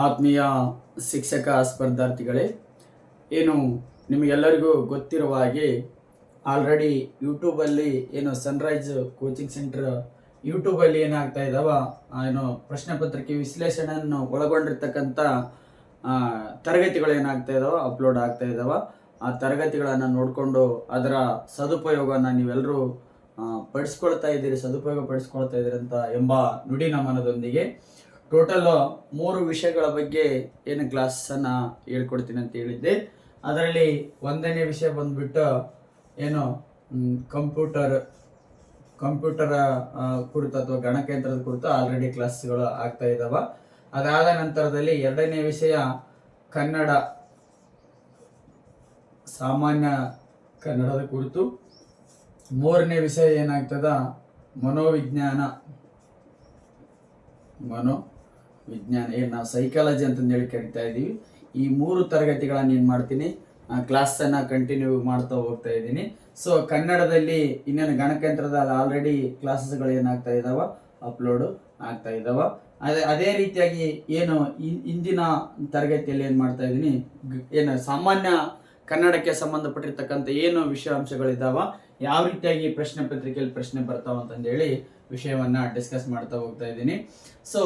ಆತ್ಮೀಯ ಶಿಕ್ಷಕ ಸ್ಪರ್ಧಾರ್ಥಿಗಳೇ, ಏನು ನಿಮಗೆಲ್ಲರಿಗೂ ಗೊತ್ತಿರುವ ಹಾಗೆ ಆಲ್ರೆಡಿ ಯೂಟ್ಯೂಬಲ್ಲಿ ಏನು ಸನ್ರೈಸ್ ಕೋಚಿಂಗ್ ಸೆಂಟರ್ ಯೂಟ್ಯೂಬಲ್ಲಿ ಏನಾಗ್ತಾ ಇದ್ದಾವ, ಏನು ಪ್ರಶ್ನೆ ಪತ್ರಿಕೆ ವಿಶ್ಲೇಷಣೆಯನ್ನು ಒಳಗೊಂಡಿರ್ತಕ್ಕಂಥ ತರಗತಿಗಳು ಏನಾಗ್ತಾ ಇದ್ದಾವ ಅಪ್ಲೋಡ್ ಆಗ್ತಾ ಇದ್ದಾವ. ಆ ತರಗತಿಗಳನ್ನು ನೋಡಿಕೊಂಡು ಅದರ ಸದುಪಯೋಗವನ್ನು ನೀವೆಲ್ಲರೂ ಸದುಪಯೋಗ ಪಡಿಸ್ಕೊಳ್ತಾ ಇದ್ದೀರಿ ಅಂತ ಎಂಬ ನುಡಿ ನಮನದೊಂದಿಗೆ ಟೋಟಲ್ 3 ವಿಷಯಗಳ ಬಗ್ಗೆ ಏನು ಕ್ಲಾಸನ್ನು ಹೇಳ್ಕೊಡ್ತೀನಿ ಅಂತ ಹೇಳಿದ್ದೆ. ಅದರಲ್ಲಿ 1ನೇ ವಿಷಯ ಬಂದ್ಬಿಟ್ಟು ಏನು ಕಂಪ್ಯೂಟರ್ ಕುರಿತು ಅಥವಾ ಗಣಕಯಂತ್ರದ ಕುರಿತು ಆಲ್ರೆಡಿ ಕ್ಲಾಸ್ಗಳು ಆಗ್ತಾ ಇದ್ದಾವ. ಅದಾದ ನಂತರದಲ್ಲಿ 2ನೇ ವಿಷಯ ಕನ್ನಡ, ಸಾಮಾನ್ಯ ಕನ್ನಡದ ಕುರಿತು. 3ನೇ ವಿಷಯ ಏನಾಗ್ತದ ಮನೋವಿಜ್ಞಾನ, ಏನು ನಾವು ಸೈಕಾಲಜಿ ಅಂತಂದೇಳಿ ಕರಿತಾ ಇದ್ದೀವಿ. ಈ 3 ತರಗತಿಗಳನ್ನು ಏನು ಮಾಡ್ತೀನಿ, ಕ್ಲಾಸನ್ನು ಕಂಟಿನ್ಯೂ ಮಾಡ್ತಾ ಹೋಗ್ತಾ ಇದ್ದೀನಿ. ಸೊ ಕನ್ನಡದಲ್ಲಿ ಇನ್ನೇನು ಗಣಕಯಂತ್ರದಲ್ಲಿ ಆಲ್ರೆಡಿ ಕ್ಲಾಸಸ್ಗಳು ಏನಾಗ್ತಾ ಇದ್ದಾವ ಅಪ್ಲೋಡು ಆಗ್ತಾ ಇದ್ದಾವ. ಅದೇ ರೀತಿಯಾಗಿ ಏನು ಇಂದಿನ ತರಗತಿಯಲ್ಲಿ ಏನು ಮಾಡ್ತಾ ಇದ್ದೀನಿ, ಏನು ಸಾಮಾನ್ಯ ಕನ್ನಡಕ್ಕೆ ಸಂಬಂಧಪಟ್ಟಿರ್ತಕ್ಕಂಥ ಏನು ವಿಷಯಾಂಶಗಳಿದ್ದಾವ, ಯಾವ ರೀತಿಯಾಗಿ ಪ್ರಶ್ನೆ ಪತ್ರಿಕೆಯಲ್ಲಿ ಪ್ರಶ್ನೆ ಬರ್ತಾವ ಅಂತಂದೇಳಿ ವಿಷಯವನ್ನ ಡಿಸ್ಕಸ್ ಮಾಡ್ತಾ ಹೋಗ್ತಾ ಇದ್ದೀನಿ. ಸೊ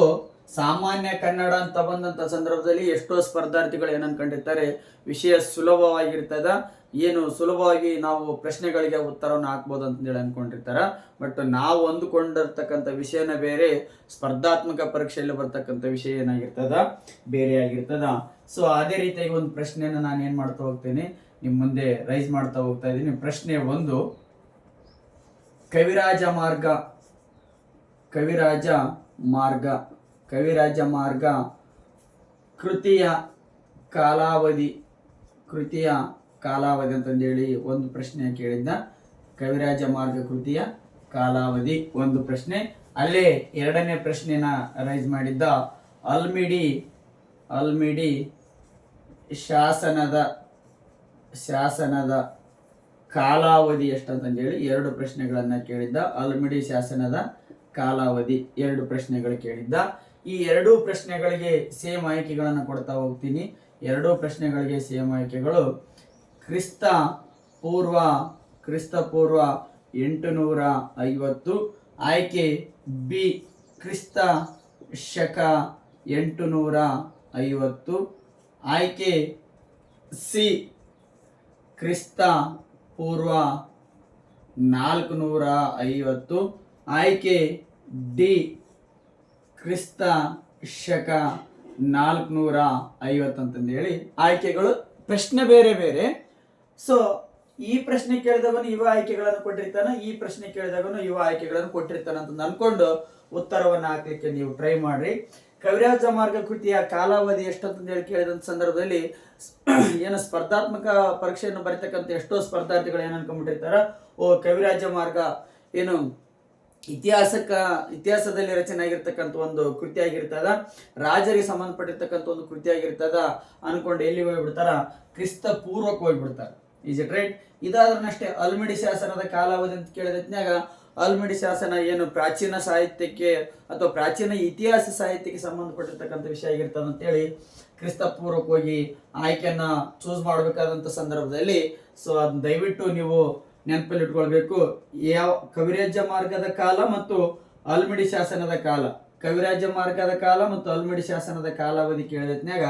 ಸಾಮಾನ್ಯ ಕನ್ನಡ ಅಂತ ಬಂದಂಥ ಸಂದರ್ಭದಲ್ಲಿ ಎಷ್ಟೋ ಸ್ಪರ್ಧಾರ್ಥಿಗಳು ಏನು ಅನ್ಕೊಂಡಿರ್ತಾರೆ, ವಿಷಯ ಸುಲಭವಾಗಿರ್ತದ, ಏನು ಸುಲಭವಾಗಿ ನಾವು ಪ್ರಶ್ನೆಗಳಿಗೆ ಉತ್ತರವನ್ನು ಹಾಕ್ಬೋದು ಅಂತಂದೇಳಿ ಅನ್ಕೊಂಡಿರ್ತಾರ. ಬಟ್ ನಾವು ಅಂದುಕೊಂಡಿರ್ತಕ್ಕಂಥ ವಿಷಯನ ಬೇರೆ, ಸ್ಪರ್ಧಾತ್ಮಕ ಪರೀಕ್ಷೆಯಲ್ಲಿ ಬರ್ತಕ್ಕಂಥ ವಿಷಯ ಏನಾಗಿರ್ತದ ಬೇರೆ ಆಗಿರ್ತದ. ಸೊ ಅದೇ ರೀತಿಯಾಗಿ ಒಂದು ಪ್ರಶ್ನೆಯನ್ನು ನಾನು ಏನು ಮಾಡ್ತಾ ಹೋಗ್ತೀನಿ, ನಿಮ್ಮ ಮುಂದೆ ರೈಸ್ ಮಾಡ್ತಾ ಹೋಗ್ತಾ ಇದ್ದೀನಿ. ಪ್ರಶ್ನೆ 1, ಕವಿರಾಜ ಮಾರ್ಗ ಕೃತಿಯ ಕಾಲಾವಧಿ ಅಂತಂದೇಳಿ ಒಂದು ಪ್ರಶ್ನೆ ಕೇಳಿದ್ದ. ಕವಿರಾಜ ಮಾರ್ಗ ಕೃತಿಯ ಕಾಲಾವಧಿ ಒಂದು ಪ್ರಶ್ನೆ. ಅಲ್ಲೇ 2ನೇ ಪ್ರಶ್ನೆನ ರೈಸ್ ಮಾಡಿದ್ದ ಅಲ್ಮಿಡಿ ಶಾಸನದ ಕಾಲಾವಧಿ ಎಷ್ಟಂತಂದೇಳಿ 2 ಪ್ರಶ್ನೆಗಳನ್ನ ಕೇಳಿದ್ದ. ಅಲ್ಮಿಡಿ ಶಾಸನದ ಕಾಲಾವಧಿ 2 ಪ್ರಶ್ನೆಗಳು ಕೇಳಿದ್ದ. ಈ 2 ಪ್ರಶ್ನೆಗಳಿಗೆ ಸೇಮ್ ಆಯ್ಕೆಗಳನ್ನು ಕೊಡ್ತಾ ಹೋಗ್ತೀನಿ. 2 ಪ್ರಶ್ನೆಗಳಿಗೆ ಸೇಮ್ ಆಯ್ಕೆಗಳು: ಕ್ರಿಸ್ತ ಪೂರ್ವ 850, ಆಯ್ಕೆ ಬಿ ಕ್ರಿಸ್ತ ಶಕ 850, ಆಯ್ಕೆ ಸಿ ಕ್ರಿಸ್ತ ಪೂರ್ವ 450, ಆಯ್ಕೆ ಡಿ ಕ್ರಿಸ್ತ ಶಕ 450 ಅಂತಂದೇಳಿ ಆಯ್ಕೆಗಳು. ಪ್ರಶ್ನೆ ಬೇರೆ ಬೇರೆ. ಸೊ ಈ ಪ್ರಶ್ನೆ ಕೇಳಿದವನು ಇವ ಆಯ್ಕೆಗಳನ್ನು ಕೊಟ್ಟಿರ್ತಾನೆ, ಈ ಪ್ರಶ್ನೆ ಕೇಳಿದವನು ಇವ ಆಯ್ಕೆಗಳನ್ನು ಕೊಟ್ಟಿರ್ತಾನೆ ಅಂತ ಅನ್ಕೊಂಡು ಉತ್ತರವನ್ನು ಹಾಕ್ಲಿಕ್ಕೆ ನೀವು ಟ್ರೈ ಮಾಡ್ರಿ. ಕವಿರಾಜ ಮಾರ್ಗ ಕೃತಿಯ ಕಾಲಾವಧಿ ಎಷ್ಟಂತಂದೇಳಿ ಕೇಳಿದಂಥ ಸಂದರ್ಭದಲ್ಲಿ ಏನು ಸ್ಪರ್ಧಾತ್ಮಕ ಪರೀಕ್ಷೆಯನ್ನು ಬರೀತಕ್ಕಂಥ ಎಷ್ಟೋ ಸ್ಪರ್ಧಾರ್ಥಿಗಳು ಏನು ಅನ್ಕೊಂಡ್ಬಿಟ್ಟಿರ್ತಾರ, ಕವಿರಾಜ ಮಾರ್ಗ ಏನು ಇತಿಹಾಸದಲ್ಲಿ ರಚನೆ ಆಗಿರ್ತಕ್ಕಂಥ ಒಂದು ಕೃತಿ ಆಗಿರ್ತದ, ರಾಜರಿಗೆ ಸಂಬಂಧಪಟ್ಟಿರ್ತಕ್ಕಂಥ ಒಂದು ಕೃತಿ ಆಗಿರ್ತದ ಅನ್ಕೊಂಡು ಎಲ್ಲಿ ಹೋಗ್ಬಿಡ್ತಾರ, ಕ್ರಿಸ್ತ ಪೂರ್ವಕ್ಕೆ ಹೋಗ್ಬಿಡ್ತಾರೆ. Is it right? ಇದಾದ್ರನಷ್ಟೇ ಅಲ್ಮಿಡಿ ಶಾಸನದ ಕಾಲಾವಧಿ ಅಂತ ಕೇಳಿದ್ನ್ಯಾಗ ಅಲ್ಮಿಡಿ ಶಾಸನ ಏನು ಪ್ರಾಚೀನ ಸಾಹಿತ್ಯಕ್ಕೆ ಅಥವಾ ಪ್ರಾಚೀನ ಇತಿಹಾಸ ಸಾಹಿತ್ಯಕ್ಕೆ ಸಂಬಂಧಪಟ್ಟಿರ್ತಕ್ಕಂಥ ವಿಷಯ ಆಗಿರ್ತದೆ ಅಂತೇಳಿ ಕ್ರಿಸ್ತ ಪೂರ್ವಕ್ಕೆ ಹೋಗಿ ಆಯ್ಕೆಯನ್ನ ಚೂಸ್ ಮಾಡಬೇಕಾದಂಥ ಸಂದರ್ಭದಲ್ಲಿ ಸೊ ಅದನ್ನ ದಯವಿಟ್ಟು ನೀವು ನೆನಪಲ್ಲಿ ಇಟ್ಕೊಳ್ಬೇಕು. ಯಾವ ಕವಿರಾಜ ಮಾರ್ಗದ ಕಾಲ ಮತ್ತು ಅಲ್ಮಿಡಿ ಶಾಸನದ ಕಾಲ, ಕವಿರಾಜ ಮಾರ್ಗದ ಕಾಲ ಮತ್ತು ಅಲ್ಮಿಡಿ ಶಾಸನದ ಕಾಲಾವಧಿ ಕೇಳಿದ್ನ್ಯಾಗ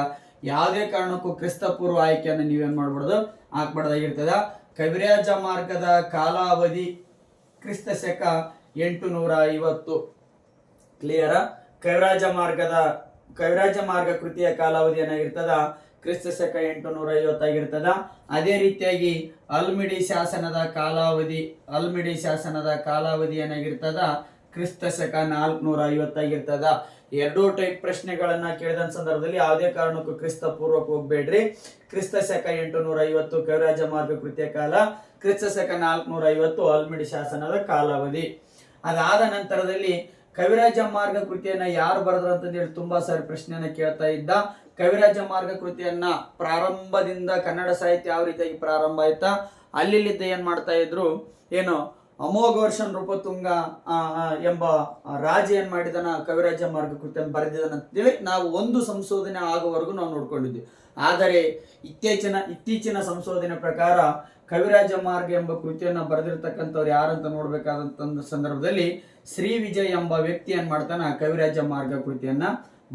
ಯಾವುದೇ ಕಾರಣಕ್ಕೂ ಕ್ರಿಸ್ತ ಪೂರ್ವ ಆಯ್ಕೆಯನ್ನು ನೀವೇನ್ ಮಾಡ್ಬಾರ್ದು, ಹಾಕ್ಬಾರ್ದಾಗಿರ್ತದ. ಕವಿರಾಜ ಮಾರ್ಗದ ಕಾಲಾವಧಿ ಕ್ರಿಸ್ತ ಶಕ 850. ಕ್ಲಿಯರ? ಕವಿರಾಜ ಮಾರ್ಗ ಕೃತಿಯ ಕಾಲಾವಧಿ ಏನಾಗಿರ್ತದ, ಕ್ರಿಸ್ತ ಶಕ 850 ಆಗಿರ್ತದ. ಅದೇ ರೀತಿಯಾಗಿ ಅಲ್ಮಿಡಿ ಶಾಸನದ ಕಾಲಾವಧಿ ಏನಾಗಿರ್ತದ, ಕ್ರಿಸ್ತ ಶಕ 450 ಆಗಿರ್ತದ. 2 ಟೈಪ್ ಪ್ರಶ್ನೆಗಳನ್ನ ಕೇಳಿದ ಸಂದರ್ಭದಲ್ಲಿ ಯಾವುದೇ ಕಾರಣಕ್ಕೂ ಕ್ರಿಸ್ತ ಪೂರ್ವಕ್ಕೆ ಹೋಗ್ಬೇಡ್ರಿ. ಕ್ರಿಸ್ತ ಶಕ 850 ಕವಿರಾಜ ಮಾರ್ಗ ಕೃತಿಯ ಕಾಲ, ಕ್ರಿಸ್ತ ಶಕ 450 ಅಲ್ಮಿಡಿ ಶಾಸನದ ಕಾಲಾವಧಿ. ಅದಾದ ನಂತರದಲ್ಲಿ ಕವಿರಾಜ ಮಾರ್ಗ ಕೃತಿಯನ್ನ ಯಾರು ಬರೆದ್ರು ಅಂತಂದೇಳಿ ತುಂಬಾ ಸಾರಿ ಪ್ರಶ್ನೆಯನ್ನ ಕೇಳ್ತಾ ಇದ್ದ. ಕವಿರಾಜ ಮಾರ್ಗ ಕೃತಿಯನ್ನ ಪ್ರಾರಂಭದಿಂದ ಕನ್ನಡ ಸಾಹಿತ್ಯ ಯಾವ ರೀತಿಯಾಗಿ ಪ್ರಾರಂಭ ಆಯ್ತಾ, ಅಲ್ಲಿಲ್ಲಿದ್ದ ಏನ್ ಮಾಡ್ತಾ ಇದ್ರು, ಏನು ಅಮೋಘ ವರ್ಷ ನೃಪತುಂಗ ಎಂಬ ರಾಜ ಏನ್ ಮಾಡಿದನ ಕವಿರಾಜ ಮಾರ್ಗ ಕೃತಿಯನ್ನು ಬರೆದಿದ್ದಾನ ಅಂತೇಳಿ ನಾವು ಒಂದು ಸಂಶೋಧನೆ ಆಗುವವರೆಗೂ ನಾವು ನೋಡ್ಕೊಂಡಿದ್ವಿ. ಆದರೆ ಇತ್ತೀಚಿನ ಸಂಶೋಧನೆ ಪ್ರಕಾರ ಕವಿರಾಜ ಮಾರ್ಗ ಎಂಬ ಕೃತಿಯನ್ನ ಬರೆದಿರ್ತಕ್ಕಂಥವ್ರು ಯಾರಂತ ನೋಡ್ಬೇಕಾದಂತ ಸಂದರ್ಭದಲ್ಲಿ ಶ್ರೀ ವಿಜಯ್ ಎಂಬ ವ್ಯಕ್ತಿ ಏನ್ ಮಾಡ್ತಾನ ಕವಿರಾಜ ಮಾರ್ಗ ಕೃತಿಯನ್ನ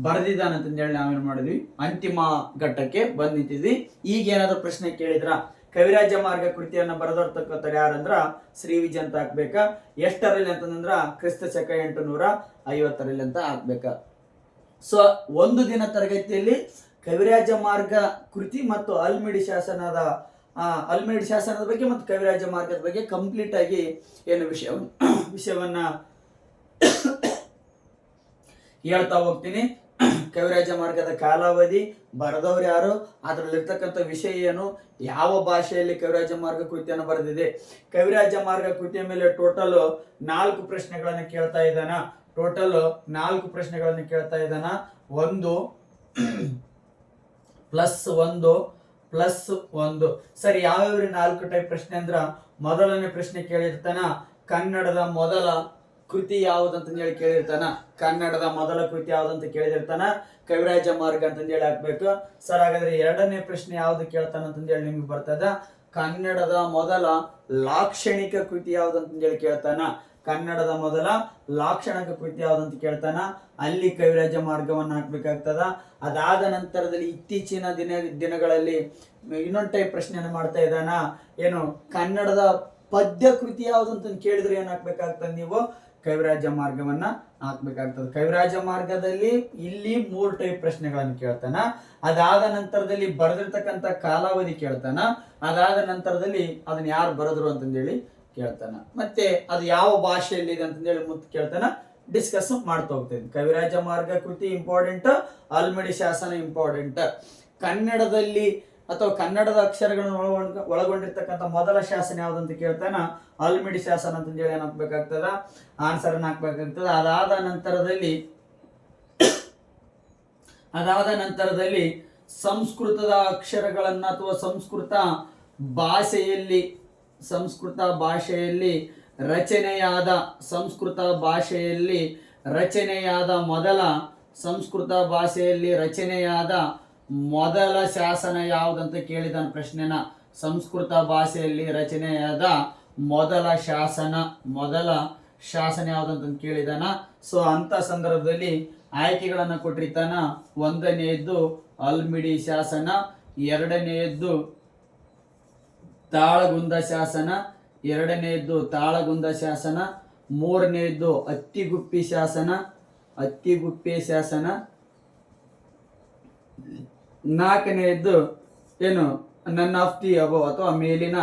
ಬರೆದಿದ್ದಾನಂತಂದೇಳಿ ನಾವೇನ್ ಮಾಡಿದ್ವಿ, ಅಂತಿಮ ಘಟ್ಟಕ್ಕೆ ಬಂದ್ ನಿಂತಿದ್ವಿ. ಈಗ ಏನಾದ್ರು ಪ್ರಶ್ನೆ ಕೇಳಿದ್ರ ಕವಿರಾಜ ಮಾರ್ಗ ಕೃತಿಯನ್ನ ಬರೆದಿರ್ತಕ್ಕಂಥ ಯಾರಂದ್ರ ಶ್ರೀ ವಿಜಯ ಅಂತ ಹಾಕ್ಬೇಕಾ, ಎಷ್ಟರಲ್ಲಿ ಅಂತಂದ್ರ ಕ್ರಿಸ್ತ ಶಕ 850ರಲ್ಲಿ ಅಂತ ಹಾಕ್ಬೇಕ. ಸೊ ಒಂದು ದಿನ ತರಗತಿಯಲ್ಲಿ ಕವಿರಾಜ ಮಾರ್ಗ ಕೃತಿ ಮತ್ತು ಅಲ್ಮಿಡಿ ಶಾಸನದ ಬಗ್ಗೆ ಮತ್ತು ಕವಿರಾಜ ಮಾರ್ಗದ ಬಗ್ಗೆ ಕಂಪ್ಲೀಟ್ ಆಗಿ ಏನು ವಿಷಯವನ್ನ ಹೇಳ್ತಾ ಹೋಗ್ತೀನಿ. ಕವಿರಾಜ ಮಾರ್ಗದ ಕಾಲಾವಧಿ, ಬರೆದವ್ರು ಯಾರು, ಅದರಲ್ಲಿರ್ತಕ್ಕಂಥ ವಿಷಯ ಏನು, ಯಾವ ಭಾಷೆಯಲ್ಲಿ ಕವಿರಾಜ ಮಾರ್ಗ ಕೃತಿಯನ್ನು ಬರೆದಿದೆ, ಕವಿರಾಜ ಮಾರ್ಗ ಕೃತಿಯ ಮೇಲೆ ಟೋಟಲ್ 4 ಪ್ರಶ್ನೆಗಳನ್ನು ಕೇಳ್ತಾ ಇದ್ದಾನ. 1 +1 ಸರಿ. ಯಾವ್ಯಾವ್ರಿ 4 ಟೈಪ್ ಪ್ರಶ್ನೆ ಅಂದ್ರ, ಮೊದಲನೇ ಪ್ರಶ್ನೆ ಕೇಳಿರ್ತಾನ ಕನ್ನಡದ ಮೊದಲ ಕೃತಿ ಯಾವುದಂತ ಹೇಳಿ ಕೇಳಿರ್ತಾನ. ಕನ್ನಡದ ಮೊದಲ ಕೃತಿ ಯಾವ್ದಂತ ಕೇಳಿದಿರ್ತಾನ, ಕವಿರಾಜ ಮಾರ್ಗ ಅಂತಂದೇಳಿ ಹಾಕ್ಬೇಕು. ಸರ್ ಹಾಗಾದ್ರೆ ಎರಡನೇ ಪ್ರಶ್ನೆ ಯಾವ್ದು ಕೇಳ್ತಾನ ಅಂತಂದೇಳಿ ನಿಮ್ಗೆ ಬರ್ತದ, ಕನ್ನಡದ ಮೊದಲ ಲಾಕ್ಷಣಿಕ ಕೃತಿ ಯಾವ್ದಂತಂದೇಳಿ ಕೇಳ್ತಾನ. ಕನ್ನಡದ ಮೊದಲ ಲಾಕ್ಷಣಿಕ ಕೃತಿ ಯಾವ್ದಂತ ಕೇಳ್ತಾನ, ಅಲ್ಲಿ ಕವಿರಾಜ ಮಾರ್ಗವನ್ನ ಹಾಕ್ಬೇಕಾಗ್ತದ. ಅದಾದ ನಂತರದಲ್ಲಿ ಇತ್ತೀಚಿನ ದಿನಗಳಲ್ಲಿ ಇನ್ನೊಂದು ಟೈಪ್ ಪ್ರಶ್ನೆಯನ್ನು ಮಾಡ್ತಾ ಇದ್ದಾನ, ಏನು ಕನ್ನಡದ ಪದ್ಯ ಕೃತಿ ಯಾವ್ದಂತ ಕೇಳಿದ್ರೆ ಏನ್ ಹಾಕ್ಬೇಕಾಗ್ತದೆ, ನೀವು ಕವಿರಾಜ ಮಾರ್ಗವನ್ನ ಹಾಕ್ಬೇಕಾಗ್ತದೆ. ಕವಿರಾಜ ಮಾರ್ಗದಲ್ಲಿ ಇಲ್ಲಿ 3 ಟೈಪ್ ಪ್ರಶ್ನೆಗಳನ್ನು ಕೇಳ್ತಾನ. ಅದಾದ ನಂತರದಲ್ಲಿ ಬರೆದಿರ್ತಕ್ಕಂಥ ಕಾಲಾವಧಿ ಕೇಳ್ತಾನ. ಅದಾದ ನಂತರದಲ್ಲಿ ಅದನ್ನ ಯಾರು ಬರೆದ್ರು ಅಂತಂದೇಳಿ ಕೇಳ್ತಾನ. ಮತ್ತೆ ಅದು ಯಾವ ಭಾಷೆಯಲ್ಲಿ ಇದೆ ಅಂತಂದೇಳಿ ಮುತ್ತು ಕೇಳ್ತಾನ. ಡಿಸ್ಕಸ್ ಮಾಡ್ತಾ ಹೋಗ್ತೇನೆ. ಕವಿರಾಜ ಮಾರ್ಗ ಕೃತಿ ಇಂಪಾರ್ಟೆಂಟ್, ಅಲ್ಮಿಡಿ ಶಾಸನ ಇಂಪಾರ್ಟೆಂಟ್. ಕನ್ನಡದಲ್ಲಿ ಅಥವಾ ಕನ್ನಡದ ಅಕ್ಷರಗಳನ್ನು ಒಳಗೊಂಡಿರ್ತಕ್ಕಂಥ ಮೊದಲ ಶಾಸನ ಯಾವ್ದಂತ ಕೇಳ್ತಾನ, ಅಲ್ಮಿಡಿ ಶಾಸನ ಅಂತಂದೇಳಿ ಏನ್ ಹಾಕ್ಬೇಕಾಗ್ತದ, ಆನ್ಸರ್ ಹಾಕ್ಬೇಕಾಗ್ತದ. ಅದಾದ ನಂತರದಲ್ಲಿ ಸಂಸ್ಕೃತದ ಅಕ್ಷರಗಳನ್ನ ಅಥವಾ ಸಂಸ್ಕೃತ ಭಾಷೆಯಲ್ಲಿ ರಚನೆಯಾದ ಮೊದಲ ಶಾಸನ ಯಾವುದಂತ ಕೇಳಿದ ಪ್ರಶ್ನೆನ. ಸಂಸ್ಕೃತ ಭಾಷೆಯಲ್ಲಿ ರಚನೆಯಾದ ಮೊದಲ ಶಾಸನ ಯಾವುದಂತ ಕೇಳಿದಾನ. ಸೊ ಅಂತ ಸಂದರ್ಭದಲ್ಲಿ ಆಯ್ಕೆಗಳನ್ನ ಕೊಟ್ಟಿರ್ತಾನ. 1ನೇದ್ದು ಅಲ್ಮಿಡಿ ಶಾಸನ, 2ನೇದ್ದು ತಾಳಗುಂದ ಶಾಸನ, 3ನೇದ್ದು ಅತ್ತಿಗುಪ್ಪೆ ಶಾಸನ, 4ನೇದ್ದು ಏನು ನನ್ ಆಫ್ ದಿ ಅಬೋ ಅಥವಾ ಮೇಲಿನ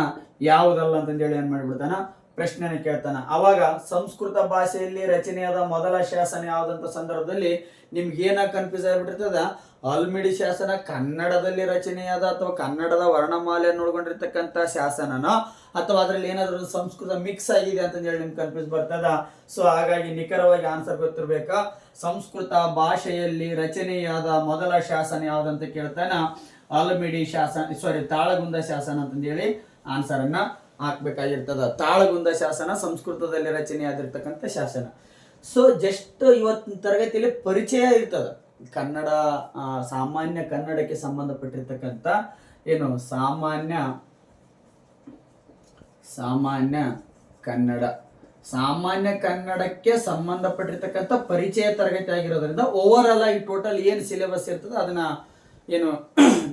ಯಾವುದಲ್ಲ ಅಂತಂದೇಳಿ ಏನ್ ಮಾಡ್ಬಿಡ್ತಾನ, ಪ್ರಶ್ನೆನ ಕೇಳ್ತಾನ. ಅವಾಗ ಸಂಸ್ಕೃತ ಭಾಷೆಯಲ್ಲಿ ರಚನೆಯಾದ ಮೊದಲ ಶಾಸನ ಯಾವ್ದಂತ ಸಂದರ್ಭದಲ್ಲಿ ನಿಮ್ಗೆ ಏನ ಕನ್ಫ್ಯೂಸ್ ಆಗ್ಬಿಟ್ಟಿರ್ತದ, ಅಲ್ಮಿಡಿ ಶಾಸನ ಕನ್ನಡದಲ್ಲಿ ರಚನೆಯಾದ ಅಥವಾ ಕನ್ನಡದ ವರ್ಣಮಾಲೆಯನ್ನು ಒಳಗೊಂಡಿರ್ತಕ್ಕಂಥ ಶಾಸನನ, ಅಥವಾ ಅದ್ರಲ್ಲಿ ಏನಾದ್ರು ಸಂಸ್ಕೃತ ಮಿಕ್ಸ್ ಆಗಿದೆ ಅಂತಂದೇಳಿ ನಿಮ್ಗೆ ಕನ್ಫ್ಯೂಸ್ ಬರ್ತದ. ಸೊ ಹಾಗಾಗಿ ನಿಖರವಾಗಿ ಆನ್ಸರ್ ಗೊತ್ತಿರ್ಬೇಕಾ. ಸಂಸ್ಕೃತ ಭಾಷೆಯಲ್ಲಿ ರಚನೆಯಾದ ಮೊದಲ ಶಾಸನ ಯಾವ್ದಂತ ಕೇಳ್ತಾನ, ತಾಳಗುಂದ ಶಾಸನ ಅಂತಂದೇಳಿ ಆನ್ಸರ್ ಅನ್ನ ಹಾಕ್ಬೇಕಾಗಿರ್ತದ. ತಾಳಗುಂದ ಶಾಸನ ಸಂಸ್ಕೃತದಲ್ಲಿ ರಚನೆಯಾದಿರ್ತಕ್ಕಂಥ ಶಾಸನ. ಸೊ ಜಸ್ಟ್ ಇವತ್ತಿನ ತರಗತಿಯಲ್ಲಿ ಪರಿಚಯ ಇರ್ತದ ಕನ್ನಡ, ಸಾಮಾನ್ಯ ಕನ್ನಡಕ್ಕೆ ಸಂಬಂಧಪಟ್ಟಿರ್ತಕ್ಕಂಥ ಏನು ಸಾಮಾನ್ಯ ಕನ್ನಡಕ್ಕೆ ಸಂಬಂಧಪಟ್ಟಿರ್ತಕ್ಕಂಥ ಪರಿಚಯ ತರಗತಿ ಆಗಿರೋದ್ರಿಂದ ಓವರ್ ಆಲ್ ಆಗಿ ಟೋಟಲ್ ಏನು ಸಿಲೆಬಸ್ ಇರ್ತದೆ ಅದನ್ನ ಏನು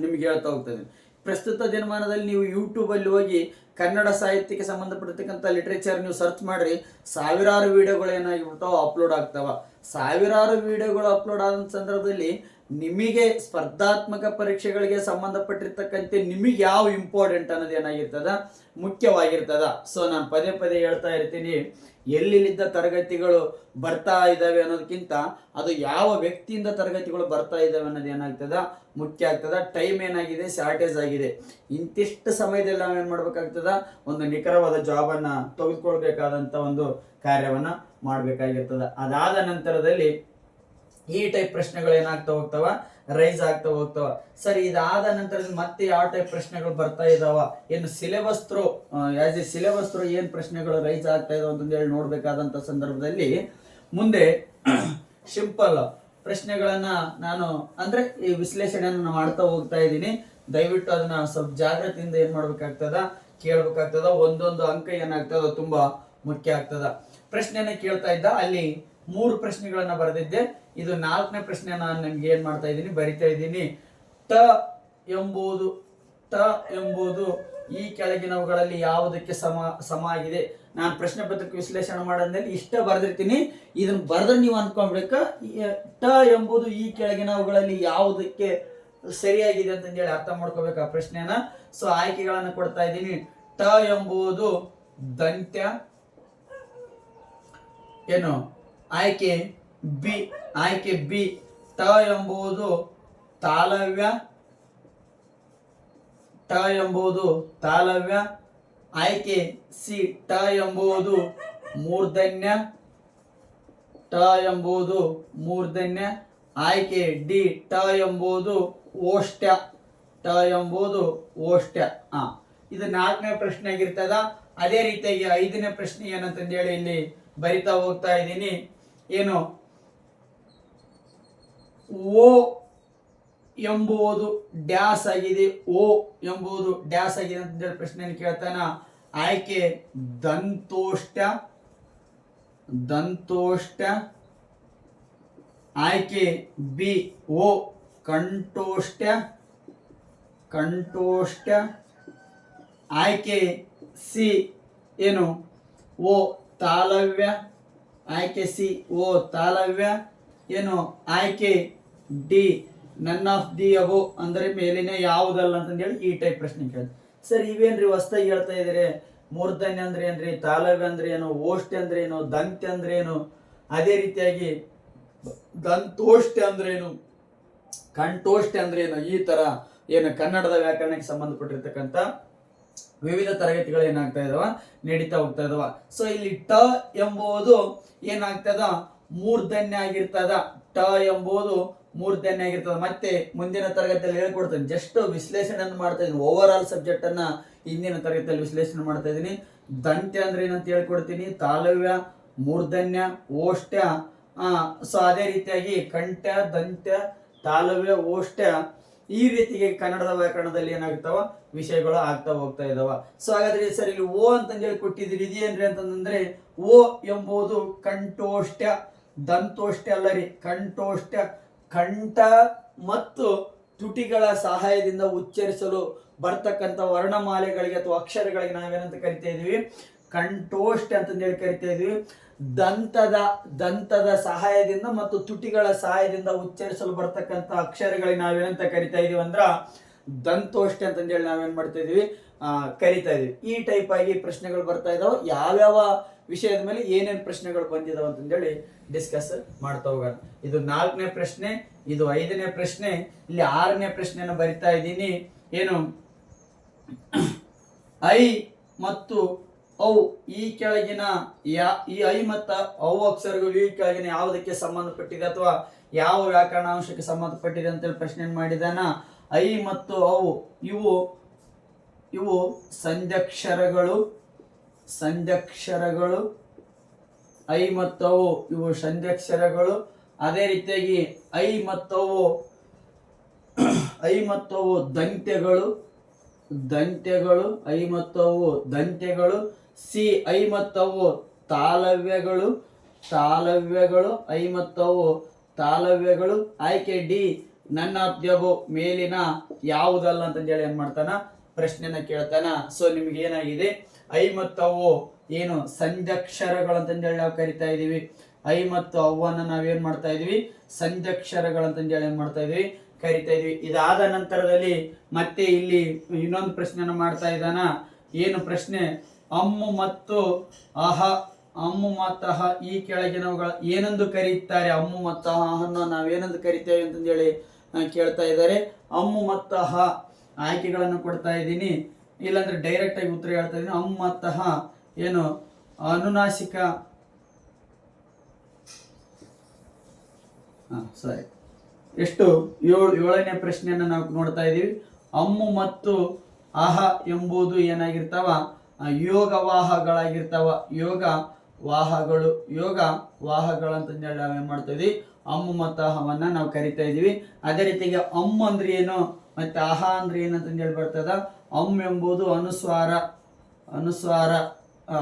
ನಿಮ್ಗೆ ಹೇಳ್ತಾ ಹೋಗ್ತದೆ. ಪ್ರಸ್ತುತ ದಿನಮಾನದಲ್ಲಿ ನೀವು ಯೂಟ್ಯೂಬ್ ಅಲ್ಲಿ ಹೋಗಿ ಕನ್ನಡ ಸಾಹಿತ್ಯಕ್ಕೆ ಸಂಬಂಧಪಟ್ಟಿರ್ತಕ್ಕಂಥ ಲಿಟ್ರೇಚರ್ ನೀವು ಸರ್ಚ್ ಮಾಡ್ರಿ, ಸಾವಿರಾರು ವಿಡಿಯೋಗಳು ಏನಾಗಿಬಿಡ್ತಾವ, ಅಪ್ಲೋಡ್ ಆಗ್ತಾವ. ಸಾವಿರಾರು ವಿಡಿಯೋಗಳು ಅಪ್ಲೋಡ್ ಆದ ಸಂದರ್ಭದಲ್ಲಿ ನಿಮಗೆ ಸ್ಪರ್ಧಾತ್ಮಕ ಪರೀಕ್ಷೆಗಳಿಗೆ ಸಂಬಂಧಪಟ್ಟಿರ್ತಕ್ಕಂತೆ ನಿಮಗೆ ಯಾವ ಇಂಪಾರ್ಟೆಂಟ್ ಅನ್ನೋದು ಏನಾಗಿರ್ತದ, ಮುಖ್ಯವಾಗಿರ್ತದ. ಸೊ ನಾನು ಪದೇ ಹೇಳ್ತಾ ಇರ್ತೀನಿ, ಎಲ್ಲಿದ್ದ ತರಗತಿಗಳು ಬರ್ತಾ ಇದ್ದಾವೆ ಅನ್ನೋದಕ್ಕಿಂತ ಅದು ಯಾವ ವ್ಯಕ್ತಿಯಿಂದ ತರಗತಿಗಳು ಬರ್ತಾ ಇದ್ದಾವೆ ಅನ್ನೋದು ಏನಾಗ್ತದ, ಮುಖ್ಯ ಆಗ್ತದ. ಟೈಮ್ ಏನಾಗಿದೆ, ಶಾರ್ಟೇಜ್ ಆಗಿದೆ. ಇಂತಿಷ್ಟು ಸಮಯದಲ್ಲಿ ನಾವೇನ್ ಮಾಡ್ಬೇಕಾಗ್ತದ, ಒಂದು ನಿಖರವಾದ ಜಾಬನ್ನ ತೆಗೆದುಕೊಳ್ಬೇಕಾದಂತ ಒಂದು ಕಾರ್ಯವನ್ನ ಮಾಡ್ಬೇಕಾಗಿರ್ತದ. ಅದಾದ ನಂತರದಲ್ಲಿ ಈ ಟೈಪ್ ಪ್ರಶ್ನೆಗಳು ಏನಾಗ್ತಾ ಹೋಗ್ತಾವ, ರೈಸ್ ಆಗ್ತಾ ಹೋಗ್ತಾವ. ಸರಿ, ಇದಾದ ನಂತರ ಮತ್ತೆ ಯಾವ ಟೈಪ್ ಪ್ರಶ್ನೆಗಳು ಬರ್ತಾ ಇದಾವ, ಏನು syllabus through as A syllabus through ಏನ್ ಪ್ರಶ್ನೆಗಳು ರೈಸ್ ಆಗ್ತಾ ಇದಾವ ಅಂತಂದು ಹೇಳಿ ನೋಡ್ಬೇಕಾದಂತ ಸಂದರ್ಭದಲ್ಲಿ ಮುಂದೆ ಸಿಂಪಲ್ ಪ್ರಶ್ನೆಗಳನ್ನ ನಾನು ಅಂದ್ರೆ ಈ ವಿಶ್ಲೇಷಣೆಯನ್ನು ಮಾಡ್ತಾ ಹೋಗ್ತಾ ಇದ್ದೀನಿ. ದಯವಿಟ್ಟು ಅದನ್ನ ಸ್ವಲ್ಪ ಜಾಗ್ರತೆಯಿಂದ ಏನ್ ಮಾಡ್ಬೇಕಾಗ್ತದ, ಕೇಳ್ಬೇಕಾಗ್ತದ. ಒಂದೊಂದು ಅಂಕ ಏನಾಗ್ತದ ತುಂಬಾ ಮುಖ್ಯ ಆಗ್ತದ. ಪ್ರಶ್ನೆನ ಕೇಳ್ತಾ ಇದ್ದ, ಅಲ್ಲಿ 3 ಪ್ರಶ್ನೆಗಳನ್ನ ಬರೆದಿದ್ದೆ. ಇದು 4ನೇ ಪ್ರಶ್ನೆ ನಾನು ನಿಮ್ಗೆ ಏನ್ ಮಾಡ್ತಾ ಇದ್ದೀನಿ, ಬರಿತಾ ಇದ್ದೀನಿ. ಟ ಎಂಬುದು ಈ ಕೆಳಗಿನವುಗಳಲ್ಲಿ ಯಾವುದಕ್ಕೆ ಸಮ ಆಗಿದೆ. ನಾನು ಪ್ರಶ್ನೆ ಪತ್ರಿಕೆ ವಿಶ್ಲೇಷಣೆ ಮಾಡೋದ್ಮೇಲೆ ಇಷ್ಟ ಬರ್ದಿರ್ತೀನಿ. ಇದನ್ನ ಬರೆದ್ರೆ ನೀವು ಅನ್ಕೊಂಡ್ಬೇಕ ಟ ಎಂಬುದು ಈ ಕೆಳಗಿನವುಗಳಲ್ಲಿ ಯಾವುದಕ್ಕೆ ಸರಿಯಾಗಿದೆ ಅಂತ ಹೇಳಿ ಅರ್ಥ ಮಾಡ್ಕೋಬೇಕು ಆ ಪ್ರಶ್ನೆನ. ಸೊ ಆಯ್ಕೆಗಳನ್ನ ಕೊಡ್ತಾ ಇದ್ದೀನಿ. ಟ ಎಂಬುದು ದಂತ್ಯ, ಏನು ಆಯ್ಕೆ ಬಿ ಟ ಎಂಬುದು ತಾಲವ್ಯ, ಆಯ್ಕೆ ಸಿ ಟ ಎಂಬುದು ಮೂರ್ಧನ್ಯ, ಆಯ್ಕೆ ಡಿ ಟ ಎಂಬುದು ಓಷ್ಟ್ಯ. ಇದು 4ನೇ ಪ್ರಶ್ನೆ ಆಗಿರ್ತದ. ಅದೇ ರೀತಿಯಾಗಿ 5ನೇ ಪ್ರಶ್ನೆ ಏನಂತಂದು ಹೇಳಿ ಇಲ್ಲಿ ಬರಿತಾ ಹೋಗ್ತಾ ಇದ್ದೀನಿ. ಏನು ಓ ಎಂಬುದು ಡ್ಯಾಸ್ ಆಗಿದೆ, ಅಂತ ಹೇಳಿ ಪ್ರಶ್ನೆಯನ್ನು ಕೇಳ್ತಾನ. ಆಯ್ಕೆ ದಂತೋಷ್ಟ್ಯ, ಆಯ್ಕೆ ಬಿ ಓ ಕಂಠೋಷ್ಟ್ಯ, ಆಯ್ಕೆ ಸಿ ಏನು ಓ ತಾಲವ್ಯ, ಏನು ಆಯ್ಕೆ D none of the above ಅಂದ್ರೆ ಮೇಲಿನ ಯಾವುದಲ್ಲ ಅಂತಂದೇಳಿ ಈ ಟೈಪ್ ಪ್ರಶ್ನೆ ಕೇಳಿ. ಸರ್ ಇವೇನ್ರಿ ಹೊಸ್ತಾಗಿ ಹೇಳ್ತಾ ಇದಾರೆ, ಮೂರ್ಧನ್ಯ ಅಂದ್ರೆ ಏನ್ರಿ, ತಾಲವ್ಯ ಅಂದ್ರೆ ಏನು, ಓಷ್ಟ್ಯ ಅಂದ್ರೆ ಏನು, ದಂತ್ಯ ಅಂದ್ರೆ ಏನು, ಅದೇ ರೀತಿಯಾಗಿ ದಂತೋಷ್ಟ್ಯ ಅಂದ್ರೆ ಏನು, ಕಂಠೋಷ್ಟ್ಯ ಅಂದ್ರೆ ಏನು, ಈ ತರ ಏನು ಕನ್ನಡದ ವ್ಯಾಕರಣಕ್ಕೆ ಸಂಬಂಧಪಟ್ಟಿರ್ತಕ್ಕಂಥ ವಿವಿಧ ತರಗತಿಗಳು ಏನಾಗ್ತಾ ಇದಾವ, ನಡೀತಾ ಹೋಗ್ತಾ ಇದಾವ. ಸೊ ಇಲ್ಲಿ ಟ ಎಂಬುದು ಏನಾಗ್ತದ, ಮೂರ್ಧನ್ಯ ಆಗಿರ್ತದ. ಟ ಎಂಬುದು ಮೂರ್ಧನ್ಯ ಆಗಿರ್ತದ. ಮತ್ತೆ ಮುಂದಿನ ತರಗತಿಯಲ್ಲಿ ಹೇಳ್ಕೊಡ್ತೇನೆ. ಜಸ್ಟ್ ವಿಶ್ಲೇಷಣೆಯನ್ನು ಮಾಡ್ತಾ ಇದ್ದೀನಿ. ಓವರ್ ಆಲ್ ಸಬ್ಜೆಕ್ಟ್ ಅನ್ನ ಇಂದಿನ ತರಗತಿಯಲ್ಲಿ ವಿಶ್ಲೇಷಣೆ ಮಾಡ್ತಾ ಇದ್ದೀನಿ. ದಂತ್ಯ ಅಂದ್ರೆ ಏನಂತ ಹೇಳ್ಕೊಡ್ತೀನಿ, ತಾಲವ್ಯ, ಮೂರ್ಧನ್ಯ, ಓಷ್ಟ್ಯ. ಸೊ ಅದೇ ರೀತಿಯಾಗಿ ಕಂಠ, ದಂತ್ಯ, ತಾಲವ್ಯ, ಓಷ್ಟ್ಯ, ಈ ರೀತಿಗೆ ಕನ್ನಡದ ವ್ಯಾಕರಣದಲ್ಲಿ ಏನಾಗ್ತಾವ ವಿಷಯಗಳು ಆಗ್ತಾ ಹೋಗ್ತಾ ಇದಾವ. ಸೊ ಹಾಗಾದ್ರೆ ಸರ್ ಇಲ್ಲಿ ಓ ಅಂತಂದು ಹೇಳಿ ಕೊಟ್ಟಿದ್ದೀರಿ, ಇದೇನ್ರಿ ಅಂತಂದ್ರೆ ಓ ಎಂಬುದು ಕಂಠೋಷ್ಟ್ಯ, ದಂತೋಷ್ಟ್ಯ ಅಲ್ಲ ರೀ, ಕಂಠೋಷ್ಟ್ಯ. ಕಂಠ ಮತ್ತು ತುಟಿಗಳ ಸಹಾಯದಿಂದ ಉಚ್ಚರಿಸಲು ಬರ್ತಕ್ಕಂಥ ವರ್ಣಮಾಲೆಗಳಿಗೆ ಅಥವಾ ಅಕ್ಷರಗಳಿಗೆ ನಾವೇನಂತ ಕರಿತಾ ಇದೀವಿ, ಕಂಠೋಷ್ಟ್ಯ ಅಂತಂದು ಹೇಳಿ ಕರಿತಾ ಇದೀವಿ. ದಂತದ ಸಹಾಯದಿಂದ ಮತ್ತು ತುಟಿಗಳ ಸಹಾಯದಿಂದ ಉಚ್ಚರಿಸಲು ಬರ್ತಕ್ಕಂಥ ಅಕ್ಷರಗಳಿಗೆ ನಾವೇನಂತ ಕರಿತಾ ಇದೀವಿ ಅಂದ್ರ ದಂತೋಷ್ಟ್ಯ ಅಂತಂದು ಹೇಳಿ ನಾವೇನ್ ಮಾಡ್ತಾ ಇದೀವಿ, ಕರಿತಾ ಇದೀವಿ. ಈ ಟೈಪ್ ಆಗಿ ಪ್ರಶ್ನೆಗಳು ಬರ್ತಾ ಇದಾವೆ. ಯಾವ್ಯಾವ ವಿಷಯದ ಮೇಲೆ ಏನೇನು ಪ್ರಶ್ನೆಗಳು ಬಂದಿದಾವ ಅಂತಂದೇಳಿ ಡಿಸ್ಕಸ್ ಮಾಡ್ತಾ ಹೋಗೋಣ. ಇದು 4ನೇ ಪ್ರಶ್ನೆ, ಇದು 5ನೇ ಪ್ರಶ್ನೆ. ಇಲ್ಲಿ 6ನೇ ಪ್ರಶ್ನೆಯನ್ನು ಬರಿತಾ ಇದ್ದೀನಿ. ಏನು ಐ ಮತ್ತು ಔ ಈ ಕೆಳಗಿನ ಈ ಐ ಮತ್ತು ಔ ಅಕ್ಷರಗಳು ಈ ಕೆಳಗಿನ ಯಾವುದಕ್ಕೆ ಸಂಬಂಧಪಟ್ಟಿದೆ ಅಥವಾ ಯಾವ ವ್ಯಾಕರಣಾಂಶಕ್ಕೆ ಸಂಬಂಧಪಟ್ಟಿದೆ ಅಂತೇಳಿ ಪ್ರಶ್ನೆ ಮಾಡಿದಾನ. ಐ ಮತ್ತು ಔ ಇವು ಸಂಧ್ಯಕ್ಷರಗಳು. ಐ ಮತ್ತು ಅವು ಇವು ಸಂಧ್ಯಕ್ಷರಗಳು. ಅದೇ ರೀತಿಯಾಗಿ ಐ ಮತ್ತು ಅವು ದಂತ್ಯಗಳು. ಐ ಮತ್ತು ಅವು ದಂತ್ಯಗಳು. ಸಿ ಐ ಮತ್ತು ಅವು ತಾಲವ್ಯಗಳು. ಐ ಮತ್ತು ಅವು ತಾಲವ್ಯಗಳು. ಆಯ್ಕೆ D none of the above ಮೇಲಿನ ಯಾವುದಲ್ಲ ಅಂತಂದೇಳಿ ಏನ್ ಮಾಡ್ತಾನ, ಪ್ರಶ್ನೆನ ಕೇಳ್ತಾನ. ಸೊ ನಿಮ್ಗೆ ಏನಾಗಿದೆ, ಐ ಮತ್ತು ಅವು ಏನು ಸಂಧ್ಯಕ್ಷರಗಳು ಅಂತಂದೇಳಿ ನಾವು ಕರಿತಾ ಇದೀವಿ. ಐ ಮತ್ತು ಅವ್ವನ್ನ ನಾವೇನ್ ಮಾಡ್ತಾ ಇದೀವಿ, ಸಂಧ್ಯಕ್ಷರಗಳು ಅಂತಂದೇಳಿ ಏನ್ ಮಾಡ್ತಾ ಇದೀವಿ, ಕರಿತಾ ಇದೀವಿ. ಇದಾದ ನಂತರದಲ್ಲಿ ಮತ್ತೆ ಇಲ್ಲಿ ಇನ್ನೊಂದು ಪ್ರಶ್ನೆನ ಮಾಡ್ತಾ ಇದ್ದಾನ. ಏನು ಪ್ರಶ್ನೆ, ಅಮ್ಮು ಮತ್ತು ಅಹ ಈ ಕೆಳಗಿನವುಗಳ ಏನೆಂದು ಕರೀತಾರೆ. ಅಮ್ಮು ಮತ್ತು ಅಹನ್ನ ನಾವೇನೆಂದು ಕರಿತೇವೆ ಅಂತಂದೇಳಿ ಕೇಳ್ತಾ ಇದ್ದಾರೆ. ಅಮ್ಮು ಮತ್ತು ಅಹ ಆಯ್ಕೆಗಳನ್ನು ಕೊಡ್ತಾ ಇದ್ದೀನಿ, ಇಲ್ಲಾಂದ್ರೆ ಡೈರೆಕ್ಟ್ ಆಗಿ ಉತ್ತರ ಹೇಳ್ತಾ ಇದ್ದೀನಿ. ಅಮ್ಮು ಮತ್ತು ಅಹ ಏನು ಅನುನಾಸಿಕ ಸರಿ. ಎಷ್ಟು ಏಳನೇ ಪ್ರಶ್ನೆಯನ್ನು ನಾವು ನೋಡ್ತಾ ಇದ್ದೀವಿ. ಅಮ್ಮು ಮತ್ತು ಅಹ ಎಂಬುದು ಏನಾಗಿರ್ತಾವ, ಯೋಗವಾಹಗಳಾಗಿರ್ತಾವ. ಯೋಗವಾಹಗಳಂತಂದೇಳಿ ನಾವೇನ್ ಮಾಡ್ತಾ ಇದೀವಿ, ಅಮ್ಮು ಮತ್ತು ಅಹವನ್ನ ನಾವು ಕರಿತಾ ಇದೀವಿ. ಅದೇ ರೀತಿಗೆ ಅಮ್ಮು ಅಂದ್ರೆ ಏನು ಮತ್ತೆ ಅಹ ಅಂದ್ರೆ ಏನಂತಂದೇಳಿ ಬರ್ತದ. ಅಮ್ ಎಂಬುದು ಅನುಸ್ವಾರ,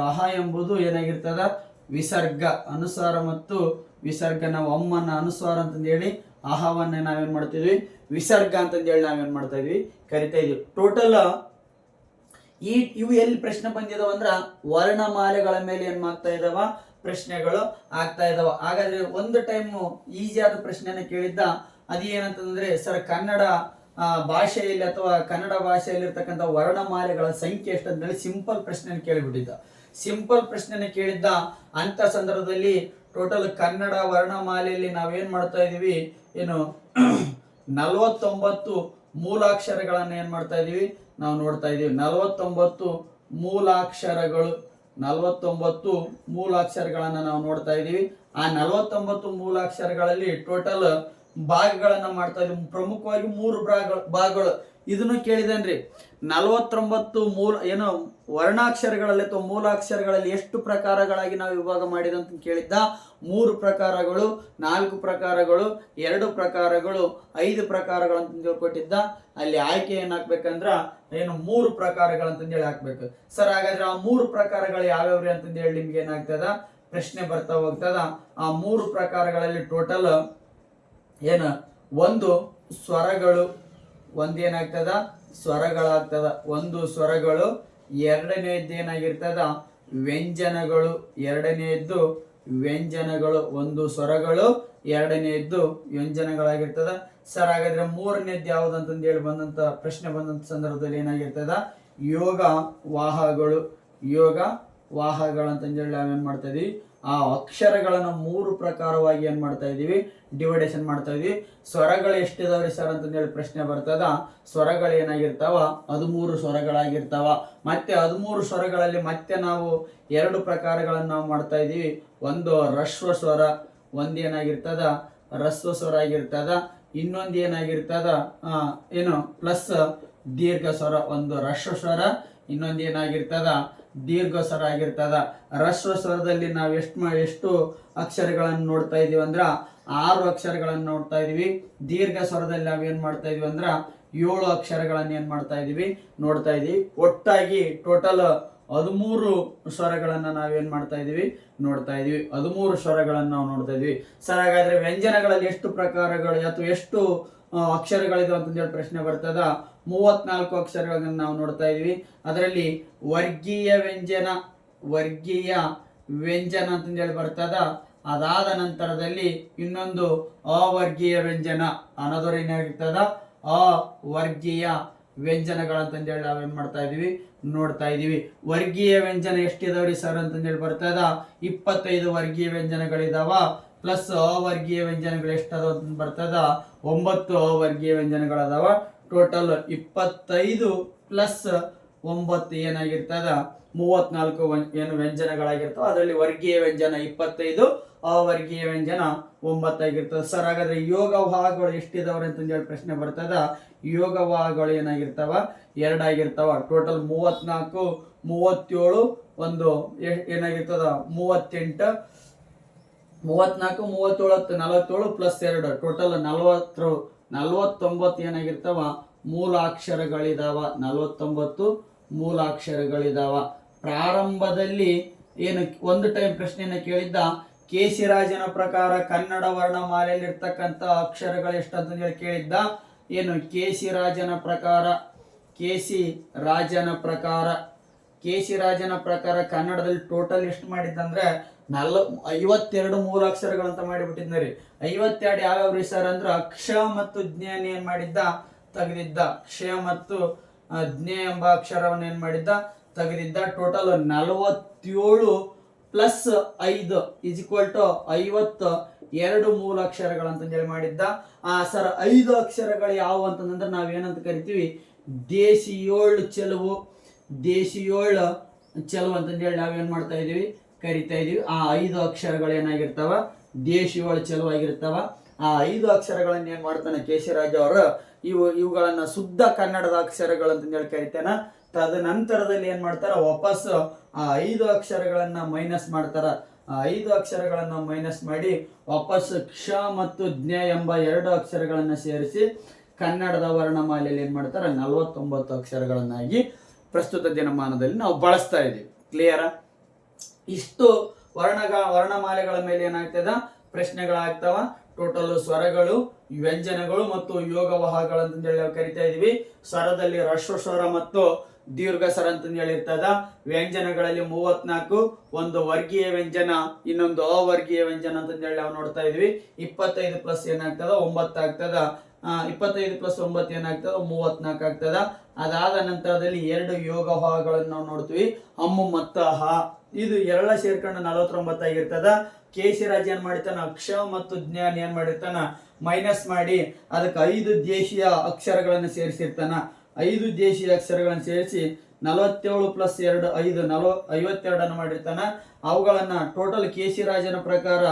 ಅಹ ಎಂಬುದು ಏನಾಗಿರ್ತದ ವಿಸರ್ಗ. ಅನುಸ್ವಾರ ಮತ್ತು ವಿಸರ್ಗ. ನಾವು ಅಮ್ಮನ್ನ ಅನುಸ್ವಾರ ಅಂತಂದೇಳಿ ಅಹವನ್ನ ನಾವೇನ್ ಮಾಡ್ತಿದ್ವಿ ವಿಸರ್ಗ ಅಂತಂದೇಳಿ ನಾವೇನ್ ಮಾಡ್ತಾ ಇದೀವಿ ಕರಿತಾ ಇದೀವಿ. ಟೋಟಲ್ ಇವು ಎಲ್ಲಿ ಪ್ರಶ್ನೆ ಬಂದಿದಾವ ಅಂದ್ರ ವರ್ಣಮಾಲೆಗಳ ಮೇಲೆ ಏನ್ ಮಾಡ್ತಾ ಇದಾವ ಪ್ರಶ್ನೆಗಳು ಆಗ್ತಾ ಇದಾವ. ಹಾಗಾದ್ರೆ ಒಂದು ಟೈಮ್ ಈಸಿ ಆದ ಪ್ರಶ್ನೆನ ಕೇಳಿದ್ದ ಅದು ಏನಂತಂದ್ರೆ, ಸರ್ ಕನ್ನಡ ಭಾಷೆಯಲ್ಲಿ ಅಥವಾ ಕನ್ನಡ ಭಾಷೆಯಲ್ಲಿ ಇರ್ತಕ್ಕಂಥ ವರ್ಣಮಾಲೆಗಳ ಸಂಖ್ಯೆ ಎಷ್ಟು ಅಂತೇಳಿ ಸಿಂಪಲ್ ಪ್ರಶ್ನೆನ ಕೇಳಿಬಿಟ್ಟಿದ್ದ. ಸಿಂಪಲ್ ಪ್ರಶ್ನೆನ ಕೇಳಿದ್ದ ಅಂತ ಸಂದರ್ಭದಲ್ಲಿ ಟೋಟಲ್ ಕನ್ನಡ ವರ್ಣಮಾಲೆಯಲ್ಲಿ ನಾವೇನ್ ಮಾಡ್ತಾ ಇದೀವಿ, ಏನು 49 ಮೂಲಾಕ್ಷರಗಳನ್ನ ಏನ್ ಮಾಡ್ತಾ ಇದೀವಿ ನಾವು ನೋಡ್ತಾ ಇದೀವಿ. 49 ಮೂಲಾಕ್ಷರಗಳನ್ನ ನಾವು ನೋಡ್ತಾ ಇದೀವಿ. ಆ 49 ಮೂಲಾಕ್ಷರಗಳಲ್ಲಿ ಟೋಟಲ್ ಭಾಗಗಳನ್ನ ಮಾಡ್ತಾ ಇದೀವಿ. ಪ್ರಮುಖವಾಗಿ 3 ಭಾಗಗಳು. ಇದನ್ನು ಕೇಳಿದನ್ರಿ, 49 ವರ್ಣಾಕ್ಷರಗಳಲ್ಲಿ ಅಥವಾ ಮೂಲಾಕ್ಷರಗಳಲ್ಲಿ ಎಷ್ಟು ಪ್ರಕಾರಗಳಾಗಿ ನಾವು ವಿಭಾಗ ಮಾಡಿದಂತ ಕೇಳಿದ್ದ. 3 ಪ್ರಕಾರಗಳು, 4 ಪ್ರಕಾರಗಳು, 2 ಪ್ರಕಾರಗಳು, 5 ಪ್ರಕಾರಗಳಂತ ಕೊಟ್ಟಿದ್ದ. ಅಲ್ಲಿ ಆಯ್ಕೆ ಏನ್ ಹಾಕ್ಬೇಕಂದ್ರ 3 ಪ್ರಕಾರಗಳಂತಂದೇಳಿ ಹಾಕ್ಬೇಕು. ಸರ್ ಹಾಗಾದ್ರೆ ಆ 3 ಪ್ರಕಾರಗಳು ಯಾವ್ಯಾವ್ರಿ ಅಂತಂದೇಳಿ ನಿಮ್ಗೆ ಏನಾಗ್ತದ ಪ್ರಶ್ನೆ ಬರ್ತಾ ಹೋಗ್ತದ. ಆ 3 ಪ್ರಕಾರಗಳಲ್ಲಿ ಟೋಟಲ್ ಒಂದು ಸ್ವರಗಳು, ಒಂದೇನಾಗ್ತದ ಸ್ವರಗಳಾಗ್ತದ. ಒಂದು ಸ್ವರಗಳು. ಎರಡನೇದ್ದು ಏನಾಗಿರ್ತದ ವ್ಯಂಜನಗಳು. ಒಂದು ಸ್ವರಗಳು, ಎರಡನೇದ್ದು ವ್ಯಂಜನಗಳಾಗಿರ್ತದ. ಸರ್ ಹಾಗಾದ್ರೆ ಮೂರನೇದ್ದು ಯಾವ್ದು ಅಂತಂದೇಳಿ ಬಂದಂತ ಪ್ರಶ್ನೆ ಬಂದಂತ ಸಂದರ್ಭದಲ್ಲಿ ಏನಾಗಿರ್ತದ ಯೋಗವಾಹಗಳು ಅಂತಂದೇಳಿ ನಾವೇನ್ ಮಾಡ್ತಾ ಇದೀವಿ ಆ ಅಕ್ಷರಗಳನ್ನ 3 ಪ್ರಕಾರವಾಗಿ ಏನ್ ಮಾಡ್ತಾ ಇದೀವಿ ಡಿವೈಡೇಷನ್ ಮಾಡ್ತಾ ಇದೀವಿ. ಸ್ವರಗಳು ಎಷ್ಟಿದಾವ್ರಿ ಸರ್ ಅಂತಂದೇಳಿ ಪ್ರಶ್ನೆ ಬರ್ತದ. ಸ್ವರಗಳು ಏನಾಗಿರ್ತಾವ 13 ಸ್ವರಗಳಾಗಿರ್ತಾವ. ಮತ್ತೆ 13 ಸ್ವರಗಳಲ್ಲಿ ಮತ್ತೆ ನಾವು 2 ಪ್ರಕಾರಗಳನ್ನ ನಾವು ಮಾಡ್ತಾ ಇದೀವಿ. ಒಂದು ರಶ್ವ ಸ್ವರ, ಒಂದೇನಾಗಿರ್ತದ ರಸ್ವ ಸ್ವರ ಆಗಿರ್ತದ. ಇನ್ನೊಂದು ಏನಾಗಿರ್ತದ ಪ್ಲಸ್ ದೀರ್ಘ ಸ್ವರ. ಒಂದು ರಶ್ವ ಸ್ವರ, ಇನ್ನೊಂದು ಏನಾಗಿರ್ತದ ದೀರ್ಘ ಸ್ವರ ಆಗಿರ್ತದ. ರಶ್ವ ಸ್ವರದಲ್ಲಿ ನಾವು ಎಷ್ಟು ಅಕ್ಷರಗಳನ್ನು ನೋಡ್ತಾ ಇದೀವಿ ಅಂದ್ರ 6 ಅಕ್ಷರಗಳನ್ನು ನೋಡ್ತಾ ಇದೀವಿ. ದೀರ್ಘ ಸ್ವರದಲ್ಲಿ ನಾವೇನ್ ಮಾಡ್ತಾ ಇದೀವಿ ಅಂದ್ರ 7 ಅಕ್ಷರಗಳನ್ನ ಏನ್ ಮಾಡ್ತಾ ಇದೀವಿ ನೋಡ್ತಾ ಇದೀವಿ. ಒಟ್ಟಾಗಿ ಟೋಟಲ್ 13 ಸ್ವರಗಳನ್ನ ನಾವೇನ್ ಮಾಡ್ತಾ ಇದೀವಿ ನೋಡ್ತಾ ಇದೀವಿ. 13 ಸ್ವರಗಳನ್ನ ನಾವು ನೋಡ್ತಾ ಇದೀವಿ. ಸರ್ ಹಾಗಾದ್ರೆ ವ್ಯಂಜನಗಳಲ್ಲಿ ಎಷ್ಟು ಪ್ರಕಾರಗಳು ಅಥವಾ ಎಷ್ಟು ಅಕ್ಷರಗಳಿದಾವೆ ಅಂತಂದೇಳಿ ಪ್ರಶ್ನೆ ಬರ್ತದ. 34 ಅಕ್ಷರಗಳನ್ನ ನಾವು ನೋಡ್ತಾ ಇದೀವಿ. ಅದರಲ್ಲಿ ವರ್ಗೀಯ ವ್ಯಂಜನ ಅಂತಂದೇಳಿ ಬರ್ತದ. ಅದಾದ ನಂತರದಲ್ಲಿ ಇನ್ನೊಂದು ಅವರ್ಗೀಯ ವ್ಯಂಜನ, ಅನದರ್ ಏನಾಗಿರ್ತದ ಅವರ್ಗೀಯ ವ್ಯಂಜನಗಳಂತಂದೇಳಿ ನಾವೇನ್ ಮಾಡ್ತಾ ಇದೀವಿ ನೋಡ್ತಾ ಇದೀವಿ. ವರ್ಗೀಯ ವ್ಯಂಜನ ಎಷ್ಟಿದಾವ್ರಿ ಸರ್ ಅಂತಂದೇಳಿ ಬರ್ತದ. 25 ವರ್ಗೀಯ ವ್ಯಂಜನಗಳಿದಾವ. ಪ್ಲಸ್ ಅವರ್ಗೀಯ ವ್ಯಂಜನಗಳು ಎಷ್ಟದಾವ ಅಂತ ಬರ್ತದ 9 ಅವರ್ಗೀಯ ವ್ಯಂಜನಗಳದಾವ. ಟೋಟಲ್ 25 ಪ್ಲಸ್ 9 ಏನಾಗಿರ್ತದ 34 ವ್ಯಂಜನಗಳಾಗಿರ್ತಾವ. ಅದರಲ್ಲಿ ವರ್ಗೀಯ ವ್ಯಂಜನ 25, ಅವರ್ಗೀಯ ವ್ಯಂಜನ 9 ಆಗಿರ್ತದೆ. ಸರ್ ಹಾಗಾದ್ರೆ ಯೋಗವಾಹಗಳು ಎಷ್ಟಿದಾವ್ರಿ ಅಂತಂದೇಳಿ ಪ್ರಶ್ನೆ ಬರ್ತದ. ಯೋಗವಾಹಗಳು ಏನಾಗಿರ್ತಾವ 2 ಆಗಿರ್ತಾವ. ಟೋಟಲ್ 34, 37 ಒಂದು ಏನಾಗಿರ್ತದ 38, 34, 37, 47 ಪ್ಲಸ್ 2 ಟೋಟಲ್ 49 ಏನಾಗಿರ್ತಾವ ಮೂಲಾಕ್ಷರಗಳಿದಾವ. 49 ಮೂಲಾಕ್ಷರಗಳಿದಾವ. ಪ್ರಾರಂಭದಲ್ಲಿ ಒಂದು ಟೈಮ್ ಪ್ರಶ್ನೆಯನ್ನ ಕೇಳಿದ್ದ, ಕೆ.ಸಿ. ರಾಜನ ಪ್ರಕಾರ ಕನ್ನಡ ವರ್ಣಮಾಲೆಯಲ್ಲಿ ಇರ್ತಕ್ಕಂಥ ಅಕ್ಷರಗಳು ಎಷ್ಟು ಅಂತಂದೇಳಿ ಕೇಳಿದ್ದ. ಕೆ.ಸಿ. ರಾಜನ ಪ್ರಕಾರ ಕನ್ನಡದಲ್ಲಿ ಟೋಟಲ್ ಎಷ್ಟು ಮಾಡಿದ್ದಂದ್ರೆ 52 ಮೂಲಾಕ್ಷರಗಳಂತ ಮಾಡಿಬಿಟ್ಟಿದ್ನರಿ. 52 ಯಾವ್ಯಾವ್ರಿ ಸರ್ ಅಂದ್ರ ಕ್ಷ ಮತ್ತು ಜ್ಞಾನ ಏನ್ ಮಾಡಿದ್ದ ತೆಗೆದಿದ್ದ. ಕ್ಷ ಮತ್ತು ಜ್ಞ ಎಂಬ ಅಕ್ಷರವನ್ನು ಏನ್ ಮಾಡಿದ್ದ ತೆಗೆದಿದ್ದ. Total 47 plus 5 is equal to 52 ಮೂಲಾಕ್ಷರಗಳಂತಂದೇಳಿ ಮಾಡಿದ್ದ. ಸರ್ 5 ಅಕ್ಷರಗಳು ಯಾವ ಅಂತಂದ್ರೆ ನಾವೇನಂತ ಕರಿತೀವಿ ದೇಶಿಯೋಳ್ ಚೆಲುವು ಅಂತಂದೇಳಿ ನಾವೇನ್ ಮಾಡ್ತಾ ಇದೀವಿ ಕರಿತಾ ಇದೀವಿ. ಆ 5 ಅಕ್ಷರಗಳು ಏನಾಗಿರ್ತಾವ ದೇಶಿಯೋಳ್ ಚೆಲುವು ಆಗಿರ್ತಾವ. ಆ 5 ಅಕ್ಷರಗಳನ್ನ ಏನ್ ಮಾಡ್ತಾನೆ ಕೇಶಿರಾಜ ಅವರು ಇವುಗಳನ್ನ ಶುದ್ಧ ಕನ್ನಡದ ಅಕ್ಷರಗಳು ಅಂತ ಹೇಳಿ ಕರಿತಾನ. ತದನಂತರದಲ್ಲಿ ಏನ್ ಮಾಡ್ತಾರ, ವಾಪಸ್ ಆ 5 ಅಕ್ಷರಗಳನ್ನ ಮೈನಸ್ ಮಾಡ್ತಾರ. ಆ 5 ಅಕ್ಷರಗಳನ್ನ ಮೈನಸ್ ಮಾಡಿ ವಾಪಸ್ ಕ್ಷ ಮತ್ತು ಜ್ಞ ಎಂಬ 2 ಅಕ್ಷರಗಳನ್ನ ಸೇರಿಸಿ ಕನ್ನಡದ ವರ್ಣಮಾಲೆಯಲ್ಲಿ ಏನ್ ಮಾಡ್ತಾರ 49 ಅಕ್ಷರಗಳನ್ನಾಗಿ ಪ್ರಸ್ತುತ ದಿನಮಾನದಲ್ಲಿ ನಾವು ಬಳಸ್ತಾ ಇದೀವಿ. ಕ್ಲಿಯರ? ಇಷ್ಟು ವರ್ಣಮಾಲೆಗಳ ಮೇಲೆ ಏನಾಗ್ತದ ಪ್ರಶ್ನೆಗಳಾಗ್ತಾವ. ಟೋಟಲ್ ಸ್ವರಗಳು, ವ್ಯಂಜನಗಳು ಮತ್ತು ಯೋಗವಾಹಗಳಂತ ಹೇಳಿ ನಾವು ಕರಿತಾ ಇದೀವಿ. ಸ್ವರದಲ್ಲಿ ಹ್ರಸ್ವ ಸ್ವರ ಮತ್ತು ದೀರ್ಘ ಸ್ವರ ಅಂತ ಹೇಳಿರ್ತದ. ವ್ಯಂಜನಗಳಲ್ಲಿ 34, ಒಂದು ವರ್ಗೀಯ ವ್ಯಂಜನ, ಇನ್ನೊಂದು ಅವರ್ಗೀಯ ವ್ಯಂಜನ ಅಂತ ಹೇಳಿ ನಾವು ನೋಡ್ತಾ ಇದೀವಿ. 25 ಪ್ಲಸ್ ಏನಾಗ್ತದ 9 ಆಗ್ತದ. 25 ಪ್ಲಸ್ 9 ಏನಾಗ್ತದ 34 ಆಗ್ತದ. ಅದಾದ ನಂತರದಲ್ಲಿ 2 ಯೋಗವಾಹಗಳನ್ನು ನಾವು ನೋಡ್ತೀವಿ, ಅಮ್ಮು ಮತ್ತು ಹ. ಇದು ಎಲ್ಲ ಸೇರ್ಕೊಂಡು 49 ಆಗಿರ್ತದ. ಕೇಶಿರಾಜ್ ಏನ್ ಮಾಡಿರ್ತಾನ, ಅಕ್ಷ ಮತ್ತು ಜ್ಞಾನ ಏನ್ ಮಾಡಿರ್ತಾನ ಮೈನಸ್ ಮಾಡಿ ಅದಕ್ಕೆ 5 ದೇಶೀಯ ಅಕ್ಷರಗಳನ್ನು ಸೇರಿಸಿರ್ತಾನ. 5 ದೇಶೀಯ ಅಕ್ಷರಗಳನ್ನು ಸೇರಿಸಿ 47 ಪ್ಲಸ್ 2 52 ಮಾಡಿರ್ತಾನ. ಅವುಗಳನ್ನ ಟೋಟಲ್ ಕೇಶಿರಾಜನ ಪ್ರಕಾರ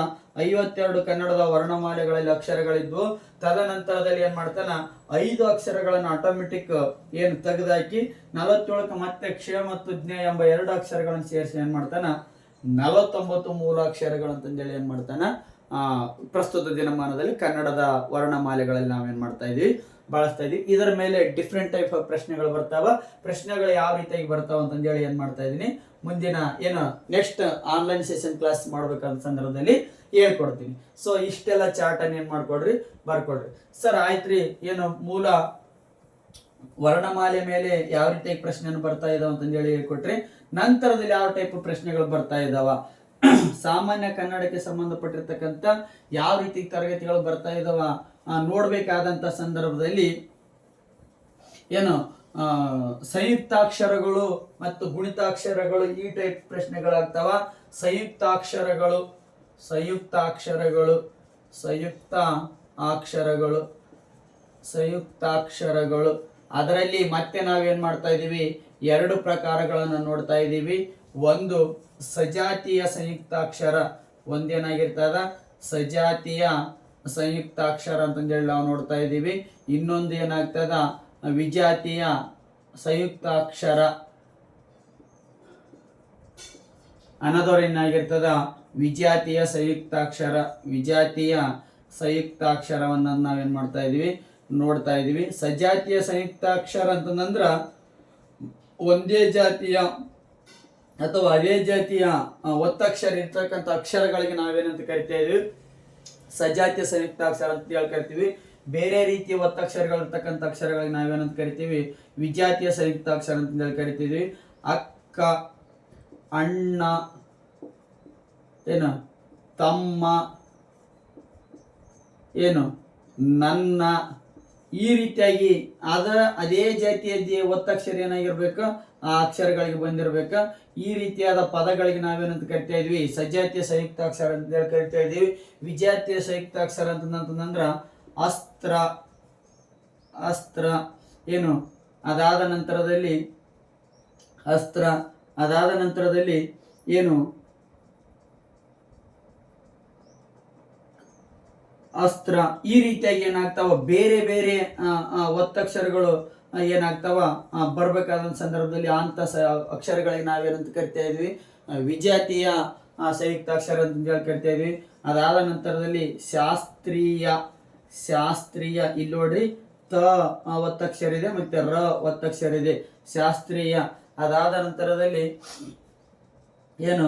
52 ಕನ್ನಡದ ವರ್ಣಮಾಲೆಗಳಲ್ಲಿ ಅಕ್ಷರಗಳಿದ್ವು. ತದನಂತರದಲ್ಲಿ ಏನ್ ಮಾಡ್ತಾನ 5 ಅಕ್ಷರಗಳನ್ನ ಆಟೋಮೆಟಿಕ್ ಏನು ತೆಗೆದಾಕಿ 47ಕ್ಕೆ ಮತ್ತೆ ಕ್ಷ ಮತ್ತು ಜ್ಞ ಎಂಬ 2 ಅಕ್ಷರಗಳನ್ನು ಸೇರಿಸಿ ಏನ್ ಮಾಡ್ತಾನ 49 ಮೂಲ ಅಕ್ಷರಗಳಂತಂದೇಳಿ ಏನ್ ಮಾಡ್ತಾನ ಪ್ರಸ್ತುತ ದಿನಮಾನದಲ್ಲಿ ಕನ್ನಡದ ವರ್ಣಮಾಲೆಗಳಲ್ಲಿ ನಾವೇನ್ ಮಾಡ್ತಾ ಇದೀವಿ, ಬಳಸ್ತಾ ಇದೀವಿ. ಇದರ ಮೇಲೆ ಡಿಫ್ರೆಂಟ್ ಟೈಪ್ ಆಫ್ ಪ್ರಶ್ನೆಗಳು ಬರ್ತಾವ. ಪ್ರಶ್ನೆಗಳು ಯಾವ ರೀತಿಯಾಗಿ ಬರ್ತಾವ ಅಂತಂದೇಳಿ ಏನ್ ಮಾಡ್ತಾ ಇದೀನಿ, ಮುಂದಿನ ಏನು ನೆಕ್ಸ್ಟ್ ಆನ್ಲೈನ್ ಸೆಷನ್ ಕ್ಲಾಸ್ ಮಾಡ್ಬೇಕಂತ ಸಂದರ್ಭದಲ್ಲಿ ಹೇಳ್ಕೊಡ್ತೀನಿ. ಸೊ ಇಷ್ಟೆಲ್ಲ ಚಾರ್ಟ್ ಅನ್ನ ಏನ್ ಮಾಡ್ಕೊಡ್ರಿ, ಬರ್ಕೊಡ್ರಿ. ಸರ್ ಆಯ್ತ್ರಿ, ಏನು ಮೂಲ ವರ್ಣಮಾಲೆ ಮೇಲೆ ಯಾವ ರೀತಿಯಾಗಿ ಪ್ರಶ್ನೆಯನ್ನು ಬರ್ತಾ ಇದಾವ ಅಂತಂದೇಳಿ ಹೇಳ್ಕೊಟ್ರಿ. ನಂತರದಲ್ಲಿ ಯಾವ ಟೈಪ್ ಪ್ರಶ್ನೆಗಳು ಬರ್ತಾ ಇದಾವ, ಸಾಮಾನ್ಯ ಕನ್ನಡಕ್ಕೆ ಸಂಬಂಧಪಟ್ಟಿರ್ತಕ್ಕಂಥ ಯಾವ ರೀತಿ ತರಗತಿಗಳು ಬರ್ತಾ ಇದಾವ ನೋಡ್ಬೇಕಾದಂತ ಸಂದರ್ಭದಲ್ಲಿ ಏನು ಸಂಯುಕ್ತಾಕ್ಷರಗಳು ಮತ್ತು ಗುಣಿತಾಕ್ಷರಗಳು ಈ ಟೈಪ್ ಪ್ರಶ್ನೆಗಳಾಗ್ತಾವ. ಸಂಯುಕ್ತಾಕ್ಷರಗಳು ಅದರಲ್ಲಿ ಮತ್ತೆ ನಾವೇನ್ ಮಾಡ್ತಾ ಇದೀವಿ, 2 ಪ್ರಕಾರಗಳನ್ನು ನೋಡ್ತಾ ಇದ್ದೀವಿ. ಒಂದು ಸಜಾತಿಯ ಸಂಯುಕ್ತಾಕ್ಷರ, ಒಂದೇನಾಗಿರ್ತದ ಸಜಾತಿಯ ಸಂಯುಕ್ತಾಕ್ಷರ ಅಂತಂದೇಳಿ ನಾವು ನೋಡ್ತಾ ಇದ್ದೀವಿ. ಇನ್ನೊಂದು ಏನಾಗ್ತದ ವಿಜಾತಿಯ ಸಂಯುಕ್ತಾಕ್ಷರ. ಅನದರ್ ಏನಾಗಿರ್ತದ ವಿಜಾತಿಯ ಸಂಯುಕ್ತಾಕ್ಷರವನ್ನ ನಾವೇನ್ ಮಾಡ್ತಾ ಇದೀವಿ, ನೋಡ್ತಾ ಇದೀವಿ. ಸಜಾತಿಯ ಸಂಯುಕ್ತಾಕ್ಷರ ಅಂತಂದ್ರ ಒಂದೇ ಜಾತಿಯ ಅಥವಾ ಅದೇ ಜಾತಿಯ ಒತ್ತಕ್ಷರ ಇರ್ತಕ್ಕಂಥ ಅಕ್ಷರಗಳಿಗೆ ನಾವೇನಂತ ಕರಿತಾ ಇದೀವಿ, ಸಜಾತಿಯ ಸಂಯುಕ್ತಾಕ್ಷರ ಅಂತ ಹೇಳಿ ಕರಿತೀವಿ. ಬೇರೆ ರೀತಿಯ ಒತ್ತಕ್ಷರಗಳು ಇರ್ತಕ್ಕಂಥ ಅಕ್ಷರಗಳಿಗೆ ನಾವೇನಂತ ಕರಿತೀವಿ, ವಿಜಾತಿಯ ಸಂಯುಕ್ತಾಕ್ಷರ ಅಂತ ಹೇಳಿ ಕರಿತೀವಿ. ಅಕ್ಕ, ಅಣ್ಣ, ಏನು ತಮ್ಮ, ಏನು ನನ್ನ, ಈ ರೀತಿಯಾಗಿ ಅದೇ ಜಾತಿಯ ಒತ್ತಕ್ಷರ ಏನಾಗಿರ್ಬೇಕು ಆ ಅಕ್ಷರಗಳಿಗೆ ಬಂದಿರ್ಬೇಕ. ಈ ರೀತಿಯಾದ ಪದಗಳಿಗೆ ನಾವೇನಂತ ಕರಿತಾ ಇದ್ವಿ, ಸಜಾತಿಯ ಸಂಯುಕ್ತಾಕ್ಷರ ಅಂತ ಹೇಳಿ ಕರಿತಾ ಇದೀವಿ. ವಿಜಾತಿಯ ಸಂಯುಕ್ತಾಕ್ಷರ ಅಂತಂದ್ರ ಅಸ್ತ್ರ, ಏನು ಅದಾದ ನಂತರದಲ್ಲಿ ಏನು ಅಸ್ತ್ರ. ಈ ರೀತಿಯಾಗಿ ಏನಾಗ್ತಾವ ಬೇರೆ ಬೇರೆ ಒತ್ತಕ್ಷರಗಳು ಏನಾಗ್ತಾವ ಬರ್ಬೇಕಾದ ಸಂದರ್ಭದಲ್ಲಿ ಅಂತ ಅಕ್ಷರಗಳಿಗೆ ನಾವೇನಂತ ಕರಿತಾ ಇದ್ವಿ, ವಿಜಾತಿಯ ಸಂಯುಕ್ತಾಕ್ಷರ ಅಂತ ಹೇಳಿ ಕರಿತಾ ಇದ್ವಿ. ಅದಾದ ನಂತರದಲ್ಲಿ ಶಾಸ್ತ್ರೀಯ ಇಲ್ಲಿ ನೋಡ್ರಿ ತ ಒತ್ತಕ್ಷರ ಇದೆ ಮತ್ತೆ ರ ಒತ್ತಕ್ಷರ ಇದೆ, ಶಾಸ್ತ್ರೀಯ. ಅದಾದ ನಂತರದಲ್ಲಿ ಏನು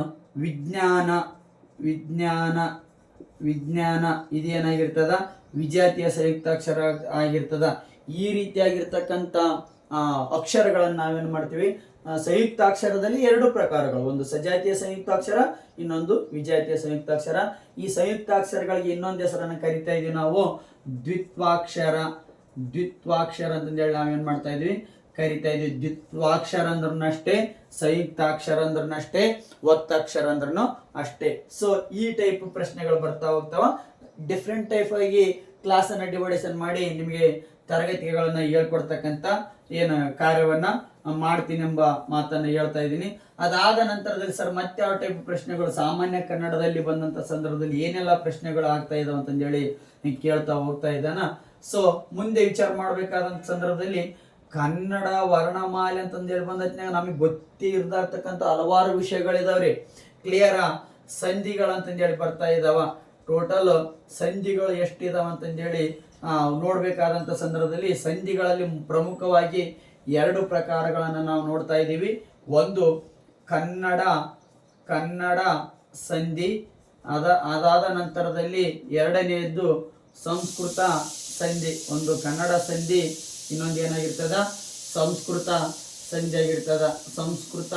ವಿಜ್ಞಾನ ಇದೇನಾಗಿರ್ತದ ವಿಜಾತಿಯ ಸಂಯುಕ್ತಾಕ್ಷರ ಆಗಿರ್ತದ. ಈ ರೀತಿಯಾಗಿರ್ತಕ್ಕಂಥ ಅಕ್ಷರಗಳನ್ನ ನಾವೇನು ಮಾಡ್ತೀವಿ, ಸಂಯುಕ್ತಾಕ್ಷರದಲ್ಲಿ 2 ಪ್ರಕಾರಗಳು, ಒಂದು ಸಜಾತಿಯ ಸಂಯುಕ್ತಾಕ್ಷರ, ಇನ್ನೊಂದು ವಿಜಾತಿಯ ಸಂಯುಕ್ತಾಕ್ಷರ. ಈ ಸಂಯುಕ್ತಾಕ್ಷರಗಳಿಗೆ ಇನ್ನೊಂದು ಹೆಸರನ್ನು ಕರಿತಾ ಇದೀವಿ ನಾವು ದ್ವಿತ್ವಾಕ್ಷರ ಅಂತಂದೇಳಿ ನಾವೇನ್ ಮಾಡ್ತಾ ಇದ್ವಿ ಕರಿತಾ ಇದ್ವಿ. ದ್ವಿತ್ವಾಕ್ಷರ ಅಂದ್ರೂ ಅಷ್ಟೇ, ಸಂಯುಕ್ತಾಕ್ಷರ ಅಂದ್ರೂ ಅಷ್ಟೇ, ಒತ್ತಕ್ಷರ ಅಂದ್ರೂ ಅಷ್ಟೇ. ಸೊ ಈ ಟೈಪ್ ಪ್ರಶ್ನೆಗಳು ಬರ್ತಾ ಹೋಗ್ತಾವ. ಡಿಫ್ರೆಂಟ್ ಟೈಪ್ ಆಗಿ ಕ್ಲಾಸ್ ಅನ್ನ ಡಿವೈಡೇಷನ್ ಮಾಡಿ ನಿಮಗೆ ತರಗತಿಗಳನ್ನ ಹೇಳ್ಕೊಡ್ತಕ್ಕಂಥ ಏನು ಕಾರ್ಯವನ್ನ ಮಾಡ್ತೀನಿ ಎಂಬ ಮಾತನ್ನ ಹೇಳ್ತಾ ಇದ್ದೀನಿ. ಅದಾದ ನಂತರದಲ್ಲಿ ಸರ್ ಮತ್ತೆ ಯಾವ ಟೈಪ್ ಪ್ರಶ್ನೆಗಳು ಸಾಮಾನ್ಯ ಕನ್ನಡದಲ್ಲಿ ಬಂದಂತ ಸಂದರ್ಭದಲ್ಲಿ ಏನೆಲ್ಲ ಪ್ರಶ್ನೆಗಳು ಆಗ್ತಾ ಇದಾವ ಅಂತಂದೇಳಿ ಕೇಳ್ತಾ ಹೋಗ್ತಾ ಇದ್ದಾನ. ಸೊ ಮುಂದೆ ವಿಚಾರ ಮಾಡ್ಬೇಕಾದಂತ ಸಂದರ್ಭದಲ್ಲಿ ಕನ್ನಡ ವರ್ಣಮಾಲೆ ಅಂತಂದೇಳಿ ಬಂದತ್ನಾಗ ನಮಗೆ ಗೊತ್ತೇ ಇರ್ತಕ್ಕಂಥ ಹಲವಾರು ವಿಷಯಗಳಿದಾವ್ರಿ. ಕ್ಲಿಯರಾ? ಸಂಧಿಗಳಂತಂದೇಳಿ ಬರ್ತಾ ಇದಾವ. ಟೋಟಲ್ ಸಂಧಿಗಳು ಎಷ್ಟಿದಾವ ಅಂತಂದೇಳಿ ನೋಡ್ಬೇಕಾದಂತ ಸಂದರ್ಭದಲ್ಲಿ ಸಂಧಿಗಳಲ್ಲಿ ಪ್ರಮುಖವಾಗಿ 2 ಪ್ರಕಾರಗಳನ್ನು ನಾವು ನೋಡ್ತಾ ಇದ್ದೀವಿ. ಒಂದು ಕನ್ನಡ ಸಂಧಿ, ಅದಾದ ನಂತರದಲ್ಲಿ ಎರಡನೆಯದ್ದು ಸಂಸ್ಕೃತ ಸಂಧಿ. ಒಂದು ಕನ್ನಡ ಸಂಧಿ, ಇನ್ನೊಂದು ಏನಾಗಿರ್ತದ ಸಂಸ್ಕೃತ ಸಂಧಿ ಆಗಿರ್ತದ. ಸಂಸ್ಕೃತ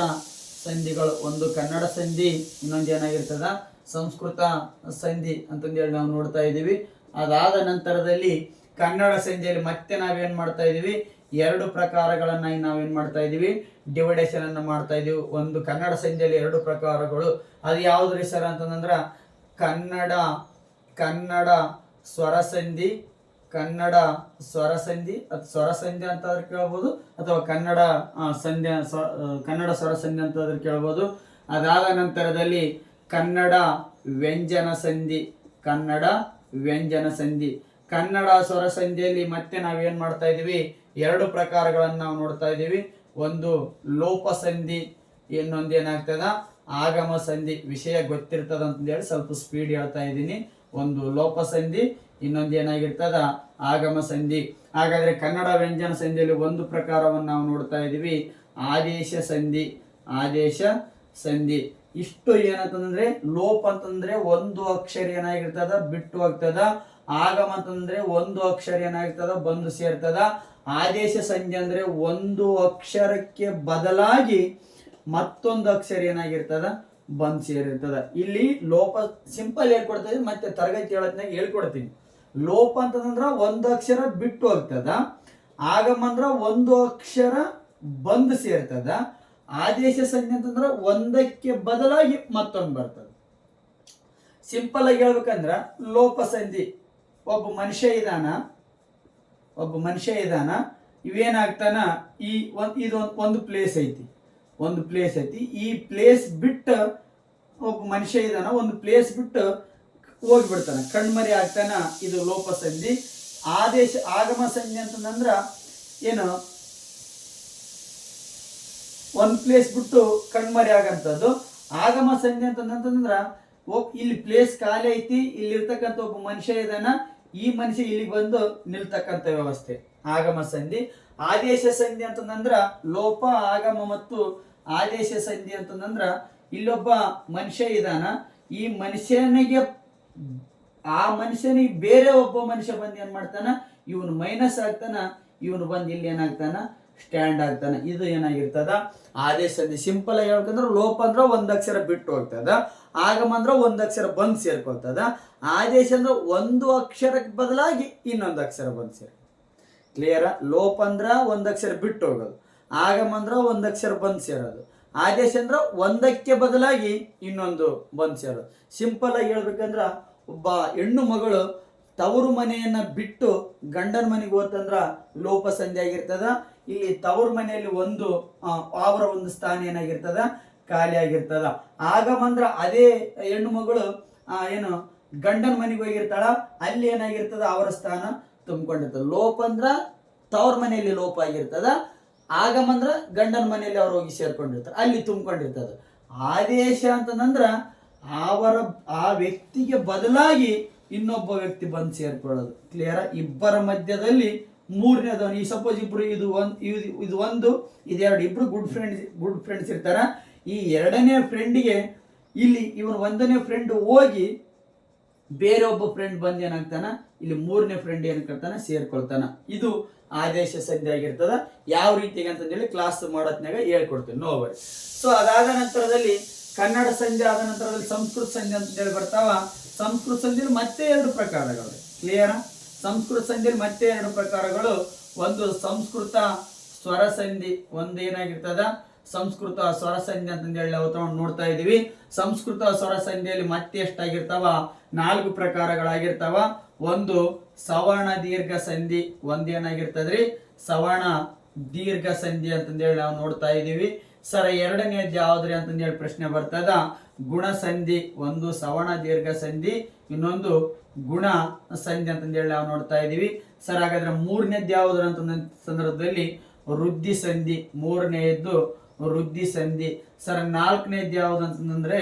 ಸಂಧಿಗಳು, ಒಂದು ಕನ್ನಡ ಸಂಧಿ, ಇನ್ನೊಂದು ಏನಾಗಿರ್ತದ ಸಂಸ್ಕೃತ ಸಂಧಿ ಅಂತಂದೇಳಿ ನಾವು ನೋಡ್ತಾ ಇದ್ದೀವಿ. ಅದಾದ ನಂತರದಲ್ಲಿ ಕನ್ನಡ ಸಂಧಿಯಲ್ಲಿ ಮತ್ತೆ ನಾವೇನ್ ಮಾಡ್ತಾ ಇದೀವಿ, 2 ಪ್ರಕಾರಗಳನ್ನ ನಾವೇನ್ ಮಾಡ್ತಾ ಇದೀವಿ, ಡಿವೈಡೇಷನ್ ಅನ್ನ ಮಾಡ್ತಾ ಇದೀವಿ. ಒಂದು ಕನ್ನಡ ಸಂಧಿಯಲ್ಲಿ 2 ಪ್ರಕಾರಗಳು. ಅದು ಯಾವ್ದ್ರಿ ಸರ್ ಅಂತಂದ್ರ ಕನ್ನಡ ಸ್ವರ ಸಂಧಿ, ಕನ್ನಡ ಸ್ವರ ಸಂಧಿ ಅಂತ ಕೇಳ್ಬೋದು, ಅಥವಾ ಕನ್ನಡ ಸ್ವರ ಸಂಧಿ ಅಂತ ಕೇಳ್ಬೋದು. ಅದಾದ ನಂತರದಲ್ಲಿ ಕನ್ನಡ ವ್ಯಂಜನ ಸಂಧಿ, ಕನ್ನಡ ಸ್ವರ ಸಂಧಿಯಲ್ಲಿ ಮತ್ತೆ ನಾವೇನ್ ಮಾಡ್ತಾ ಇದೀವಿ, 2 ಪ್ರಕಾರಗಳನ್ನ ನಾವು ನೋಡ್ತಾ ಇದೀವಿ. ಒಂದು ಲೋಪ ಸಂಧಿ, ಇನ್ನೊಂದು ಏನಾಗ್ತದ ಆಗಮ ಸಂಧಿ. ವಿಷಯ ಗೊತ್ತಿರ್ತದ ಅಂತ ಹೇಳಿ ಸ್ವಲ್ಪ ಸ್ಪೀಡ್ ಹೇಳ್ತಾ ಇದ್ದೀನಿ. ಒಂದು ಲೋಪ ಸಂಧಿ, ಇನ್ನೊಂದು ಏನಾಗಿರ್ತದ ಆಗಮ ಸಂಧಿ. ಹಾಗಾದ್ರೆ ಕನ್ನಡ ವ್ಯಂಜನ ಸಂಧಿಯಲ್ಲಿ ಒಂದು ಪ್ರಕಾರವನ್ನು ನಾವು ನೋಡ್ತಾ ಇದೀವಿ, ಆದೇಶ ಸಂಧಿ. ಇಷ್ಟು ಏನಂತಂದ್ರೆ ಲೋಪ ಅಂತಂದ್ರೆ ಒಂದು ಅಕ್ಷರ ಏನಾಗಿರ್ತದ ಬಿಟ್ಟು ಹೋಗ್ತದ. ಆಗಮ ಅಂತಂದ್ರೆ ಒಂದು ಅಕ್ಷರ ಏನಾಗಿರ್ತದ ಬಂದು ಸೇರ್ತದ. ಆದೇಶ ಸಂಧಿ ಅಂದ್ರೆ ಒಂದು ಅಕ್ಷರಕ್ಕೆ ಬದಲಾಗಿ ಮತ್ತೊಂದು ಅಕ್ಷರ ಏನಾಗಿರ್ತದ ಬಂದು ಸೇರಿರ್ತದ. ಇಲ್ಲಿ ಲೋಪ ಸಿಂಪಲ್ ಹೇಳ್ಕೊಡ್ತಾ ಮತ್ತೆ ತರಗತಿ ಹೇಳತ್ನಾಗ ಹೇಳ್ಕೊಡ್ತೀನಿ. ಲೋಪ ಅಂತಂದ್ರ ಒಂದು ಅಕ್ಷರ ಬಿಟ್ಟು ಹೋಗ್ತದ. ಆಗಮ ಅಂದ್ರ ಒಂದು ಅಕ್ಷರ ಬಂದು ಸೇರ್ತದ. ಆದೇಶ ಸಂಧಿ ಅಂತಂದ್ರ ಒಂದಕ್ಕೆ ಬದಲಾಗಿ ಮತ್ತೊಂದು ಬರ್ತದ. ಸಿಂಪಲ್ ಆಗಿ ಹೇಳ್ಬೇಕಂದ್ರ ಲೋಪ ಸಂಧಿ, ಒಬ್ಬ ಮನುಷ್ಯ ಇದಾನ, ಇವೇನಾಗ್ತಾನ, ಇದು ಒಂದು ಪ್ಲೇಸ್ ಐತಿ. ಈ ಪ್ಲೇಸ್ ಬಿಟ್ಟು ಒಬ್ಬ ಮನುಷ್ಯ ಇದಾನ, ಒಂದು ಪ್ಲೇಸ್ ಬಿಟ್ಟು ಹೋಗ್ಬಿಡ್ತಾನ, ಕಣ್ಮರಿ ಆಗ್ತಾನ. ಇದು ಲೋಪ ಸಂಧಿ. ಆಗಮ ಸಂಧಿ ಅಂತಂದ್ರ ಏನು, ಒಂದ್ ಪ್ಲೇಸ್ ಬಿಟ್ಟು ಕಣ್ಮರಿ ಆಗಂತದ್ದು. ಆಗಮ ಸಂಧಿ ಅಂತಂದ್ರ ಇಲ್ಲಿ ಪ್ಲೇಸ್ ಖಾಲಿ ಐತಿ, ಇಲ್ಲಿ ಇರ್ತಕ್ಕಂಥ ಒಬ್ಬ ಮನುಷ್ಯ ಇದಾನ, ಈ ಮನುಷ್ಯ ಇಲ್ಲಿ ಬಂದು ನಿಲ್ತಕ್ಕಂಥ ವ್ಯವಸ್ಥೆ ಆಗಮ ಸಂಧಿ. ಆದೇಶ ಸಂಧಿ ಅಂತಂದ್ರ ಲೋಪ, ಆಗಮ ಮತ್ತು ಆದೇಶ ಸಂಧಿ ಅಂತಂದ್ರ ಇಲ್ಲೊಬ್ಬ ಮನುಷ್ಯ ಇದಾನ, ಈ ಮನುಷ್ಯನಿಗೆ ಬೇರೆ ಒಬ್ಬ ಮನುಷ್ಯ ಬಂದು ಏನ್ ಮಾಡ್ತಾನ, ಇವನು ಮೈನಸ್ ಆಗ್ತಾನ, ಇವನು ಬಂದು ಇಲ್ಲಿ ಏನಾಗ್ತಾನ ಸ್ಟ್ಯಾಂಡ್ ಆಗ್ತಾನ. ಇದು ಏನಾಗಿರ್ತದ ಆದೇಶ ಸಂಧಿ. ಸಿಂಪಲ್ ಆಗಿ ಹೇಳ್ಬೇಕಂದ್ರೆ ಲೋಪ ಅಂದ್ರ ಒಂದ್ ಅಕ್ಷರ ಬಿಟ್ಟು ಹೋಗ್ತದ, ಆಗಮ ಅಂದ್ರ ಒಂದ್ ಅಕ್ಷರ ಬಂದ್ ಸೇರ್ಕೊಳ್ತದ, ಆದೇಶ ಅಂದ್ರೆ ಒಂದು ಅಕ್ಷರಕ್ಕೆ ಬದಲಾಗಿ ಇನ್ನೊಂದು ಅಕ್ಷರ ಬಂದ್ ಸೇರ್. ಕ್ಲಿಯರ್? ಲೋಪ ಅಂದ್ರ ಒಂದ್ ಅಕ್ಷರ ಬಿಟ್ಟು ಹೋಗೋದು, ಆಗಮ ಅಂದ್ರ ಒಂದ್ ಅಕ್ಷರ ಬಂದ್ ಸೇರೋದು, ಆದೇಶ ಅಂದ್ರ ಒಂದಕ್ಕೆ ಬದಲಾಗಿ ಇನ್ನೊಂದು ಬಂದ್ ಸೇರೋದು. ಸಿಂಪಲ್ ಆಗಿ ಹೇಳ್ಬೇಕಂದ್ರ ಒಬ್ಬ ಹೆಣ್ಣು ಮಗಳು ತವರು ಮನೆಯನ್ನ ಬಿಟ್ಟು ಗಂಡನ ಮನೆಗೆ ಹೋತಂದ್ರ ಲೋಪ ಸಂಧಿ ಆಗಿರ್ತದ. ಇಲ್ಲಿ ತವರು ಮನೆಯಲ್ಲಿ ಅವರ ಒಂದು ಸ್ಥಾನ ಏನಾಗಿರ್ತದ ಖಾಲಿ ಆಗಿರ್ತದ. ಆಗಮ ಅಂದ್ರ ಅದೇ ಹೆಣ್ಣು ಮಗಳು ಗಂಡನ ಮನೆಗೆ ಹೋಗಿರ್ತಾಳ, ಅಲ್ಲಿ ಏನಾಗಿರ್ತದ ಅವರ ಸ್ಥಾನ ತುಂಬಿಕೊಂಡಿರ್ತದ. ಲೋಪ ಅಂದ್ರ ತವ್ರ ಮನೆಯಲ್ಲಿ ಲೋಪ ಆಗಿರ್ತದ, ಆಗಮ ಅಂದ್ರ ಗಂಡನ ಮನೆಯಲ್ಲಿ ಅವ್ರು ಹೋಗಿ ಸೇರ್ಕೊಂಡಿರ್ತಾರೆ, ಅಲ್ಲಿ ತುಂಬಿಕೊಂಡಿರ್ತದ. ಆದೇಶ ಅಂತಂದ್ರ ಆ ವ್ಯಕ್ತಿಗೆ ಬದಲಾಗಿ ಇನ್ನೊಬ್ಬ ವ್ಯಕ್ತಿ ಬಂದು ಸೇರ್ಕೊಳ್ಳೋದು. ಕ್ಲಿಯರ್? ಇಬ್ಬರ ಮಧ್ಯದಲ್ಲಿ ಮೂರನೇದವನು, ಈ ಸಪೋಸ್ ಇಬ್ರು ಇದು ಒಂದು ಇದೆರಡು, ಇಬ್ರು ಗುಡ್ ಫ್ರೆಂಡ್ಸ್ ಇರ್ತಾರ. ಈ ಎರಡನೇ ಫ್ರೆಂಡಿಗೆ ಇಲ್ಲಿ ಇವನು ಒಂದನೇ ಫ್ರೆಂಡ್ ಹೋಗಿ ಬೇರೆ ಒಬ್ಬ ಫ್ರೆಂಡ್ ಬಂದು ಏನಾಗ್ತಾನ, ಇಲ್ಲಿ ಮೂರನೇ ಫ್ರೆಂಡ್ ಏನಾಗ್ತಾನ ಸೇರ್ಕೊಳ್ತಾನ. ಇದು ಆದೇಶ ಸಂಧಿ ಆಗಿರ್ತದ. ಯಾವ ರೀತಿಗೆ ಅಂತಂದೇಳಿ ಕ್ಲಾಸ್ ಮಾಡೋತ್ನಾಗ ಹೇಳ್ಕೊಡ್ತೀನಿ, ನೋಡ್ರಿ. ಸೊ ಅದಾದ ನಂತರದಲ್ಲಿ ಕನ್ನಡ ಸಂಧಿ ಆದ ನಂತರದಲ್ಲಿ ಸಂಸ್ಕೃತ ಸಂಧಿ ಅಂತ ಹೇಳಿ ಬರ್ತಾವ. ಸಂಸ್ಕೃತ ಸಂಧಿಯಲ್ಲಿ ಮತ್ತೆ 2 ಪ್ರಕಾರಗಳು. ಕ್ಲಿಯರ್? ಸಂಸ್ಕೃತ ಸಂಧಿಯಲ್ಲಿ ಮತ್ತೆ 2 ಪ್ರಕಾರಗಳು. ಒಂದು ಸಂಸ್ಕೃತ ಸ್ವರ ಸಂಧಿ, ಒಂದು ಏನಾಗಿರ್ತದ ಸಂಸ್ಕೃತ ಸ್ವರ ಸಂಧಿ ಅಂತಂದೇಳಿ ನಾವು ನೋಡ್ತಾ ಇದೀವಿ. ಸಂಸ್ಕೃತ ಸ್ವರ ಸಂಧಿಯಲ್ಲಿ ಮತ್ತೆ ಎಷ್ಟಾಗಿರ್ತಾವ, 4 ಪ್ರಕಾರಗಳಾಗಿರ್ತಾವ. ಒಂದು ಸವರ್ಣ ದೀರ್ಘ ಸಂಧಿ ಒಂದೇನಾಗಿರ್ತದ್ರಿ, ಸವರ್ಣ ದೀರ್ಘ ಸಂಧಿ ಅಂತಂದೇಳಿ ನಾವು ನೋಡ್ತಾ ಇದೀವಿ. ಸರ ಎರಡನೇದು ಯಾವ್ದ್ರಿ ಅಂತಂದೇಳಿ ಪ್ರಶ್ನೆ ಬರ್ತದ. ಗುಣ ಸಂಧಿ, ಒಂದು ಸವರ್ಣ ದೀರ್ಘ ಸಂಧಿ, ಇನ್ನೊಂದು ಗುಣ ಸಂಧಿ ಅಂತಂದೇಳಿ ನಾವು ನೋಡ್ತಾ ಇದೀವಿ. ಸರ್ ಹಾಗಾದ್ರೆ ಮೂರನೇದು ಯಾವ್ದು ಅಂತ ಸಂದರ್ಭದಲ್ಲಿ ವೃದ್ಧಿ ಸಂಧಿ, ಮೂರನೆಯದ್ದು ವೃದ್ಧಿ ಸಂಧಿ. ಸರ್ ನಾಲ್ಕನೇದು ಯಾವ್ದು ಅಂತಂದ್ರೆ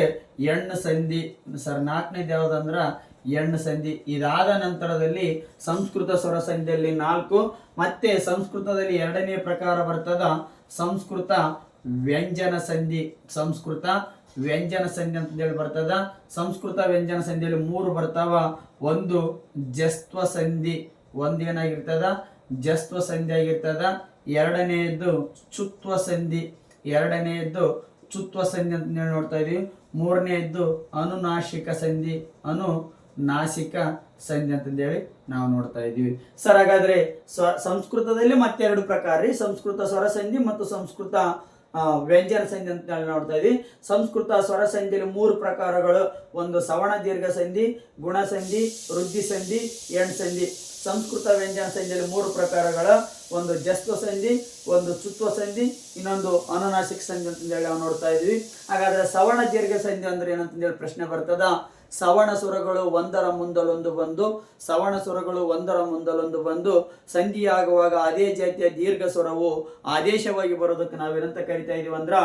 ಎಣ್ಣು ಸಂಧಿ. ಸರ್ ನಾಲ್ಕನೇದು ಯಾವ್ದಂದ್ರ ಎಣ್ಣು ಸಂಧಿ. ಇದಾದ ನಂತರದಲ್ಲಿ ಸಂಸ್ಕೃತ ಸ್ವರ ಸಂಧಿಯಲ್ಲಿ 4, ಮತ್ತೆ ಸಂಸ್ಕೃತದಲ್ಲಿ ಎರಡನೇ ಪ್ರಕಾರ ಬರ್ತದ ಸಂಸ್ಕೃತ ವ್ಯಂಜನ ಸಂಧಿ. ಸಂಸ್ಕೃತ ವ್ಯಂಜನ ಸಂಧಿ ಅಂತ ಹೇಳಿ ಬರ್ತದ. ಸಂಸ್ಕೃತ ವ್ಯಂಜನ ಸಂಧಿಯಲ್ಲಿ 3 ಬರ್ತಾವ. ಒಂದು ಜಸ್ತ್ವ ಸಂಧಿ, ಒಂದೇನಾಗಿರ್ತದ ಜಸ್ತ್ವ ಸಂಧಿ ಆಗಿರ್ತದ. ಎರಡನೆಯದ್ದು ಚುತ್ವ ಸಂಧಿ, ಎರಡನೆಯದ್ದು ಚುತ್ವ ಸಂಧಿ ಅಂತ ಹೇಳಿ ನೋಡ್ತಾ ಇದೀವಿ. ಮೂರನೆಯದ್ದು ಅನುನಾಸಿಕ ಸಂಧಿ, ಅನುನಾಸಿಕ ಸಂಧಿ ಅಂತಂದೇಳಿ ನಾವು ನೋಡ್ತಾ ಇದೀವಿ. ಸರ್ ಹಾಗಾದ್ರೆ ಸಂಸ್ಕೃತದಲ್ಲಿ ಮತ್ತೆ 2 ಪ್ರಕಾರ ರೀ, ಸಂಸ್ಕೃತ ಸ್ವರ ಸಂಧಿ ಮತ್ತು ಸಂಸ್ಕೃತ ವ್ಯಂಜನ ಸಂಧಿ ಅಂತ ನೋಡ್ತಾ ಇದೀವಿ. ಸಂಸ್ಕೃತ ಸ್ವರ ಸಂಧಿಯಲ್ಲಿ 3 ಪ್ರಕಾರಗಳು, ಒಂದು ಸವರ್ಣ ದೀರ್ಘ ಸಂಧಿ, ಗುಣ ಸಂಧಿ, ವೃದ್ಧಿ ಸಂಧಿ, ಎಣ್ ಸಂಧಿ. ಸಂಸ್ಕೃತ ವ್ಯಂಜನ ಸಂಧಿಯಲ್ಲಿ 3 ಪ್ರಕಾರಗಳ, ಒಂದು ಜಸ್ತ್ವ ಸಂಧಿ, ಒಂದು ಚುತ್ವ ಸಂಧಿ, ಇನ್ನೊಂದು ಅನುನಾಸಿಕ ಸಂಧಿ ಅಂತಂದೇಳಿ ನಾವು ನೋಡ್ತಾ ಇದೀವಿ. ಹಾಗಾದ್ರೆ ಸವರ್ಣ ದೀರ್ಘ ಸಂಧಿ ಅಂದ್ರೆ ಏನಂತಂದೇಳಿ ಪ್ರಶ್ನೆ ಬರ್ತದ. ಸವರ್ಣ ಸ್ವರಗಳು ಒಂದರ ಮುಂದಲೊಂದು ಬಂದು, ಸವರ್ಣ ಸ್ವರಗಳು ಒಂದರ ಮುಂದಲೊಂದು ಬಂದು ಸಂಧಿಯಾಗುವಾಗ ಅದೇ ಜಾತಿಯ ದೀರ್ಘ ಸ್ವರವು ಆದೇಶವಾಗಿ ಬರೋದಕ್ಕೆ ನಾವೇನಂತ ಕರಿತಾ ಇದೀವಿ ಅಂದ್ರ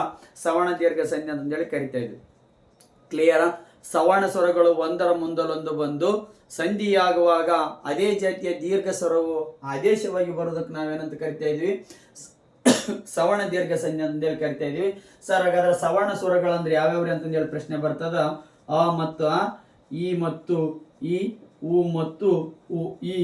ಸವರ್ಣ ದೀರ್ಘ ಸಂಧಿ ಅಂತಂದೇಳಿ ಕರಿತಾ ಇದೀವಿ. ಕ್ಲಿಯರ್? ಸವರ್ಣ ಸ್ವರಗಳು ಒಂದರ ಮುಂದಲೊಂದು ಬಂದು ಸಂಧಿಯಾಗುವಾಗ ಅದೇ ಜಾತಿಯ ದೀರ್ಘ ಸ್ವರವು ಆದೇಶವಾಗಿ ಬರೋದಕ್ಕೆ ನಾವೇನಂತ ಕರಿತಾ ಇದೀವಿ, ಸವರ್ಣ ದೀರ್ಘ ಸಂಧಿ ಅಂತಂದೇಳಿ ಕರಿತಾ ಇದೀವಿ. ಸರ್ ಹಾಗಾದ್ರೆ ಸವರ್ಣ ಸ್ವರಗಳಂದ್ರೆ ಯಾವ್ಯಾವ್ರಿ ಅಂತಂದೇಳಿ ಪ್ರಶ್ನೆ ಬರ್ತದ. ಅ ಮತ್ತು ಅ, ಈ ಮತ್ತು ಈ, ಉ ಮತ್ತು ಉ, ಈ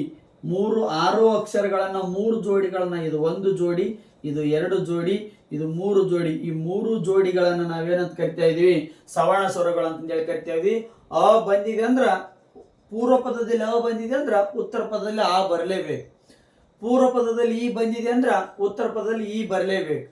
6 ಅಕ್ಷರಗಳನ್ನ 3 ಜೋಡಿಗಳನ್ನ, ಇದು 1 ಜೋಡಿ, ಇದು 2 ಜೋಡಿ, ಇದು 3 ಜೋಡಿ, ಈ 3 ಜೋಡಿಗಳನ್ನ ನಾವೇನಂತ ಕರಿತಾ ಇದೀವಿ, ಸವರ್ಣ ಸ್ವರಗಳು ಅಂತಂದೇಳಿ ಕರಿತಾ ಇದೀವಿ. ಅ ಬಂದಿದೆ ಅಂದ್ರ ಪೂರ್ವ ಪದದಲ್ಲಿ ಅ ಬಂದಿದೆ ಅಂದ್ರ ಉತ್ತರ ಪದದಲ್ಲಿ ಆ ಬರಲೇಬೇಕು. ಪೂರ್ವ ಪದದಲ್ಲಿ ಈ ಬಂದಿದೆ ಅಂದ್ರ ಉತ್ತರ ಪದದಲ್ಲಿ ಈ ಬರಲೇಬೇಕು.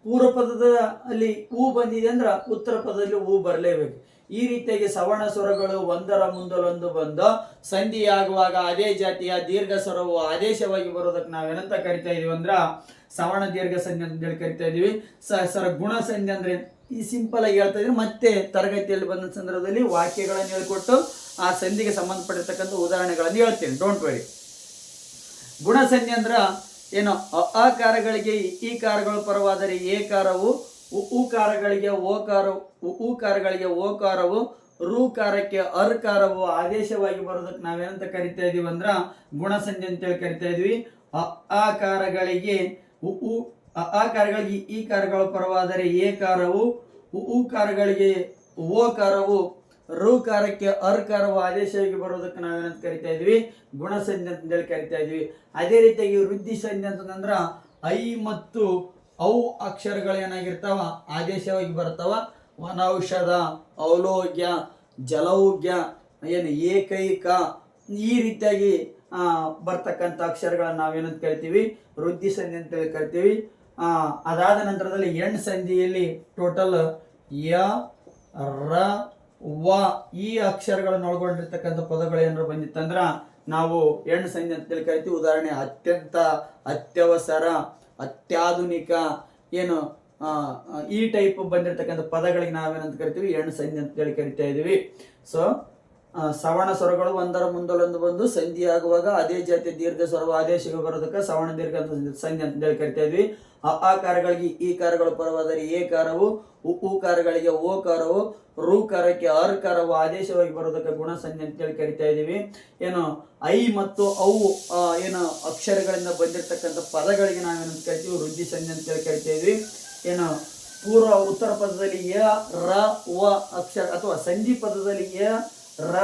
ಪೂರ್ವ ಪದದಲ್ಲಿ ಉ ಬಂದಿದೆ ಅಂದ್ರ ಉತ್ತರ ಪದದಲ್ಲಿ ಉ ಬರಲೇಬೇಕು. ಈ ರೀತಿಯಾಗಿ ಸವರ್ಣ ಸ್ವರಗಳು ಒಂದರ ಮುಂದಲೊಂದು ಬಂದು ಸಂಧಿಯಾಗುವಾಗ ಅದೇ ಜಾತಿಯ ದೀರ್ಘ ಸ್ವರವು ಆದೇಶವಾಗಿ ಬರೋದಕ್ಕೆ ನಾವೇನಂತ ಕರಿತಾ ಇದೀವಿ ಅಂದ್ರ ಸವರ್ಣ ದೀರ್ಘ ಸಂಧಿ ಅಂತ ಹೇಳಿ ಕರಿತಾ ಇದೀವಿ. ಸರ್ ಗುಣ ಸಂಧಿ ಅಂದ್ರೆ ಈ ಸಿಂಪಲ್ ಆಗಿ ಹೇಳ್ತಾ ಇದ್ರೆ ಮತ್ತೆ ತರಗತಿಯಲ್ಲಿ ಬಂದ ಸಂದರ್ಭದಲ್ಲಿ ವಾಕ್ಯಗಳನ್ನು ಹೇಳ್ಕೊಟ್ಟು ಆ ಸಂಧಿಗೆ ಸಂಬಂಧಪಟ್ಟಿರ್ತಕ್ಕಂಥ ಉದಾಹರಣೆಗಳನ್ನು ಹೇಳ್ತೇನೆ, ಡೋಂಟ್ ವರಿ. ಗುಣ ಸಂಧಿ ಅಂದ್ರ ಏನು, ಅಕಾರಗಳಿಗೆ ಈ ಕಾರಗಳು ಪರವಾದರೆ ಏಕಾರವು, ಉಕಾರಗಳಿಗೆ ಓಕಾರವು, ಋಕಾರಕ್ಕೆ ಅರ್ಕಾರವು ಆದೇಶವಾಗಿ ಬರೋದಕ್ಕೆ ನಾವೇನಂತ ಕರಿತಾ ಇದೀವಿ ಅಂದ್ರ ಗುಣ ಸಂಧಿ ಅಂತೇಳಿ ಕರಿತಾ ಇದೀವಿ. ಅಕಾರಗಳಿಗೆ ಈ ಕಾರಗಳು ಪರವಾದರೆ ಏಕಾರವು, ಉಕಾರಗಳಿಗೆ ಓಕಾರವು, ಋಕಾರಕ್ಕೆ ಅರ್ಕಾರವು ಆದೇಶವಾಗಿ ಬರೋದಕ್ಕೆ ನಾವೇನಂತ ಕರಿತಾ ಇದೀವಿ, ಗುಣ ಸಂಧಿ ಅಂತೇಳಿ ಕರಿತಾ ಇದೀವಿ. ಅದೇ ರೀತಿಯಾಗಿ ವೃದ್ಧಿ ಸಂಧಿ ಅಂತಂದ್ರ ಐ ಮತ್ತು ಅವು ಅಕ್ಷರಗಳೇನಾಗಿರ್ತಾವ ಆದೇಶವಾಗಿ ಬರ್ತಾವ. ವನೌಷಧ, ಔಲೋಗ್ಯ, ಜಲೌಗ್ಯ, ಏನು ಏಕೈಕ, ಈ ರೀತಿಯಾಗಿ ಬರ್ತಕ್ಕಂಥ ಅಕ್ಷರಗಳನ್ನ ನಾವೇನಂತ ಕರಿತೀವಿ, ವೃದ್ಧಿ ಸಂಧಿ ಅಂತೇಳಿ ಕರಿತೀವಿ. ಅದಾದ ನಂತರದಲ್ಲಿ ಎಣ್ ಸಂಧಿಯಲ್ಲಿ ಟೋಟಲ್ ಯ, ರ, ವ ಈ ಅಕ್ಷರಗಳನ್ನು ಒಳಗೊಂಡಿರ್ತಕ್ಕಂಥ ಪದಗಳು ಏನಾದ್ರು ಬಂದಿತ್ತಂದ್ರ ನಾವು ಎಣ್ ಸಂಧಿ ಅಂತೇಳಿ ಕರಿತೀವಿ. ಉದಾಹರಣೆ ಅತ್ಯಂತ, ಅತ್ಯವಸರ, ಅತ್ಯಾಧುನಿಕ, ಏನು ಈ ಟೈಪ್ ಬಂದಿರತಕ್ಕಂಥ ಪದಗಳಿಗೆ ನಾವೇನಂತ ಕರಿತೀವಿ, ಎಣ್ ಸಂಧಿ ಅಂತೇಳಿ ಕರಿತಾ ಇದೀವಿ. ಸೊ ಸವರ್ಣ ಸ್ವರಗಳು ಒಂದರ ಮುಂದಲೊಂದು ಬಂದು ಸಂಧಿಯಾಗುವಾಗ ಅದೇ ಜಾತಿಯ ದೀರ್ಘ ಸ್ವರವು ಆದೇಶಕ್ಕೆ ಬರೋದಕ್ಕೆ ಸವರ್ಣ ದೀರ್ಘ ಸಂಧಿ ಅಂತೇಳಿ ಕರಿತಾ ಇದ್ವಿ. ಅಕಾರಗಳಿಗೆ ಈ ಕಾರಗಳು ಪರವಾದರೆ ಏಕಾರವು, ಉಕಾರಗಳಿಗೆ ಓಕಾರವು, ಋಕಾರಕ್ಕೆ ಅರ್ಕಾರವು ಆದೇಶವಾಗಿ ಬರೋದಕ್ಕೆ ಗುಣ ಸಂಧಿ ಅಂತೇಳಿ ಕರಿತಾ ಇದೀವಿ. ಏನು ಐ ಮತ್ತು ಅವು ಏನು ಅಕ್ಷರಗಳಿಂದ ಬಂದಿರತಕ್ಕಂಥ ಪದಗಳಿಗೆ ನಾವೇನಂತ ಕರಿತೀವಿ, ವೃದ್ಧಿ ಸಂಧಿ ಅಂತೇಳಿ ಕರಿತಾ ಇದ್ವಿ. ಏನು ಪೂರ್ವ ಉತ್ತರ ಪದದಲ್ಲಿ ಯ, ರ, ವ ಅಕ್ಷರ ಅಥವಾ ಸಂಧಿ ಪದದಲ್ಲಿ ಯ, ರ,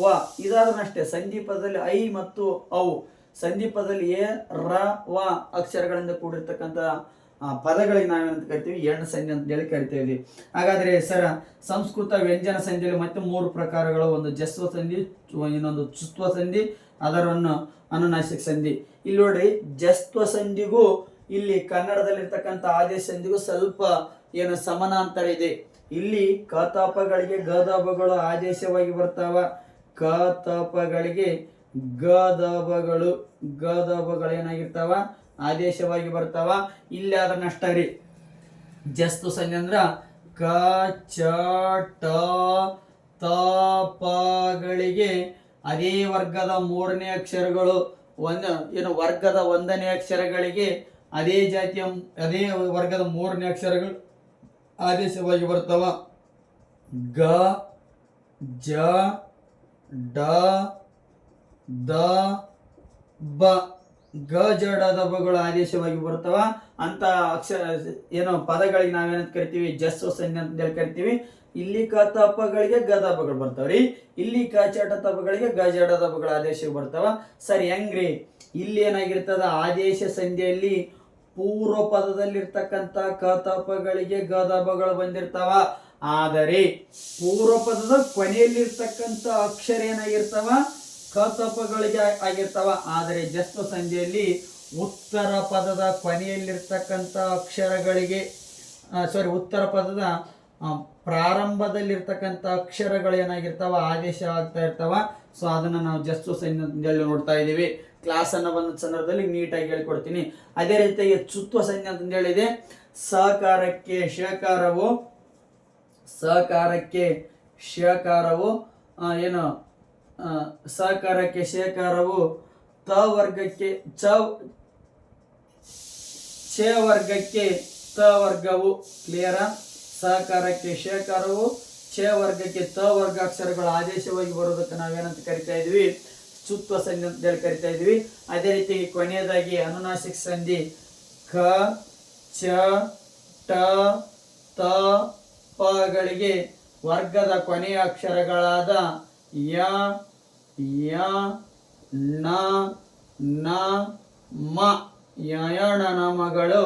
ವ ಇದಾದ್ರಷ್ಟೇ. ಸಂಧಿ ಪದದಲ್ಲಿ ಐ ಮತ್ತು ಅವು, ಸಂಧಿ ಪದದಲ್ಲಿ ಎ, ರ, ವ ಅಕ್ಷರಗಳಿಂದ ಕೂಡಿರ್ತಕ್ಕಂಥ ಪದಗಳಿಗೆ ನಾವೇನಂತ ಕರಿತೀವಿ, ಎಣ್ ಸಂಧಿ ಅಂತ ಹೇಳಿ ಕರಿತೀವಿ. ಹಾಗಾದ್ರೆ ಸರ ಸಂಸ್ಕೃತ ವ್ಯಂಜನ ಸಂಧಿಯಲ್ಲಿ ಮತ್ತೆ 3 ಪ್ರಕಾರಗಳು, ಒಂದು ಜಸ್ವ ಸಂಧಿ, ಇನ್ನೊಂದು ಚುತ್ವ ಸಂಧಿ, ಅದರನ್ನು ಅನುನಾಸಿಕ ಸಂಧಿ. ಇಲ್ಲಿ ನೋಡ್ರಿ, ಜಸ್ತ್ವ ಸಂಧಿಗೂ ಇಲ್ಲಿ ಕನ್ನಡದಲ್ಲಿರ್ತಕ್ಕಂಥ ಆದೇಶ ಸಂಧಿಗೂ ಸ್ವಲ್ಪ ಏನು ಸಮಾನಾಂತರ ಇದೆ. ಇಲ್ಲಿ ಕತಾಪಗಳಿಗೆ ಗದಾಪಗಳು ಆದೇಶವಾಗಿ ಬರ್ತಾವ, ಕ ತಪಗಳಿಗೆ ಗದಬಗಳು ಏನಾಗಿರ್ತಾವ ಆದೇಶವಾಗಿ ಬರ್ತಾವ. ಇಲ್ಲಿ ಅದನ್ನ ಅಷ್ಟ ರೀ ಜಸ್ತು ಸಂಧಿ ಅಂದ್ರ ಕ ಚ ಟ ತ ಪಗಳಿಗೆ ಅದೇ ವರ್ಗದ ಮೂರನೇ ಅಕ್ಷರಗಳು ವರ್ಗದ ಒಂದನೇ ಅಕ್ಷರಗಳಿಗೆ ಅದೇ ವರ್ಗದ ಮೂರನೇ ಅಕ್ಷರಗಳು ಆದೇಶವಾಗಿ ಬರ್ತಾವ. ಗ ಜ ಡ ದ ಬ ಗ ಜ ಡ ದ ಬಗಳು ಆದೇಶವಾಗಿ ಬರ್ತಾವ. ಅಂತ ಪದಗಳಿಗೆ ನಾವೇನಂತ ಕರಿತೀವಿ ಜಸ್ವ ಸಂಧಿ ಅಂತ ಹೇಳಿ ಕರಿತೀವಿ. ಇಲ್ಲಿ ಕ ತಪಗಳಿಗೆ ಗದಬಗಳು ಬರ್ತಾವ್ರಿ, ಇಲ್ಲಿ ಕ ಚಟ ತಪಗಳಿಗೆ ಗ ಜಡ ದಬಗಳು ಆದೇಶ ಬರ್ತಾವ. ಸರಿ, ಹೆಂಗ್ರಿ? ಇಲ್ಲಿ ಏನಾಗಿರ್ತದ ಆದೇಶ ಸಂಧಿಯಲ್ಲಿ ಪೂರ್ವ ಪದದಲ್ಲಿರ್ತಕ್ಕಂಥ ಕ ತಪಗಳಿಗೆ ಗದಬಗಳು ಬಂದಿರ್ತಾವ. ಆದರೆ ಪೂರ್ವ ಪದದ ಕೊನೆಯಲ್ಲಿರ್ತಕ್ಕಂಥ ಅಕ್ಷರ ಏನಾಗಿರ್ತಾವ ಕ ತಪಗಳಿಗೆ ಆಗಿರ್ತಾವ. ಆದರೆ ಜಸ್ವ ಸಂಧಿಯಲ್ಲಿ ಉತ್ತರ ಪದದ ಕೊನೆಯಲ್ಲಿರ್ತಕ್ಕಂಥ ಅಕ್ಷರಗಳಿಗೆ ಉತ್ತರ ಪದದ ಪ್ರಾರಂಭದಲ್ಲಿರ್ತಕ್ಕಂಥ ಅಕ್ಷರಗಳು ಏನಾಗಿರ್ತಾವ ಆದೇಶ ಆಗ್ತಾ ಇರ್ತಾವ. ಸೊ ಅದನ್ನ ನಾವು ಜಸ್ವ ಸಂಧಿ ನೋಡ್ತಾ ಇದ್ದೀವಿ. ಕ್ಲಾಸ್ ಅನ್ನ ಬಂದ ಸಂದರ್ಭದಲ್ಲಿ ನೀಟಾಗಿ ಹೇಳ್ಕೊಡ್ತೀನಿ. ಅದೇ ರೀತಿಯಾಗಿ ಚುತ್ವ ಸಂಧಿ ಅಂತ ಹೇಳಿದೆ. ಸಕಾರಕ್ಕೆ ಶಕಾರವು ಸಕಾರಕ್ಕೆ ಶಕಾರವು ತ ವರ್ಗಕ್ಕೆ ಛ ವರ್ಗಕ್ಕೆ ತ ವರ್ಗವು. ಕ್ಲಿಯರ? ಸಕಾರಕ್ಕೆ ಶಕಾರವು ಛ ವರ್ಗಕ್ಕೆ ತ ವರ್ಗ ಅಕ್ಷರಗಳು ಆದೇಶವಾಗಿ ಬರೋದಕ್ಕೆ ನಾವೇನಂತ ಕರಿತಾ ಇದೀವಿ ಚುತ್ವ ಸಂಧಿ ಅಂತ ಹೇಳಿ ಕರಿತಾ ಇದೀವಿ. ಅದೇ ರೀತಿ ಕೊನೆಯದಾಗಿ ಅನುನಾಸಿಕ ಸಂಧಿ ಕ ಚ ಟ ತ ಪಗಳಿಗೆ ವರ್ಗದ ಕೊನೆಯ ಅಕ್ಷರಗಳಾದ ಯ ಯ ನ ನ ಮ ಯಣ ನಾಮಗಳು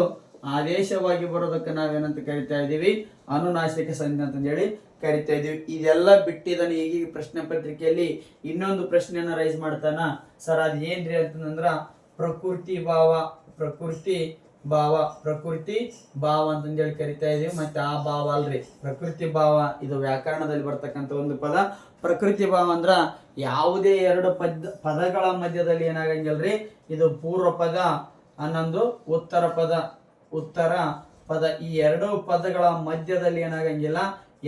ಆದೇಶವಾಗಿ ಬರೋದಕ್ಕೆ ನಾವೇನಂತ ಕರಿತಾ ಇದ್ದೀವಿ ಅನುನಾಸಿಕ ಸಂಧಿ ಅಂತ ಹೇಳಿ ಕರಿತಾ ಇದೀವಿ. ಇದೆಲ್ಲ ಬಿಟ್ಟಿದ್ದಾನೆ. ಈಗೀಗ ಪ್ರಶ್ನೆ ಪತ್ರಿಕೆಯಲ್ಲಿ ಇನ್ನೊಂದು ಪ್ರಶ್ನೆಯನ್ನ ರೈಸ್ ಮಾಡ್ತಾನ. ಸರ್ ಅದ್ ಏನ್ರಿ ಅಂತಂದ್ರ ಪ್ರಕೃತಿ ಭಾವ ಅಂತಂದೇಳಿ ಕರಿತಾ ಇದೀವಿ. ಮತ್ತೆ ಆ ಭಾವ ಅಲ್ರಿ, ಪ್ರಕೃತಿ ಭಾವ ಇದು ವ್ಯಾಕರಣದಲ್ಲಿ ಬರ್ತಕ್ಕಂಥ ಒಂದು ಪದ. ಪ್ರಕೃತಿ ಭಾವ ಅಂದ್ರ ಯಾವುದೇ ಎರಡು ಪದಗಳ ಮಧ್ಯದಲ್ಲಿ ಏನಾಗಂಗಿಲ್ರಿ, ಇದು ಪೂರ್ವ ಪದ ಅನ್ನೊಂದು ಉತ್ತರ ಪದ ಈ ಎರಡು ಪದಗಳ ಮಧ್ಯದಲ್ಲಿ ಏನಾಗಂಗಿಲ್ಲ,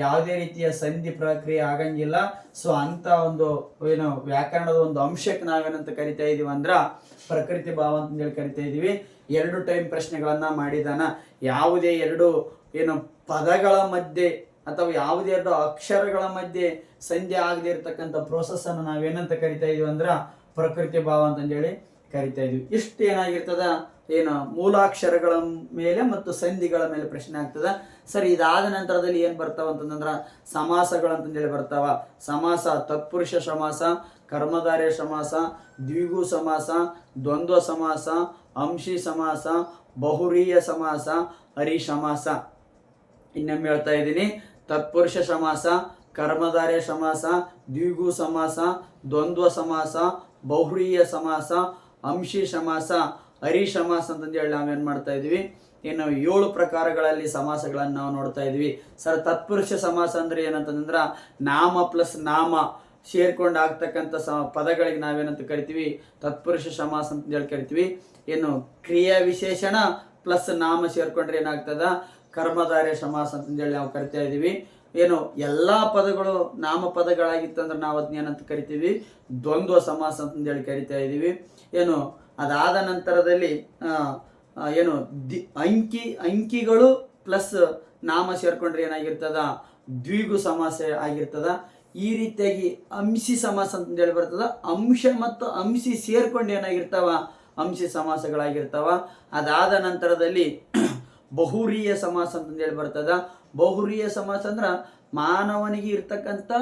ಯಾವುದೇ ರೀತಿಯ ಸಂಧಿ ಪ್ರಕ್ರಿಯೆ ಆಗಂಗಿಲ್ಲ. ಸೊ ಅಂತ ಒಂದು ವ್ಯಾಕರಣದ ಒಂದು ಅಂಶಕ್ಕೆ ನಾವೇನಂತ ಕರಿತಾ ಇದೀವಿ ಅಂದ್ರ ಪ್ರಕೃತಿ ಭಾವ ಅಂತ ಹೇಳಿ ಕರಿತಾ ಇದೀವಿ. 2 ಟೈಮ್ ಪ್ರಶ್ನೆಗಳನ್ನ ಮಾಡಿದಾನ. ಯಾವುದೇ ಎರಡು ಪದಗಳ ಮಧ್ಯೆ ಅಥವಾ ಯಾವುದೇ ಎರಡು ಅಕ್ಷರಗಳ ಮಧ್ಯೆ ಸಂಧಿ ಆಗದೆ ಇರತಕ್ಕಂಥ ಪ್ರೋಸೆಸ್ ಅನ್ನು ನಾವೇನಂತ ಕರಿತಾ ಇದೀವಿ ಅಂದ್ರ ಪ್ರಕೃತಿ ಭಾವ ಅಂತ ಹೇಳಿ ಕರಿತಾ ಇದೀವಿ. ಇಷ್ಟು ಏನಾಗಿರ್ತದ ಮೂಲಾಕ್ಷರಗಳ ಮೇಲೆ ಮತ್ತು ಸಂಧಿಗಳ ಮೇಲೆ ಪ್ರಶ್ನೆ ಆಗ್ತದ. ಸರಿ, ಇದಾದ ನಂತರದಲ್ಲಿ ಏನ್ ಬರ್ತಾವ ಅಂತಂದ್ರ ಸಮಾಸಗಳಂತಂದೇಳಿ ಬರ್ತಾವ. ಸಮಾಸ ತತ್ಪುರುಷ ಸಮಾಸ, ಕರ್ಮಧಾರಯ ಸಮಾಸ, ದ್ವಿಗು ಸಮಾಸ, ದ್ವಂದ್ವ ಸಮಾಸ, ಅಂಶಿ ಸಮಾಸ, ಬಹುರೀಯ ಸಮಾಸ, ಹರಿ ಸಮಾಸ. ಇನ್ನೊಮ್ಮೆ ಹೇಳ್ತಾ ಇದ್ದೀನಿ, ತತ್ಪುರುಷ ಸಮಾಸ, ಕರ್ಮಧಾರಯ ಸಮಾಸ, ದ್ವಿಗು ಸಮಾಸ, ದ್ವಂದ್ವ ಸಮಾಸ, ಬಹುರೀಯ ಸಮಾಸ, ಅಂಶಿ ಸಮಾಸ, ಹರಿ ಸಮಾಸ ಅಂತಂದೇಳಿ ನಾವೇನ್ ಮಾಡ್ತಾ ಇದೀವಿ, 7 ಪ್ರಕಾರಗಳಲ್ಲಿ ಸಮಾಸಗಳನ್ನು ನಾವು ನೋಡ್ತಾ ಇದೀವಿ. ಸರ್, ತತ್ಪುರುಷ ಸಮಾಸ ಅಂದ್ರೆ ಏನಂತಂದ್ರ ನಾಮ ಪ್ಲಸ್ ನಾಮ ಸೇರ್ಕೊಂಡು ಆಗ್ತಕ್ಕಂಥ ಪದಗಳಿಗೆ ನಾವೇನಂತ ಕರಿತೀವಿ ತತ್ಪುರುಷ ಸಮಾಸ ಅಂತ ಹೇಳಿ ಕರಿತೀವಿ. ಕ್ರಿಯಾ ವಿಶೇಷಣ ಪ್ಲಸ್ ನಾಮ ಸೇರ್ಕೊಂಡ್ರೆ ಏನಾಗ್ತದ ಕರ್ಮಧಾರಯ ಸಮಾಸ ಅಂತಂದೇಳಿ ನಾವು ಕರಿತಾ ಇದೀವಿ. ಎಲ್ಲಾ ಪದಗಳು ನಾಮ ಪದಗಳಾಗಿತ್ತಂದ್ರೆ ನಾವು ಅದನ್ನ ಏನಂತ ಕರಿತೀವಿ ದ್ವಂದ್ವ ಸಮಾಸ ಅಂತಂದೇಳಿ ಕರಿತಾ ಇದೀವಿ. ಅದಾದ ನಂತರದಲ್ಲಿ ಅಂಕಿಗಳು ಪ್ಲಸ್ ನಾಮ ಸೇರ್ಕೊಂಡ್ರೆ ಏನಾಗಿರ್ತದ ದ್ವಿಗು ಸಮಾಸ ಆಗಿರ್ತದ. ಈ ರೀತಿಯಾಗಿ ಅಂಶಿ ಸಮಾಸ ಅಂತಂದೇಳಿ ಬರ್ತದ. ಅಂಶ ಮತ್ತು ಅಂಶಿ ಸೇರ್ಕೊಂಡು ಏನಾಗಿರ್ತಾವ ಅಂಶಿ ಸಮಾಸಗಳಾಗಿರ್ತಾವ. ಅದಾದ ನಂತರದಲ್ಲಿ ಬಹುರೀಯ ಸಮಾಸ ಅಂತಂದೇಳಿ ಬರ್ತದ. ಬಹುರೀಯ ಸಮಾಸ ಅಂದ್ರ ಮಾನವನಿಗೆ ಇರ್ತಕ್ಕಂಥ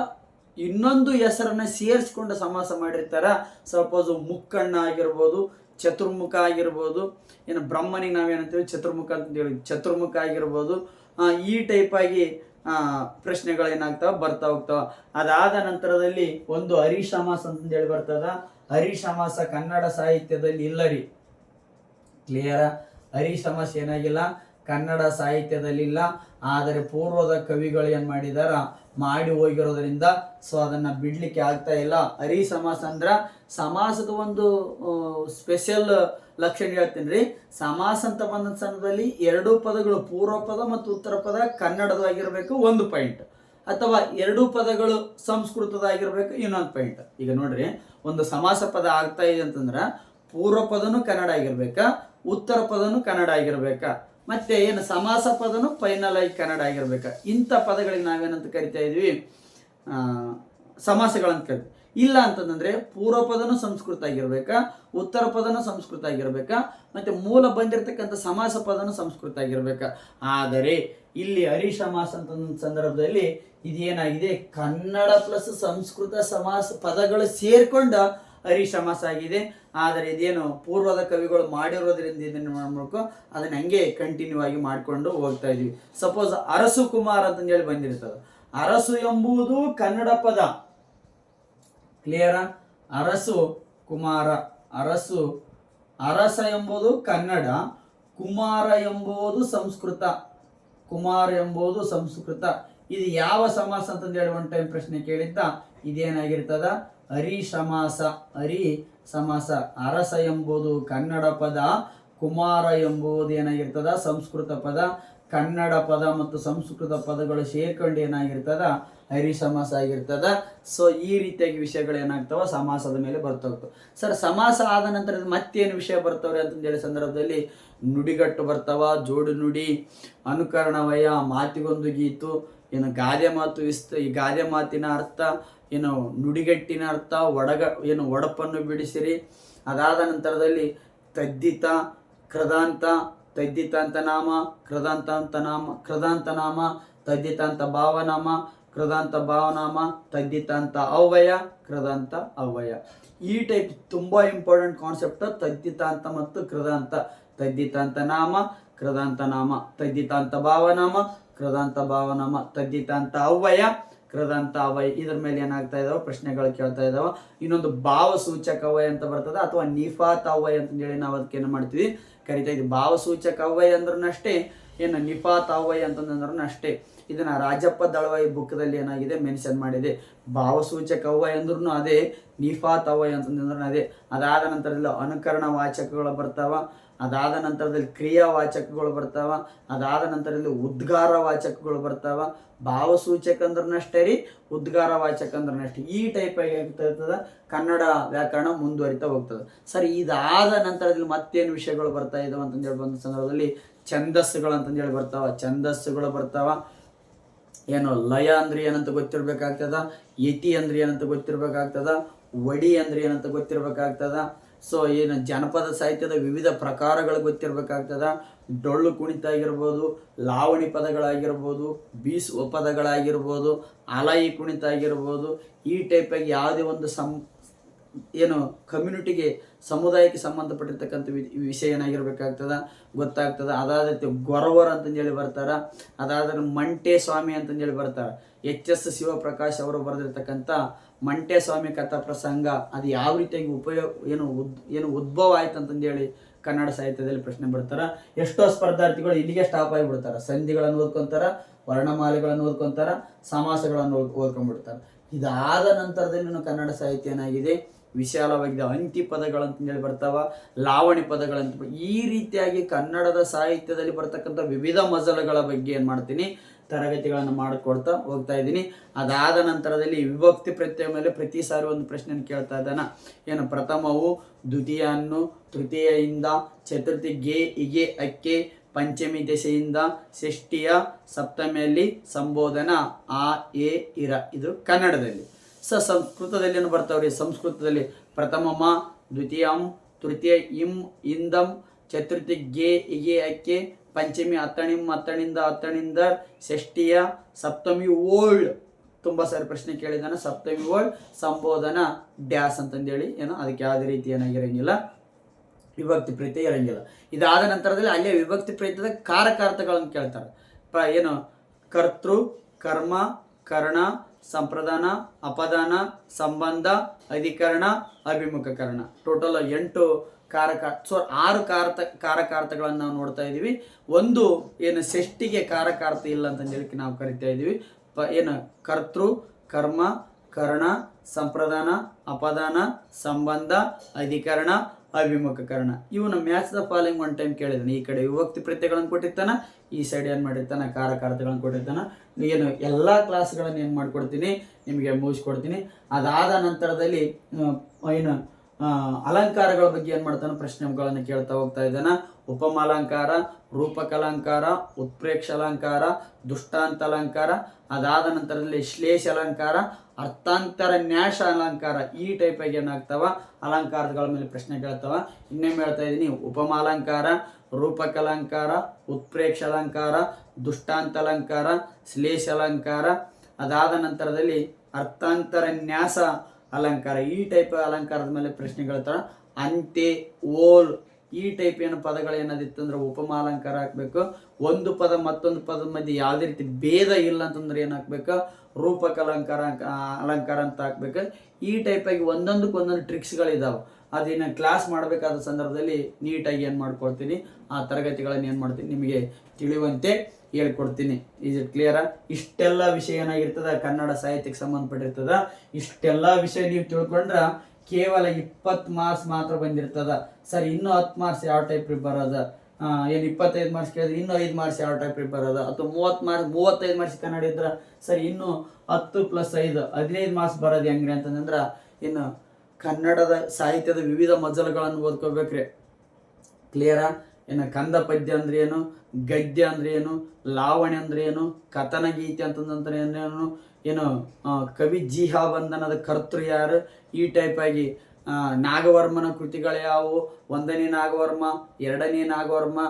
ಇನ್ನೊಂದು ಹೆಸರನ್ನ ಸೇರಿಸ್ಕೊಂಡು ಸಮಾಸ ಮಾಡಿರ್ತಾರ. ಸಪೋಸ್ ಮುಕ್ಕಣ್ಣ ಆಗಿರ್ಬೋದು, ಚತುರ್ಮುಖ ಆಗಿರ್ಬೋದು, ಬ್ರಹ್ಮನಿಗೆ ನಾವೇನಂತೀವಿ ಚತುರ್ಮುಖ ಅಂತೇಳಿ ಚತುರ್ಮುಖ ಆಗಿರ್ಬೋದು. ಈ ಟೈಪ್ ಆಗಿ ಪ್ರಶ್ನೆಗಳು ಏನಾಗ್ತಾವ ಬರ್ತಾ ಹೋಗ್ತಾವ. ಅದಾದ ನಂತರದಲ್ಲಿ ಒಂದು ಹರಿ ಸಮಾಸ ಅಂತಂದೇಳಿ ಬರ್ತದ. ಹರಿ ಸಮಾಸ ಕನ್ನಡ ಸಾಹಿತ್ಯದಲ್ಲಿ ಇಲ್ಲರಿ. ಕ್ಲಿಯರ? ಹರಿ ಸಮಾಸ ಏನಾಗಿಲ್ಲ, ಕನ್ನಡ ಸಾಹಿತ್ಯದಲ್ಲಿ ಇಲ್ಲ. ಆದರೆ ಪೂರ್ವದ ಕವಿಗಳು ಏನ್ ಮಾಡಿದಾರ ಮಾಡಿ ಹೋಗಿರೋದ್ರಿಂದ ಸೊ ಅದನ್ನ ಬಿಡ್ಲಿಕ್ಕೆ ಆಗ್ತಾ ಇಲ್ಲ. ಹರಿ ಸಮಾಸ ಅಂದ್ರ ಸಮಾಸದ ಒಂದು ಸ್ಪೆಷಲ್ ಲಕ್ಷಣ ಹೇಳ್ತೀನಿ ರೀ. ಸಮಾಸ ಅಂತ ಬಂದ ಸಂದರ್ಭದಲ್ಲಿ ಎರಡೂ ಪದಗಳು ಪೂರ್ವ ಪದ ಮತ್ತು ಉತ್ತರ ಪದ ಕನ್ನಡದಾಗಿರ್ಬೇಕು, ಒಂದು ಪಾಯಿಂಟ್. ಅಥವಾ ಎರಡೂ ಪದಗಳು ಸಂಸ್ಕೃತದಾಗಿರ್ಬೇಕು, ಇನ್ನೊಂದು ಪಾಯಿಂಟ್. ಈಗ ನೋಡ್ರಿ, ಒಂದು ಸಮಾಸ ಪದ ಆಗ್ತಾ ಇದೆ ಅಂತಂದ್ರ ಪೂರ್ವ ಪದನು ಕನ್ನಡ ಆಗಿರ್ಬೇಕಾ, ಉತ್ತರ ಪದನು ಕನ್ನಡ ಆಗಿರ್ಬೇಕಾ, ಮತ್ತೆ ಏನು ಸಮಾಸ ಪದನು ಫೈನಲ್ ಆಗಿ ಕನ್ನಡ ಆಗಿರ್ಬೇಕಾ. ಇಂಥ ಪದಗಳಿಗೆ ನಾವೇನಂತ ಕರಿತಾ ಇದ್ವಿ, ಸಮಾಸಗಳಂತ ಕರಿತೀವಿ. ಇಲ್ಲ ಅಂತಂದ್ರೆ ಪೂರ್ವ ಪದನು ಸಂಸ್ಕೃತ ಆಗಿರ್ಬೇಕಾ, ಉತ್ತರ ಪದನು ಸಂಸ್ಕೃತ ಆಗಿರ್ಬೇಕಾ, ಮತ್ತೆ ಮೂಲ ಬಂದಿರತಕ್ಕಂಥ ಸಮಾಸ ಪದನು ಸಂಸ್ಕೃತ ಆಗಿರ್ಬೇಕಾ. ಆದರೆ ಇಲ್ಲಿ ಹರಿ ಸಮಾಸ ಅಂತ ಸಂದರ್ಭದಲ್ಲಿ ಇದೇನಾಗಿದೆ, ಕನ್ನಡ ಪ್ಲಸ್ ಸಂಸ್ಕೃತ ಸಮಾಸ ಪದಗಳು ಸೇರ್ಕೊಂಡ ಹರಿ ಸಮಾಸ ಆಗಿದೆ. ಆದರೆ ಇದೇನು ಪೂರ್ವದ ಕವಿಗಳು ಮಾಡಿರೋದ್ರಿಂದ ಇದನ್ನು ಮಾಡ್ಬೇಕು, ಅದನ್ನ ಹಂಗೆ ಕಂಟಿನ್ಯೂ ಆಗಿ ಮಾಡ್ಕೊಂಡು ಹೋಗ್ತಾ ಇದೀವಿ. ಸಪೋಸ್ ಅರಸು ಕುಮಾರ್ ಅಂತಂದು ಹೇಳಿ ಬಂದಿರ್ತದೆ. ಅರಸು ಎಂಬುದು ಕನ್ನಡ ಪದ, ಕ್ಲಿಯರ? ಅರಸು ಕುಮಾರ, ಅರಸ ಎಂಬುದು ಕನ್ನಡ, ಕುಮಾರ ಎಂಬುದು ಸಂಸ್ಕೃತ, ಕುಮಾರ ಎಂಬುದು ಸಂಸ್ಕೃತ. ಇದು ಯಾವ ಸಮಾಸ ಅಂತಂದು ಹೇಳಿ ಒನ್ ಟೈಮ್ ಪ್ರಶ್ನೆ ಕೇಳಿದ್ದ. ಇದೇನಾಗಿರ್ತದ, ಹರಿ ಸಮಾಸ. ಹರಿ ಸಮಾಸ. ಅರಸ ಎಂಬುದು ಕನ್ನಡ ಪದ, ಕುಮಾರ ಎಂಬುದು ಏನಾಗಿರ್ತದ, ಸಂಸ್ಕೃತ ಪದ. ಕನ್ನಡ ಪದ ಮತ್ತು ಸಂಸ್ಕೃತ ಪದಗಳು ಸೇರ್ಕೊಂಡು ಏನಾಗಿರ್ತದ, ಹರಿ ಸಮಾಸ ಆಗಿರ್ತದ. ಸೊ ಈ ರೀತಿಯಾಗಿ ವಿಷಯಗಳು ಏನಾಗ್ತಾವ, ಸಮಾಸದ ಮೇಲೆ ಬರ್ತಾ ಹೋಗ್ತವೆ. ಸರ್ ಸಮಾಸ ಆದ ನಂತರ ಮತ್ತೇನು ವಿಷಯ ಬರ್ತವ್ರೆ ಅಂತಂದೇಳಿ ಸಂದರ್ಭದಲ್ಲಿ ನುಡಿಗಟ್ಟು ಬರ್ತಾವ, ಜೋಡು ನುಡಿ, ಅನುಕರಣವಯ, ಮಾತಿಗೊಂದು ಗೀತು, ಏನು ಗಾದೆ ಮಾತು ಈ ಗಾದೆ ಮಾತಿನ ಅರ್ಥ ಏನು, ನುಡಿಗಟ್ಟಿನ ಅರ್ಥ, ಒಡಪನ್ನು ಬಿಡಿಸಿರಿ. ಅದಾದ ನಂತರದಲ್ಲಿ ತದ್ದಿತ, ಕೃದಾಂತ, ತದ್ದಿತಾಂತ ನಾಮ, ಕೃದಾಂತ ನಾಮ, ತದ್ದಿತಾಂತ ಭಾವನಾಮ, ಕೃದಾಂತ ಭಾವನಾಮ, ತದ್ದಿತಾಂತ ಅವ್ಯಯ, ಕೃದಾಂತ ಅವ್ಯಯ. ಈ ಟೈಪ್ ತುಂಬಾ ಇಂಪಾರ್ಟೆಂಟ್ ಕಾನ್ಸೆಪ್ಟ್ ತದ್ದಿತಾಂತ ಮತ್ತು ಕೃದಾಂತ. ತದ್ದಿತಾಂತ ನಾಮ, ಕೃದಾಂತ ನಾಮ, ತದ್ದಿತಾಂತ ಭಾವನಾಮ, ಕೃದಾಂತ ಭಾವನಾಮ, ತದ್ದಿತಾಂತ ಅವ್ಯಯ, ಕೃದಾಂತ ಅವಯ. ಇದ್ರ ಮೇಲೆ ಏನಾಗ್ತಾ ಇದಾವ, ಪ್ರಶ್ನೆಗಳು ಕೇಳ್ತಾ ಇದಾವ. ಇನ್ನೊಂದು ಭಾವಸೂಚಕ ಅವಯ ಅಂತ ಬರ್ತದೆ, ಅಥವಾ ನಿಫಾತ್ ಅವಯ ಅಂತ ಹೇಳಿ ನಾವು ಅದಕ್ಕೆ ಏನು ಮಾಡ್ತೀವಿ, ಕರಿತಾ ಇದ್ವಿ. ಭಾವಸೂಚಕ ಅವಯ ಅಂದ್ರೂ ಅಷ್ಟೇ, ಏನು ನಿಫಾತ್ ಅವಯ ಅಂತಂದ್ರೂ ಅಷ್ಟೇ. ಇದನ್ನ ರಾಜಪ್ಪ ದಳವಾಯಿ ಬುಕ್ದಲ್ಲಿ ಏನಾಗಿದೆ, ಮೆನ್ಷನ್ ಮಾಡಿದೆ. ಭಾವಸೂಚಕ ಅವಯ ಅಂದ್ರೂ ಅದೇ, ನಿಫಾತ್ ಅವಯ ಅಂತಂದ್ರೂ ಅದೇ. ಅದಾದ ನಂತರದಲ್ಲಿ ಅನುಕರಣ ವಾಚಕಗಳು ಬರ್ತಾವ, ಅದಾದ ನಂತರದಲ್ಲಿ ಕ್ರಿಯಾ ವಾಚಕಗಳು ಬರ್ತಾವ, ಅದಾದ ನಂತರದಲ್ಲಿ ಉದ್ಗಾರ ವಾಚಕಗಳು ಬರ್ತಾವ. ಭಾವಸೂಚಕ ಅಂದ್ರನಷ್ಟೇ ರೀ, ಉದ್ಗಾರ ವಾಚಕ ಅಂದ್ರನಷ್ಟೇ. ಈ ಟೈಪ್ ಆಗಿ ಆಗ್ತಿರ್ತದ ಕನ್ನಡ ವ್ಯಾಕರಣ ಮುಂದುವರಿತಾ ಹೋಗ್ತದೆ. ಸರಿ, ಇದಾದ ನಂತರದಲ್ಲಿ ಮತ್ತೇನು ವಿಷಯಗಳು ಬರ್ತಾ ಇದಾವ ಅಂತಂದೇಳಿ ಬಂದ ಸಂದರ್ಭದಲ್ಲಿ ಛಂದಸ್ಸುಗಳು ಅಂತಂದೇಳಿ ಬರ್ತಾವ. ಛಂದಸ್ಸುಗಳು ಬರ್ತಾವ. ಏನು ಲಯ ಅಂದ್ರೆ ಏನಂತ ಗೊತ್ತಿರ್ಬೇಕಾಗ್ತದ, ಯತಿ ಅಂದ್ರೆ ಏನಂತ ಗೊತ್ತಿರ್ಬೇಕಾಗ್ತದ, ವಡಿ ಅಂದ್ರೆ ಏನಂತ ಗೊತ್ತಿರ್ಬೇಕಾಗ್ತದ. ಸೊ ಏನು ಜನಪದ ಸಾಹಿತ್ಯದ ವಿವಿಧ ಪ್ರಕಾರಗಳು ಗೊತ್ತಿರ್ಬೇಕಾಗ್ತದ. ಡೊಳ್ಳು ಕುಣಿತ ಆಗಿರ್ಬೋದು, ಲಾವಣಿ ಪದಗಳಾಗಿರ್ಬೋದು, ಬೀಸುವ ಪದಗಳಾಗಿರ್ಬೋದು, ಅಲಾಯಿ ಕುಣಿತ ಆಗಿರ್ಬೋದು. ಈ ಟೈಪಾಗಿ ಯಾವುದೇ ಒಂದು ಏನು ಕಮ್ಯುನಿಟಿಗೆ, ಸಮುದಾಯಕ್ಕೆ ಸಂಬಂಧಪಟ್ಟಿರ್ತಕ್ಕಂಥ ವಿಷಯ ಏನಾಗಿರ್ಬೇಕಾಗ್ತದ, ಗೊತ್ತಾಗ್ತದ. ಅದಾದ ಗೊರವರ್ ಅಂತಂದೇಳಿ ಬರ್ತಾರ. ಅದಾದ್ರೆ ಮಂಟೆ ಸ್ವಾಮಿ ಅಂತಂದೇಳಿ ಬರ್ತಾರ. HS ಶಿವಪ್ರಕಾಶ್ ಅವರು ಬರೆದಿರ್ತಕ್ಕಂಥ ಮಂಟೆ ಸ್ವಾಮಿ ಕಥಾ ಪ್ರಸಂಗ, ಅದು ಯಾವ ರೀತಿಯಾಗಿ ಏನು ಉದ್ಭವ ಆಯ್ತು ಅಂತಂದೇಳಿ ಕನ್ನಡ ಸಾಹಿತ್ಯದಲ್ಲಿ ಪ್ರಶ್ನೆ ಬರ್ತಾರ. ಎಷ್ಟೋ ಸ್ಪರ್ಧಾರ್ಥಿಗಳು ಇಲ್ಲಿಗೆ ಸ್ಟಾಪ್ ಆಗಿಬಿಡ್ತಾರ. ಸಂಧಿಗಳನ್ನು ಓದ್ಕೊಂತಾರ, ವರ್ಣಮಾಲೆಗಳನ್ನು ಓದ್ಕೊಂತಾರ, ಸಮಾಸಗಳನ್ನು ಓದ್ಕೊಂಡ್ಬಿಡ್ತಾರ. ಇದಾದ ನಂತರದಲ್ಲಿ ಕನ್ನಡ ಸಾಹಿತ್ಯ ಏನಾಗಿದೆ, ವಿಶಾಲವಾಗಿದೆ. ಅಂತಿ ಪದಗಳಂತಂದೇಳಿ ಬರ್ತಾವ, ಲಾವಣಿ ಪದಗಳಂತ. ಈ ರೀತಿಯಾಗಿ ಕನ್ನಡದ ಸಾಹಿತ್ಯದಲ್ಲಿ ಬರ್ತಕ್ಕಂಥ ವಿವಿಧ ಮಜಲುಗಳ ಬಗ್ಗೆ ಏನು ಮಾಡ್ತೀನಿ, ತರಗತಿಗಳನ್ನು ಮಾಡಿಕೊಡ್ತಾ ಹೋಗ್ತಾ ಇದ್ದೀನಿ. ಅದಾದ ನಂತರದಲ್ಲಿ ವಿಭಕ್ತಿ ಪ್ರತ್ಯಯ ಮೇಲೆ ಪ್ರತಿ ಸಾರಿ ಒಂದು ಪ್ರಶ್ನೆಯನ್ನು ಕೇಳ್ತಾ ಇದ್ದಾನ. ಏನು ಪ್ರಥಮವು ದ್ವಿತೀಯನ್ನು, ತೃತೀಯಿಂದ, ಚತುರ್ಥಿ ಗೆ ಇಗೆ ಅಕ್ಕೆ, ಪಂಚಮಿ ದಶೆಯಿಂದ, ಷಷ್ಠಿಯ ಸಪ್ತಮಿಯಲ್ಲಿ ಸಂಬೋಧನ ಆ ಎ ಇರ. ಇದು ಕನ್ನಡದಲ್ಲಿ. ಸಂಸ್ಕೃತದಲ್ಲಿ ಏನು ಬರ್ತಾವ್ರಿ, ಸಂಸ್ಕೃತದಲ್ಲಿ ಪ್ರಥಮಮ, ದ್ವಿತೀಯಂ, ತೃತೀಯ ಇಂ ಇಂದಂ, ಚತುರ್ಥಿ ಗೆ ಇಗೆ ಅಕ್ಕೆ, ಪಂಚಮಿ ಅತ್ತಣಿಂ ಅತ್ತಣಿಂದ ಅತ್ತಣಿಂದ, ಷಷ್ಠಿಯ ಸಪ್ತಮಿ ಓಲ್ಡ್. ತುಂಬ ಸಾರಿ ಪ್ರಶ್ನೆ ಕೇಳಿದಾನೆ. ಸಪ್ತಮಿ ಓಲ್ಡ್ ಸಂಬೋಧನ ಡ್ಯಾಸ್ ಅಂತಂದೇಳಿ ಏನು ಅದಕ್ಕೆ ಯಾವುದೇ ರೀತಿ ಏನಾಗಿರಂಗಿಲ್ಲ, ವಿಭಕ್ತಿ ಪ್ರತ್ಯಯ ಇರಂಗಿಲ್ಲ. ಇದಾದ ನಂತರದಲ್ಲಿ ಅಲ್ಲೇ ವಿಭಕ್ತಿ ಪ್ರತ್ಯಯದ ಕಾರಕಾರ್ಥಗಳನ್ನು ಕೇಳ್ತಾರೆ. ಏನು ಕರ್ತೃ, ಕರ್ಮ, ಕರ್ಣ, ಸಂಪ್ರದಾನ, ಅಪದಾನ, ಸಂಬಂಧ, ಅಧಿಕರಣ, ಅಭಿಮುಖಕರಣ. ಟೋಟಲ್ 8 ಕಾರಕ 6 ಕಾರಕಾರ್ಥಗಳನ್ನು ನಾವು ನೋಡ್ತಾ ಇದ್ದೀವಿ. ಒಂದು ಏನು ಷಷ್ಠಿಗೆ ಕಾರಕಾರ್ಥ ಇಲ್ಲ ಅಂತಂದೇಳಿ ನಾವು ಕರಿತಾ ಇದ್ದೀವಿ. ಏನು ಕರ್ತೃ, ಕರ್ಮ, ಕರ್ಣ, ಸಂಪ್ರದಾನ, ಅಪದಾನ, ಸಂಬಂಧ, ಅಧಿಕರಣ, ಅಭಿಮುಖ ಕರ್ಣ. ಇವನು match the following one time ಕೇಳಿದಾನೆ. ಈ ಕಡೆ ವಿಭಕ್ತಿ ಪ್ರತ್ಯಯಗಳನ್ನು ಕೊಟ್ಟಿರ್ತಾನ, ಈ ಸೈಡ್ ಏನು ಮಾಡಿರ್ತಾನೆ ಕಾರಕಾರ್ಥಗಳನ್ನು ಕೊಟ್ಟಿರ್ತಾನೆ. ಏನು ಎಲ್ಲ ಕ್ಲಾಸ್ಗಳನ್ನು ಏನು ಮಾಡ್ಕೊಡ್ತೀನಿ ನಿಮಗೆ ಮುಗಿಸ್ಕೊಡ್ತೀನಿ. ಅದಾದ ನಂತರದಲ್ಲಿ ಏನು ಅಲಂಕಾರಗಳ ಬಗ್ಗೆ ಏನು ಮಾಡ್ತಾನೆ ಪ್ರಶ್ನೆಗಳನ್ನು ಕೇಳ್ತಾ ಹೋಗ್ತಾ ಇದ್ದಾನ. ಉಪಮಾಲಂಕಾರ, ರೂಪಕಲಂಕಾರ, ಉತ್ಪ್ರೇಕ್ಷ ಅಲಂಕಾರ, ದುಷ್ಟಾಂತ ಅಲಂಕಾರ, ಅದಾದ ನಂತರದಲ್ಲಿ ಶ್ಲೇಷ ಅಲಂಕಾರ, ಅರ್ಥಾಂತರ ನ್ಯಾಸ ಅಲಂಕಾರ. ಈ ಟೈಪಾಗಿ ಏನಾಗ್ತಾವ ಅಲಂಕಾರಗಳ ಮೇಲೆ ಪ್ರಶ್ನೆ ಕೇಳ್ತಾವ. ಇನ್ನೇನು ಹೇಳ್ತಾ ಇದ್ದೀನಿ, ಉಪಮಾಲಂಕಾರ, ರೂಪಕಲಂಕಾರ, ಉತ್ಪ್ರೇಕ್ಷ ಅಲಂಕಾರ, ದುಷ್ಟಾಂತ ಅಲಂಕಾರ, ಶ್ಲೇಷ ಅಲಂಕಾರ, ಅದಾದ ನಂತರದಲ್ಲಿ ಅರ್ಥಾಂತರ ನ್ಯಾಸ ಅಲಂಕಾರ. ಈ ಟೈಪ್ ಅಲಂಕಾರದ ಮೇಲೆ ಪ್ರಶ್ನೆಗಳು. ಅಂತೆ, ಓಲ್, ಈ ಟೈಪ್ ಏನು ಪದಗಳು ಏನಾದಿತ್ತು ಅಂದ್ರೆ ಉಪಮಾಲಂಕಾರ ಹಾಕ್ಬೇಕು. ಒಂದು ಪದ ಮತ್ತೊಂದು ಪದದ ಮಧ್ಯೆ ಯಾವುದೇ ರೀತಿ ಭೇದ ಇಲ್ಲ ಅಂತಂದ್ರೆ ಏನು ಹಾಕ್ಬೇಕು, ರೂಪಕಲಂಕಾರ ಅಲಂಕಾರ ಅಂತ ಹಾಕ್ಬೇಕು. ಈ ಟೈಪಾಗಿ ಒಂದೊಂದಕ್ಕೊಂದೊಂದು ಟ್ರಿಕ್ಸ್ಗಳಿದಾವೆ. ಅದನ್ನು ಕ್ಲಾಸ್ ಮಾಡಬೇಕಾದ ಸಂದರ್ಭದಲ್ಲಿ ನೀಟಾಗಿ ಏನು ಮಾಡ್ಕೊಳ್ತೀನಿ, ಆ ತರಗತಿಗಳನ್ನು ಏನು ಮಾಡ್ತೀನಿ ನಿಮಗೆ ತಿಳಿಯುವಂತೆ ಹೇಳ್ಕೊಡ್ತೀನಿ. ಈಸ್ ಇಟ್ ಕ್ಲಿಯರಾ? ಇಷ್ಟೆಲ್ಲ ವಿಷಯ ಏನಾಗಿರ್ತದ ಕನ್ನಡ ಸಾಹಿತ್ಯಕ್ಕೆ ಸಂಬಂಧಪಟ್ಟಿರ್ತದ. ಇಷ್ಟೆಲ್ಲ ವಿಷಯ ನೀವು ತಿಳ್ಕೊಂಡ್ರೆ ಕೇವಲ 20 ಮಾರ್ಕ್ಸ್ ಮಾತ್ರ ಬಂದಿರ್ತದ. ಸರ್ ಇನ್ನೂ 10 ಮಾರ್ಕ್ಸ್ ಯಾವ ಟೈಪ್ ಬರೋದ, ಏನು 25 ಮಾರ್ಕ್ಸ್ ಕೇಳಿದ್ರೆ ಇನ್ನೂ 5 ಮಾರ್ಕ್ಸ್ ಯಾವ ಟೈಪ್ ಬರೋದ, ಅಥವಾ 35 ಮಾರ್ಕ್ಸ್ ಕನ್ನಡ ಇದ್ರೆ ಸರ್ ಇನ್ನೂ 10 + 5 15 ಮಾರ್ಕ್ಸ್ ಬರೋದು ಹೆಂಗ್ರಿ ಅಂತಂದ್ರೆ, ಇನ್ನು ಕನ್ನಡದ ಸಾಹಿತ್ಯದ ವಿವಿಧ ಮಜಲುಗಳನ್ನು ಓದ್ಕೋಬೇಕ್ರಿ. ಕ್ಲಿಯರಾ? ಇನ್ನು ಕಂದ ಪದ್ಯ ಅಂದ್ರೆ ಏನು, ಗದ್ಯ ಅಂದ್ರೆ ಏನು, ಲಾವಣಿ ಅಂದ್ರೆ ಏನು, ಕಥನ ಗೀತೆ ಅಂತಂದ್ರೆ ಏನೇನು, ಏನು ಕವಿ ಜೀಹಾ ಬಂಧನದ ಕರ್ತೃ ಯಾರು, ಈ ಟೈಪಾಗಿ ನಾಗವರ್ಮನ ಕೃತಿಗಳು ಯಾವುವು, 1ನೇ ನಾಗವರ್ಮ, 2ನೇ ನಾಗವರ್ಮ,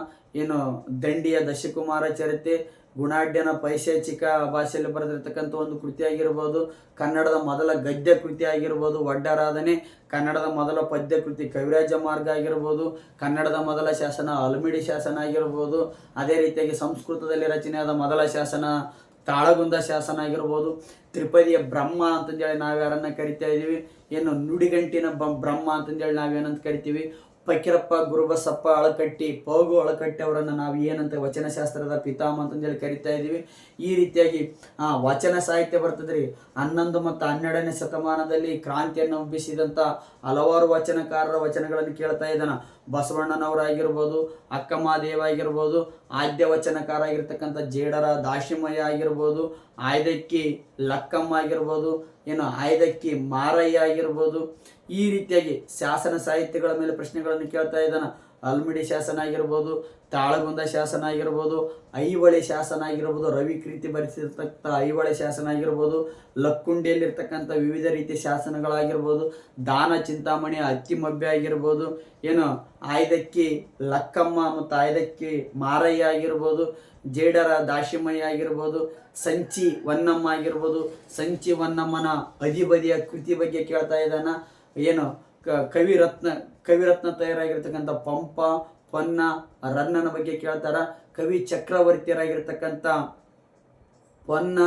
ಏನು ದಂಡಿಯ ದಶಕುಮಾರ ಚರಿತೆ, ಗುಣಾಢ್ಯನ ಪೈಶಾಚಿಕ ಭಾಷೆಯಲ್ಲಿ ಬರೆದಿರ್ತಕ್ಕಂಥ ಒಂದು ಕೃತಿ ಆಗಿರ್ಬೋದು, ಕನ್ನಡದ ಮೊದಲ ಗದ್ಯ ಕೃತಿ ಆಗಿರ್ಬೋದು ಒಡ್ಡರಾಧನೆ, ಕನ್ನಡದ ಮೊದಲ ಪದ್ಯ ಕೃತಿ ಕವಿರಾಜ ಮಾರ್ಗ ಆಗಿರ್ಬೋದು, ಕನ್ನಡದ ಮೊದಲ ಶಾಸನ ಹಲ್ಮಿಡಿ ಶಾಸನ ಆಗಿರ್ಬೋದು, ಅದೇ ರೀತಿಯಾಗಿ ಸಂಸ್ಕೃತದಲ್ಲಿ ರಚನೆಯಾದ ಮೊದಲ ಶಾಸನ ತಾಳಗುಂದ ಶಾಸನ ಆಗಿರ್ಬೋದು, ತ್ರಿಪದಿಯ ಬ್ರಹ್ಮ ಅಂತಂದೇಳಿ ನಾವು ಯಾರನ್ನ ಕರಿತಾ ಇದ್ದೀವಿ, ಏನು ನುಡಿಗಂಟಿನ ಬ್ರಹ್ಮ ಅಂತಂದೇಳಿ ನಾವೇನಂತ ಕರಿತೀವಿ, ಫಕೀರಪ್ಪ ಗುರುಬಸಪ್ಪ ಅಳಕಟ್ಟಿ, ಪಗು ಅಳಕಟ್ಟಿ ಅವರನ್ನು ನಾವು ಏನಂತ ವಚನಶಾಸ್ತ್ರದ ಪಿತಾಮ ಅಂತಂದೇಳಿ ಕರಿತಾ ಇದ್ದೀವಿ. ಈ ರೀತಿಯಾಗಿ ವಚನ ಸಾಹಿತ್ಯ ಬರ್ತದ್ರಿ. 11 ಮತ್ತು 12ನೇ ಶತಮಾನದಲ್ಲಿ ಕ್ರಾಂತಿಯನ್ನು ಹಬ್ಬಿಸಿದಂಥ ಹಲವಾರು ವಚನಕಾರರ ವಚನಗಳನ್ನು ಕೇಳ್ತಾ ಇದ್ದಾನ. ಬಸವಣ್ಣನವರಾಗಿರ್ಬೋದು, ಅಕ್ಕಮಹಾದೇವ ಆಗಿರ್ಬೋದು, ಆದ್ಯ ವಚನಕಾರ ಆಗಿರ್ತಕ್ಕಂಥ ಜೇಡರ ದಾಶಿಮಯ್ಯ ಆಗಿರ್ಬೋದು, ಆಯ್ದಕ್ಕಿ ಲಕ್ಕಮ್ಮ ಆಗಿರ್ಬೋದು, ಏನು ಆಯ್ದಕ್ಕಿ ಮಾರಯ್ಯ ಆಗಿರ್ಬೋದು. ಈ ರೀತಿಯಾಗಿ ಶಾಸನ ಸಾಹಿತ್ಯಗಳ ಮೇಲೆ ಪ್ರಶ್ನೆಗಳನ್ನು ಕೇಳ್ತಾ ಇದ್ದಾನ. ಹಲ್ಮಿಡಿ ಶಾಸನ ಆಗಿರ್ಬೋದು, ತಾಳಗುಂದ ಶಾಸನ ಆಗಿರ್ಬೋದು, ಐಹೊಳೆ ಶಾಸನ ಆಗಿರ್ಬೋದು, ರವಿ ಕೀರ್ತಿ ಬರೆಸಿರ್ತಕ್ಕಂಥ ಐಹೊಳೆ ಶಾಸನ ಆಗಿರ್ಬೋದು, ಲಕ್ಕುಂಡಿಯಲ್ಲಿರ್ತಕ್ಕಂಥ ವಿವಿಧ ರೀತಿಯ ಶಾಸನಗಳಾಗಿರ್ಬೋದು, ದಾನ ಚಿಂತಾಮಣಿ ಅತ್ತಿಮಬ್ಬೆ ಆಗಿರ್ಬೋದು, ಏನು ಆಯ್ದಕ್ಕಿ ಲಕ್ಕಮ್ಮ ಮತ್ತು ಆಯ್ದಕ್ಕಿ ಮಾರಯ್ಯ ಆಗಿರ್ಬೋದು, ಜೇಡರ ದಾಶಿಮಯ್ಯ ಆಗಿರ್ಬೋದು, ಸಂಚಿ ಹೊನ್ನಮ್ಮ ಆಗಿರ್ಬೋದು. ಸಂಚಿ ಹೊನ್ನಮ್ಮನ ಅಧಿಬದಿಯ ಕೃತಿ ಬಗ್ಗೆ ಕೇಳ್ತಾ ಇದ್ದಾನ. ಏನು ಕವಿರತ್ನ ತಯಾರಾಗಿರ್ತಕ್ಕಂಥ ಪಂಪ, ಪೊನ್ನ, ರನ್ನನ ಬಗ್ಗೆ ಕೇಳ್ತಾರ. ಕವಿ ಚಕ್ರವರ್ತಿಯರಾಗಿರ್ತಕ್ಕಂಥ ಪೊನ್ನ,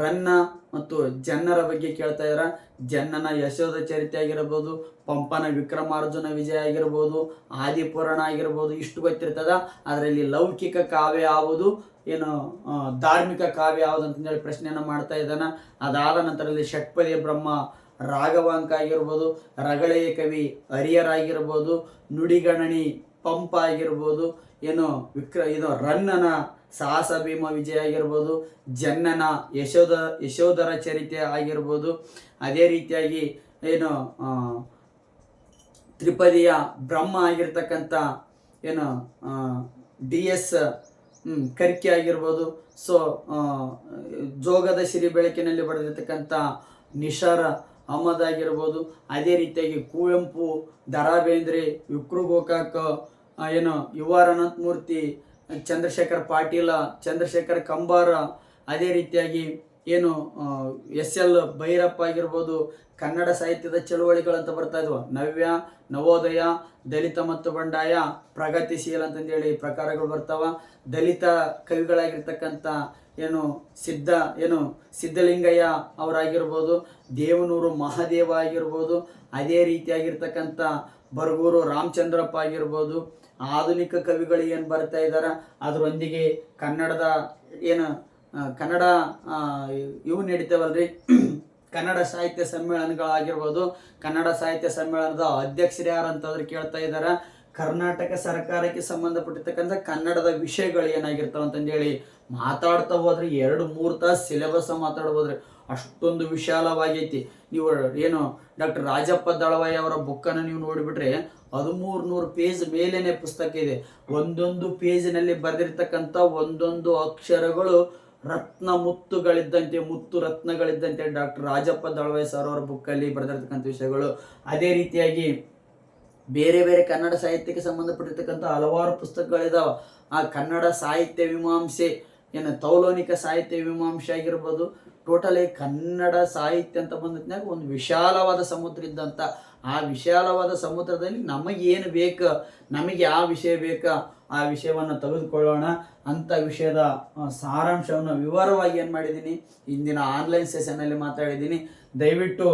ರನ್ನ ಮತ್ತು ಜನ್ನರ ಬಗ್ಗೆ ಕೇಳ್ತಾ ಇದಾರ. ಜನ್ನನ ಯಶೋಧ ಚರಿತೆ ಆಗಿರ್ಬೋದು, ಪಂಪನ ವಿಕ್ರಮಾರ್ಜುನ ವಿಜಯ ಆಗಿರ್ಬೋದು, ಆದಿಪುರಾಣ ಆಗಿರ್ಬೋದು, ಇಷ್ಟು ಗೊತ್ತಿರ್ತದ. ಅದರಲ್ಲಿ ಲೌಕಿಕ ಕಾವ್ಯ ಯಾವುದು, ಏನು ಧಾರ್ಮಿಕ ಕಾವ್ಯ ಯಾವುದು ಅಂತಂದೇಳಿ ಪ್ರಶ್ನೆಯನ್ನು ಮಾಡ್ತಾ ಇದ್ದಾನ. ಅದಾದ ನಂತರದಲ್ಲಿ ಷಟ್ಪದಿಯ ಬ್ರಹ್ಮ ರಾಘವಾಂಕ ಆಗಿರ್ಬೋದು, ರಗಳೆಯ ಕವಿ ಹರಿಯರಾಗಿರ್ಬೋದು, ನುಡಿಗಣನಿ ಪಂಪ ಆಗಿರ್ಬೋದು, ಏನು ಇದು ರನ್ನನ ಸಾಹಸ ಭೀಮ ವಿಜಯ ಆಗಿರ್ಬೋದು, ಜನ್ನನ ಯಶೋಧರ ಚರಿತೆ ಆಗಿರ್ಬೋದು. ಅದೇ ರೀತಿಯಾಗಿ ಏನು ತ್ರಿಪದಿಯ ಬ್ರಹ್ಮ ಆಗಿರ್ತಕ್ಕಂಥ ಏನು DS ಕರ್ಕಿ ಆಗಿರ್ಬೋದು. ಸೊ ಜೋಗದ ಸಿರಿ ಬೆಳಕಿನಲ್ಲಿ ಬರೆದಿರ್ತಕ್ಕಂಥ ನಿಷಾರ ಅಹಮದ್ ಆಗಿರ್ಬೋದು. ಅದೇ ರೀತಿಯಾಗಿ ಕುವೆಂಪು, ದ.ರಾ ಬೇಂದ್ರೆ, ವಿಕ್ರು ಗೋಕಾಕ್, ಏನು UR ಅನಂತಮೂರ್ತಿ, ಚಂದ್ರಶೇಖರ್ ಪಾಟೀಲ, ಚಂದ್ರಶೇಖರ್ ಕಂಬಾರ, ಅದೇ ರೀತಿಯಾಗಿ ಏನು SL ಭೈರಪ್ಪ ಆಗಿರ್ಬೋದು. ಕನ್ನಡ ಸಾಹಿತ್ಯದ ಚಳುವಳಿಗಳಂತ ಬರ್ತಾ ಇದ್ವು. ನವ್ಯ, ನವೋದಯ, ದಲಿತ ಮತ್ತು ಬಂಡಾಯ, ಪ್ರಗತಿಶೀಲ ಅಂತಂದೇಳಿ ಪ್ರಕಾರಗಳು ಬರ್ತಾವ. ದಲಿತ ಕವಿಗಳಾಗಿರ್ತಕ್ಕಂಥ ಏನು ಸಿದ್ಧಲಿಂಗಯ್ಯ ಅವರಾಗಿರ್ಬೋದು, ದೇವನೂರು ಮಹಾದೇವ ಆಗಿರ್ಬೋದು, ಅದೇ ರೀತಿಯಾಗಿರ್ತಕ್ಕಂಥ ಬರಗೂರು ರಾಮಚಂದ್ರಪ್ಪ ಆಗಿರ್ಬೋದು. ಆಧುನಿಕ ಕವಿಗಳು ಏನು ಬರ್ತಾ ಇದ್ದಾರೆ, ಅದರೊಂದಿಗೆ ಕನ್ನಡದ ಏನು ಕನ್ನಡ ಇವು ನಡೀತೇವಲ್ರಿ ಕನ್ನಡ ಸಾಹಿತ್ಯ ಸಮ್ಮೇಳನಗಳಾಗಿರ್ಬೋದು. ಕನ್ನಡ ಸಾಹಿತ್ಯ ಸಮ್ಮೇಳನದ ಅಧ್ಯಕ್ಷರು ಯಾರು ಅಂತಂದ್ರೆ ಕೇಳ್ತಾ ಇದ್ದಾರೆ. ಕರ್ನಾಟಕ ಸರ್ಕಾರಕ್ಕೆ ಸಂಬಂಧಪಟ್ಟಿರ್ತಕ್ಕಂಥ ಕನ್ನಡದ ವಿಷಯಗಳು ಏನಾಗಿರ್ತಾವ ಅಂತಂದೇಳಿ ಮಾತಾಡ್ತಾ ಹೋದ್ರೆ 2-3 ತಾಸು ಸಿಲೆಬಸ್ ಮಾತಾಡ್ಬೋದ್ರಿ, ಅಷ್ಟೊಂದು ವಿಶಾಲವಾಗೈತಿ. ನೀವು ಏನು ಡಾಕ್ಟರ್ ರಾಜಪ್ಪ ದಳವಾಯಿ ಅವರ ಬುಕ್ಕನ್ನು ನೀವು ನೋಡಿಬಿಟ್ರೆ 1300 ಪೇಜ್ ಮೇಲೇನೆ ಪುಸ್ತಕ ಇದೆ. ಒಂದೊಂದು ಪೇಜಿನಲ್ಲಿ ಬರೆದಿರ್ತಕ್ಕಂಥ ಒಂದೊಂದು ಅಕ್ಷರಗಳು ರತ್ನ ಮುತ್ತುಗಳಿದ್ದಂತೆ, ಮುತ್ತು ರತ್ನಗಳಿದ್ದಂತೆ ಡಾಕ್ಟರ್ ರಾಜಪ್ಪ ದಳವಾಯಿ ಸರ್ ಅವರ ಬುಕ್ಕಲ್ಲಿ ಬರೆದಿರ್ತಕ್ಕಂಥ ವಿಷಯಗಳು. ಅದೇ ರೀತಿಯಾಗಿ ಬೇರೆ ಬೇರೆ ಕನ್ನಡ ಸಾಹಿತ್ಯಕ್ಕೆ ಸಂಬಂಧಪಟ್ಟಿರ್ತಕ್ಕಂಥ ಹಲವಾರು ಪುಸ್ತಕಗಳಿದಾವೆ. ಆ ಕನ್ನಡ ಸಾಹಿತ್ಯ ಮೀಮಾಂಸೆ ಏನು ತೌಲನಿಕ ಸಾಹಿತ್ಯ ಮೀಮಾಂಸೆ ಆಗಿರ್ಬೋದು. ಟೋಟಲಿ ಕನ್ನಡ ಸಾಹಿತ್ಯ ಅಂತ ಬಂದಾಗ ಒಂದು ವಿಶಾಲವಾದ ಸಮುದ್ರ ಇದ್ದಂಥ ಆ ವಿಶಾಲವಾದ ಸಮುದ್ರದಲ್ಲಿ ನಮಗೇನು ಬೇಕು, ನಮಗೆ ಯಾವ ವಿಷಯ ಬೇಕಾ ಆ ವಿಷಯವನ್ನು ತೆಗೆದುಕೊಳ್ಳೋಣ ಅಂತ ವಿಷಯದ ಸಾರಾಂಶವನ್ನು ವಿವರವಾಗಿ ಏನು ಮಾಡಿದ್ದೀನಿ ಇಂದಿನ ಆನ್ಲೈನ್ ಸೆಷನಲ್ಲಿ ಮಾತಾಡಿದ್ದೀನಿ. ದಯವಿಟ್ಟು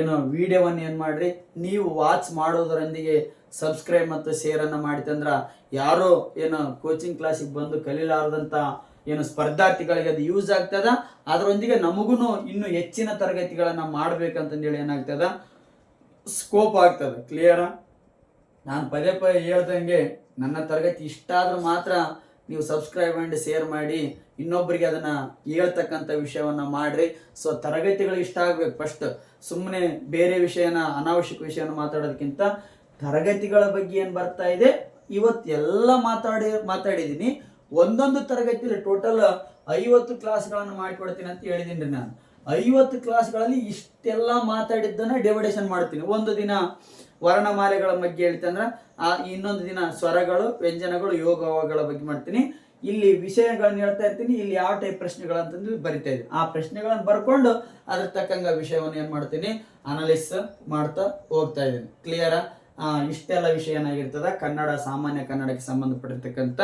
ಏನು ವಿಡಿಯೋವನ್ನು ಏನು ಮಾಡಿರಿ, ನೀವು ವಾಚ್ ಮಾಡೋದರೊಂದಿಗೆ ಸಬ್ಸ್ಕ್ರೈಬ್ ಮತ್ತು ಶೇರನ್ನು ಮಾಡಿತಂದ್ರೆ ಯಾರೋ ಏನು ಕೋಚಿಂಗ್ ಕ್ಲಾಸಿಗೆ ಬಂದು ಕಲೀಲಾರದಂಥ ಏನು ಸ್ಪರ್ಧಾರ್ಥಿಗಳಿಗೆ ಅದು ಯೂಸ್ ಆಗ್ತದ. ಅದರೊಂದಿಗೆ ನಮಗೂ ಇನ್ನೂ ಹೆಚ್ಚಿನ ತರಗತಿಗಳನ್ನು ಮಾಡಬೇಕಂತಂದೇಳಿ ಏನಾಗ್ತದ ಸ್ಕೋಪ್ ಆಗ್ತದೆ. ಕ್ಲಿಯರಾ? ನಾನು ಪದೇ ಪದೇ ಹೇಳ್ದಂಗೆ ನನ್ನ ತರಗತಿ ಇಷ್ಟ ಆದ್ರೂ ಮಾತ್ರ ನೀವು ಸಬ್ಸ್ಕ್ರೈಬ್ ಆ್ಯಂಡ್ ಶೇರ್ ಮಾಡಿ ಇನ್ನೊಬ್ಬರಿಗೆ ಅದನ್ನು ಹೇಳ್ತಕ್ಕಂಥ ವಿಷಯವನ್ನು ಮಾಡಿರಿ. ಸೊ ತರಗತಿಗಳು ಇಷ್ಟ ಆಗಬೇಕು ಫಸ್ಟ್. ಸುಮ್ಮನೆ ಬೇರೆ ವಿಷಯನ ಅನಾವಶ್ಯಕ ವಿಷಯನ ಮಾತಾಡೋದಕ್ಕಿಂತ ತರಗತಿಗಳ ಬಗ್ಗೆ ಏನು ಬರ್ತಾ ಇದೆ ಇವತ್ತೆಲ್ಲ ಮಾತಾಡಿದ್ದೀನಿ. ಒಂದೊಂದು ತರಗತಿಯಲ್ಲಿ ಟೋಟಲ್ 50 ಕ್ಲಾಸ್ಗಳನ್ನು ಮಾಡಿಕೊಡ್ತೀನಿ ಅಂತ ಹೇಳಿದ್ದೀನಿ ನಾನು. 50 ಕ್ಲಾಸ್ಗಳಲ್ಲಿ ಇಷ್ಟೆಲ್ಲ ಮಾತಾಡಿದ್ದನ್ನು ಡಿವೈಡೇಷನ್ ಮಾಡ್ತೀನಿ. ಒಂದು ದಿನ ವರ್ಣಮಾಲೆಗಳ ಬಗ್ಗೆ ಹೇಳ್ತಂದ್ರೆ ಇನ್ನೊಂದು ದಿನ ಸ್ವರಗಳು, ವ್ಯಂಜನಗಳು, ಯೋಗಗಳ ಬಗ್ಗೆ ಮಾಡ್ತೀನಿ. ಇಲ್ಲಿ ವಿಷಯಗಳನ್ನು ಹೇಳ್ತಾ ಇರ್ತೀನಿ. ಇಲ್ಲಿ ಯಾವ ಟೈಪ್ ಪ್ರಶ್ನೆಗಳಂತಂದು ಬರಿತಾ ಇದ್ದೀನಿ. ಆ ಪ್ರಶ್ನೆಗಳನ್ನು ಬರ್ಕೊಂಡು ಅದ್ರ ತಕ್ಕಂಗ ವಿಷಯವನ್ನು ಏನು ಮಾಡ್ತೀನಿ ಅನಲೈಸ್ ಮಾಡ್ತಾ ಹೋಗ್ತಾ ಇದ್ದೀನಿ. ಕ್ಲಿಯರಾ? ಇಷ್ಟೆಲ್ಲ ವಿಷಯ ಏನಾಗಿರ್ತದ ಕನ್ನಡ ಸಾಮಾನ್ಯ ಕನ್ನಡಕ್ಕೆ ಸಂಬಂಧಪಟ್ಟಿರ್ತಕ್ಕಂಥ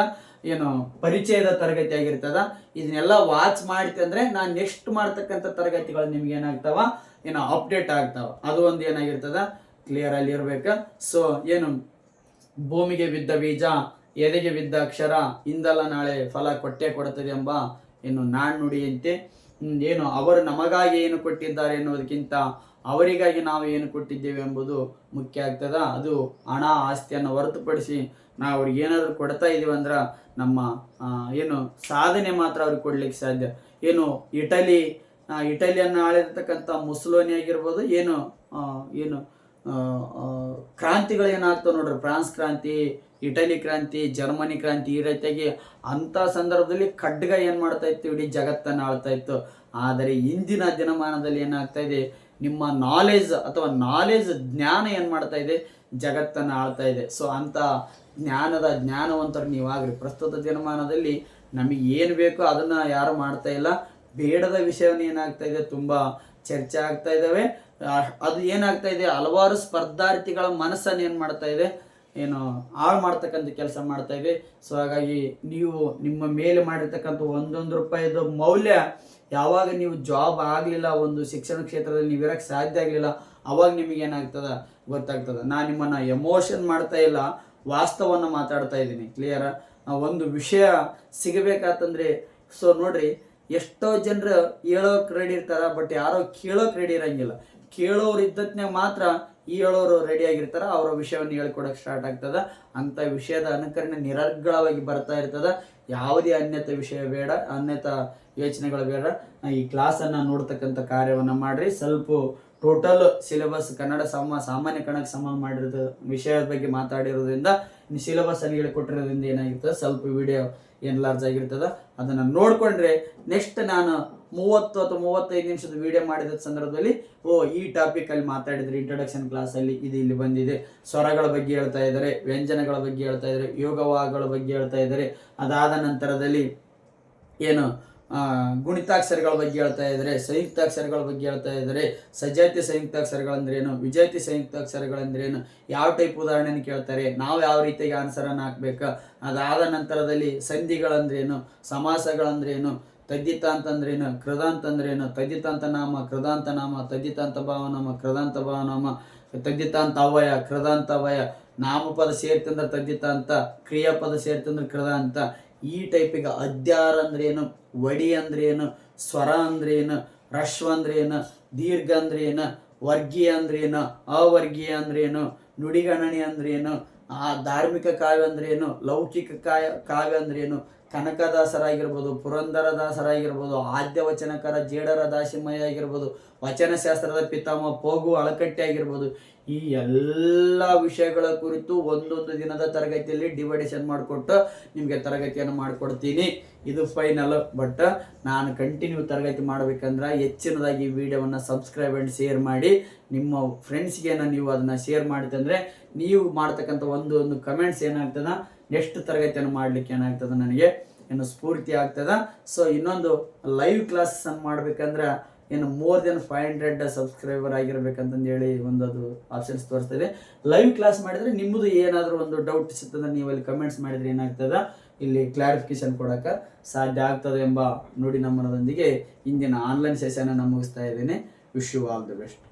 ಏನು ಪರಿಚಯದ ತರಗತಿ ಆಗಿರ್ತದ. ಇದನ್ನೆಲ್ಲ ವಾಚ್ ಮಾಡಿತಂದ್ರೆ ನಾನು ನೆಕ್ಸ್ಟ್ ಮಾಡ್ತಕ್ಕಂಥ ತರಗತಿಗಳು ನಿಮ್ಗೆ ಏನಾಗ್ತಾವ ಏನೋ ಅಪ್ಡೇಟ್ ಆಗ್ತಾವ. ಅದು ಒಂದು ಏನಾಗಿರ್ತದ ಕ್ಲಿಯರ್ ಅಲ್ಲಿ ಇರ್ಬೇಕು. ಸೊ ಏನು ಭೂಮಿಗೆ ಬಿದ್ದ ಬೀಜ, ಎದೆಗೆ ಬಿದ್ದ ಅಕ್ಷರ, ಇಂದಲ್ಲ ನಾಳೆ ಫಲ ಕೊಟ್ಟೆ ಕೊಡುತ್ತದೆ ಎಂಬ ಏನು ನಾಣ್ಣುಡಿಯಂತೆ ಏನು ಅವರು ನಮಗಾಗಿ ಏನು ಕೊಟ್ಟಿದ್ದಾರೆ ಎನ್ನುವುದಕ್ಕಿಂತ ಅವರಿಗಾಗಿ ನಾವು ಏನು ಕೊಟ್ಟಿದ್ದೇವೆ ಎಂಬುದು ಮುಖ್ಯ ಆಗ್ತದ. ಅದು ಹಣ ಆಸ್ತಿಯನ್ನು ಹೊರತುಪಡಿಸಿ ನಾವು ಅವ್ರಿಗೆ ಏನಾದರೂ ಕೊಡ್ತಾ ಇದೀವಿ ಅಂದ್ರೆ ನಮ್ಮ ಏನು ಸಾಧನೆ ಮಾತ್ರ ಅವ್ರಿಗೆ ಕೊಡ್ಲಿಕ್ಕೆ ಸಾಧ್ಯ. ಏನು ಇಟಲಿಯನ್ನು ಆಳಿರ್ತಕ್ಕಂಥ ಮುಸೋಲಿನಿ ಆಗಿರ್ಬೋದು, ಏನು ಕ್ರಾಂತಿಗಳು ಏನಾಗ್ತಾವೆ ನೋಡ್ರಿ, ಫ್ರಾನ್ಸ್ ಕ್ರಾಂತಿ, ಇಟಲಿ ಕ್ರಾಂತಿ, ಜರ್ಮನಿ ಕ್ರಾಂತಿ, ಈ ರೀತಿಯಾಗಿ ಅಂಥ ಸಂದರ್ಭದಲ್ಲಿ ಖಡ್ಗ ಏನು ಮಾಡ್ತಾ ಇತ್ತು, ಇಡೀ ಜಗತ್ತನ್ನು ಆಳ್ತಾ ಇತ್ತು. ಆದರೆ ಇಂದಿನ ದಿನಮಾನದಲ್ಲಿ ಏನಾಗ್ತಾ ಇದೆ, ನಿಮ್ಮ ನಾಲೆಜ್ ಅಥವಾ ಜ್ಞಾನ ಏನು ಮಾಡ್ತಾ ಇದೆ, ಜಗತ್ತನ್ನು ಆಳ್ತಾ ಇದೆ. ಸೊ ಅಂಥ ಜ್ಞಾನವಂತರು ನೀವಾಗ್ರಿ. ಪ್ರಸ್ತುತ ದಿನಮಾನದಲ್ಲಿ ನಮಗೆ ಏನು ಬೇಕೋ ಅದನ್ನು ಯಾರು ಮಾಡ್ತಾ ಇಲ್ಲ. ಬೇಡದ ವಿಷಯವನ್ನು ಏನಾಗ್ತಾ ಇದೆ ತುಂಬ ಚರ್ಚೆ ಆಗ್ತಾ ಇದ್ದಾವೆ. ಅದು ಏನಾಗ್ತಾ ಇದೆ, ಹಲವಾರು ಸ್ಪರ್ಧಾರ್ಥಿಗಳ ಮನಸ್ಸನ್ನು ಏನು ಮಾಡ್ತಾ ಇದೆ, ಏನು ಹಾಳು ಮಾಡ್ತಕ್ಕಂಥ ಕೆಲಸ ಮಾಡ್ತಾ ಇದೆ. ಸೊ ಹಾಗಾಗಿ ನೀವು ನಿಮ್ಮ ಮೇಲೆ ಮಾಡಿರ್ತಕ್ಕಂಥ 1 ರೂಪಾಯಿದು ಮೌಲ್ಯ ಯಾವಾಗ ನೀವು ಜಾಬ್ ಆಗಲಿಲ್ಲ, ಒಂದು ಶಿಕ್ಷಣ ಕ್ಷೇತ್ರದಲ್ಲಿ ನೀವು ಇರೋಕ್ಕೆ ಸಾಧ್ಯ ಆಗಲಿಲ್ಲ, ಅವಾಗ ನಿಮಗೆ ಏನಾಗ್ತದ ಗೊತ್ತಾಗ್ತದೆ. ನಾನು ನಿಮ್ಮನ್ನು ಎಮೋಷನ್ ಮಾಡ್ತಾ ಇಲ್ಲ, ವಾಸ್ತವವನ್ನು ಮಾತಾಡ್ತಾ ಇದ್ದೀನಿ. ಕ್ಲಿಯರಾ? ಒಂದು ವಿಷಯ ಸಿಗಬೇಕಾತಂದ್ರೆ ಸೊ ನೋಡ್ರಿ, ಎಷ್ಟೋ ಜನರು ಹೇಳೋಕೆ ರೆಡಿ ಇರ್ತಾರ, ಬಟ್ ಯಾರೋ ಕೇಳೋಕೆ ರೆಡಿ ಇರಂಗಿಲ್ಲ. ಕೇಳೋರು ಇದ್ದತ್ನಾಗ ಮಾತ್ರ ಹೇಳೋರು ರೆಡಿ ಆಗಿರ್ತಾರ, ಅವರ ವಿಷಯವನ್ನು ಹೇಳ್ಕೊಡಕ್ಕೆ ಸ್ಟಾರ್ಟ್ ಆಗ್ತದ. ಅಂಥ ವಿಷಯದ ಅನುಕರಣೆ ನಿರರ್ಗಳವಾಗಿ ಬರ್ತಾ ಇರ್ತದ. ಯಾವುದೇ ಅನ್ಯತ ವಿಷಯ ಬೇಡ, ಅನ್ಯತ ಯೋಚನೆಗಳು ಬೇಡ. ಈ ಕ್ಲಾಸನ್ನು ನೋಡ್ತಕ್ಕಂಥ ಕಾರ್ಯವನ್ನು ಮಾಡಿರಿ. ಸ್ವಲ್ಪ ಟೋಟಲ್ ಸಿಲೆಬಸ್ ಕನ್ನಡ ಸಾಮಾನ್ಯ ಕನ್ನಡಕ್ಕೆ ಸಂಬಂಧ ಮಾಡಿರೋದು ವಿಷಯದ ಬಗ್ಗೆ ಮಾತಾಡಿರೋದ್ರಿಂದ, ಸಿಲೆಬಸ್ಸನ್ನು ಹೇಳಿಕೊಟ್ಟಿರೋದ್ರಿಂದ ಏನಾಗಿರ್ತದೆ, ಸ್ವಲ್ಪ ವಿಡಿಯೋ ಏನು ಲಾರ್ಜ್ ಆಗಿರ್ತದೆ. ಅದನ್ನು ನೋಡಿಕೊಂಡ್ರೆ ನೆಕ್ಸ್ಟ್ ನಾನು 30 ಅಥವಾ 35 ನಿಮಿಷದ ವಿಡಿಯೋ ಮಾಡಿದ ಸಂದರ್ಭದಲ್ಲಿ ಈ ಟಾಪಿಕಲ್ಲಿ ಮಾತಾಡಿದರೆ ಇಂಟ್ರೊಡಕ್ಷನ್ ಕ್ಲಾಸಲ್ಲಿ ಇದು ಇಲ್ಲಿ ಬಂದಿದೆ. ಸ್ವರಗಳ ಬಗ್ಗೆ ಹೇಳ್ತಾ ಇದ್ದಾರೆ, ವ್ಯಂಜನಗಳ ಬಗ್ಗೆ ಹೇಳ್ತಾ ಇದ್ದಾರೆ, ಯೋಗವಾಗಳ ಬಗ್ಗೆ ಹೇಳ್ತಾ ಇದ್ದಾರೆ. ಅದಾದ ನಂತರದಲ್ಲಿ ಏನು ಗುಣಿತಾಕ್ಷರಗಳ ಬಗ್ಗೆ ಹೇಳ್ತಾ ಇದ್ದಾರೆ, ಸಂಯುಕ್ತಾಕ್ಷರಗಳ ಬಗ್ಗೆ ಹೇಳ್ತಾ ಇದ್ದಾರೆ. ಸಜಾತಿ ಸಂಯುಕ್ತಾಕ್ಷರಗಳಂದ್ರೇನು, ವಿಜಾತಿ ಸಂಯುಕ್ತಾಕ್ಷರಗಳಂದ್ರೇನು, ಯಾವ ಟೈಪ್ ಉದಾಹರಣೆಯನ್ನು ಕೇಳ್ತಾರೆ, ನಾವು ಯಾವ ರೀತಿಯಾಗಿ ಆನ್ಸರನ್ನು ಹಾಕ್ಬೇಕು. ಅದಾದ ನಂತರದಲ್ಲಿ ಸಂಧಿಗಳಂದ್ರೇನು, ಸಮಾಸಗಳಂದ್ರೇನು, ತದ್ದಿತಾಂತ ಅಂದ್ರೇನು, ಕೃದಾಂತ ಅಂದ್ರೇನು, ತದ್ದಿತಾಂತ ನಾಮ, ಕೃದಾಂತ ನಾಮ, ತದ್ದಿತಾಂತ ಭಾವನಾಮ, ಕೃದಾಂತ ಭಾವನಾಮ, ತದ್ದಿತಾಂತ ಅವಯ, ಕೃದಾಂತ ಅವಯ, ನಾಮಪದ ಸೇರ್ತಂದ್ರೆ ತದ್ದಿತಾಂತ, ಕ್ರಿಯಾಪದ ಸೇರ್ತಂದ್ರೆ ಕೃದಾಂತ. ಈ ಟೈಪಿಗೆ ಅದ್ಯಾರ ಅಂದ್ರೆ ಏನು, ವಡಿ ಅಂದ್ರೆ ಏನು, ಸ್ವರ ಅಂದ್ರೆ ಏನು, ರಶ್ವ ಅಂದ್ರೆ ಏನು, ದೀರ್ಘ ಅಂದ್ರೆ ಏನು, ವರ್ಗೀಯ ಅಂದ್ರೆ ಏನು, ಅವರ್ಗೀಯ ಅಂದ್ರೆ ಏನು, ನುಡಿಗಣನೆ ಅಂದ್ರೆ ಏನು, ಧಾರ್ಮಿಕ ಕಾವ್ಯ ಅಂದ್ರೆ ಏನು, ಲೌಕಿಕ ಕಾವ್ಯ ಅಂದ್ರೆ ಏನು, ಕನಕದಾಸರಾಗಿರ್ಬೋದು, ಪುರಂದರದಾಸರಾಗಿರ್ಬೋದು, ಆದ್ಯ ವಚನಕಾರ ಜೇಡರ ದಾಸಿಮಯ್ಯ ಆಗಿರ್ಬೋದು, ವಚನಶಾಸ್ತ್ರದ ಪಿತಾಮಹ ಪೋಗು ಅಳಕಟ್ಟೆ ಆಗಿರ್ಬೋದು, ಈ ಎಲ್ಲ ವಿಷಯಗಳ ಕುರಿತು ಒಂದೊಂದು ದಿನದ ತರಗತಿಯಲ್ಲಿ ಡಿವೈಡೇಷನ್ ಮಾಡಿಕೊಟ್ಟು ನಿಮಗೆ ತರಗತಿಯನ್ನು ಮಾಡಿಕೊಡ್ತೀನಿ. ಇದು ಫೈನಲ್. ಬಟ್ ನಾನು ಕಂಟಿನ್ಯೂ ತರಗತಿ ಮಾಡಬೇಕಂದ್ರೆ ಹೆಚ್ಚಿನದಾಗಿ ಈ ವಿಡಿಯೋವನ್ನು ಸಬ್ಸ್ಕ್ರೈಬ್ ಆ್ಯಂಡ್ ಶೇರ್ ಮಾಡಿ. ನಿಮ್ಮ ಫ್ರೆಂಡ್ಸ್ಗೆ ನೀವು ಅದನ್ನು ಶೇರ್ ಮಾಡಿತಂದರೆ ನೀವು ಮಾಡ್ತಕ್ಕಂಥ ಒಂದು ಕಮೆಂಟ್ಸ್ ಏನಾಗ್ತದ, ನೆಕ್ಸ್ಟ್ ತರಗತಿಯನ್ನು ಮಾಡಲಿಕ್ಕೆ ಏನಾಗ್ತದೆ ನನಗೆ ಏನು ಸ್ಫೂರ್ತಿ ಆಗ್ತದ. ಸೊ ಇನ್ನೊಂದು ಲೈವ್ ಕ್ಲಾಸನ್ನು ಮಾಡ್ಬೇಕಂದ್ರೆ ಏನು ಮೋರ್ ದೆನ್ 500 ಸಬ್ಸ್ಕ್ರೈಬರ್ ಆಗಿರ್ಬೇಕಂತಂದು ಹೇಳಿ ಅದು ಆಪ್ಷನ್ಸ್ ತೋರಿಸ್ತದೆ. ಲೈವ್ ಕ್ಲಾಸ್ ಮಾಡಿದರೆ ನಿಮ್ಮದು ಏನಾದರೂ ಒಂದು ಡೌಟ್ ಸಿಗ್ತದೆ, ನೀವು ಅಲ್ಲಿ ಕಮೆಂಟ್ಸ್ ಮಾಡಿದರೆ ಏನಾಗ್ತದೆ, ಇಲ್ಲಿ ಕ್ಲಾರಿಫಿಕೇಶನ್ ಕೊಡೋಕೆ ಸಾಧ್ಯ ಆಗ್ತದೆ ಎಂಬ ನುಡಿ ನಮ್ಮನದೊಂದಿಗೆ ಇಂದಿನ ಆನ್ಲೈನ್ ಸೆಷನನ್ನು ಮುಗಿಸ್ತಾ ಇದ್ದೇನೆ. Wish you all the best.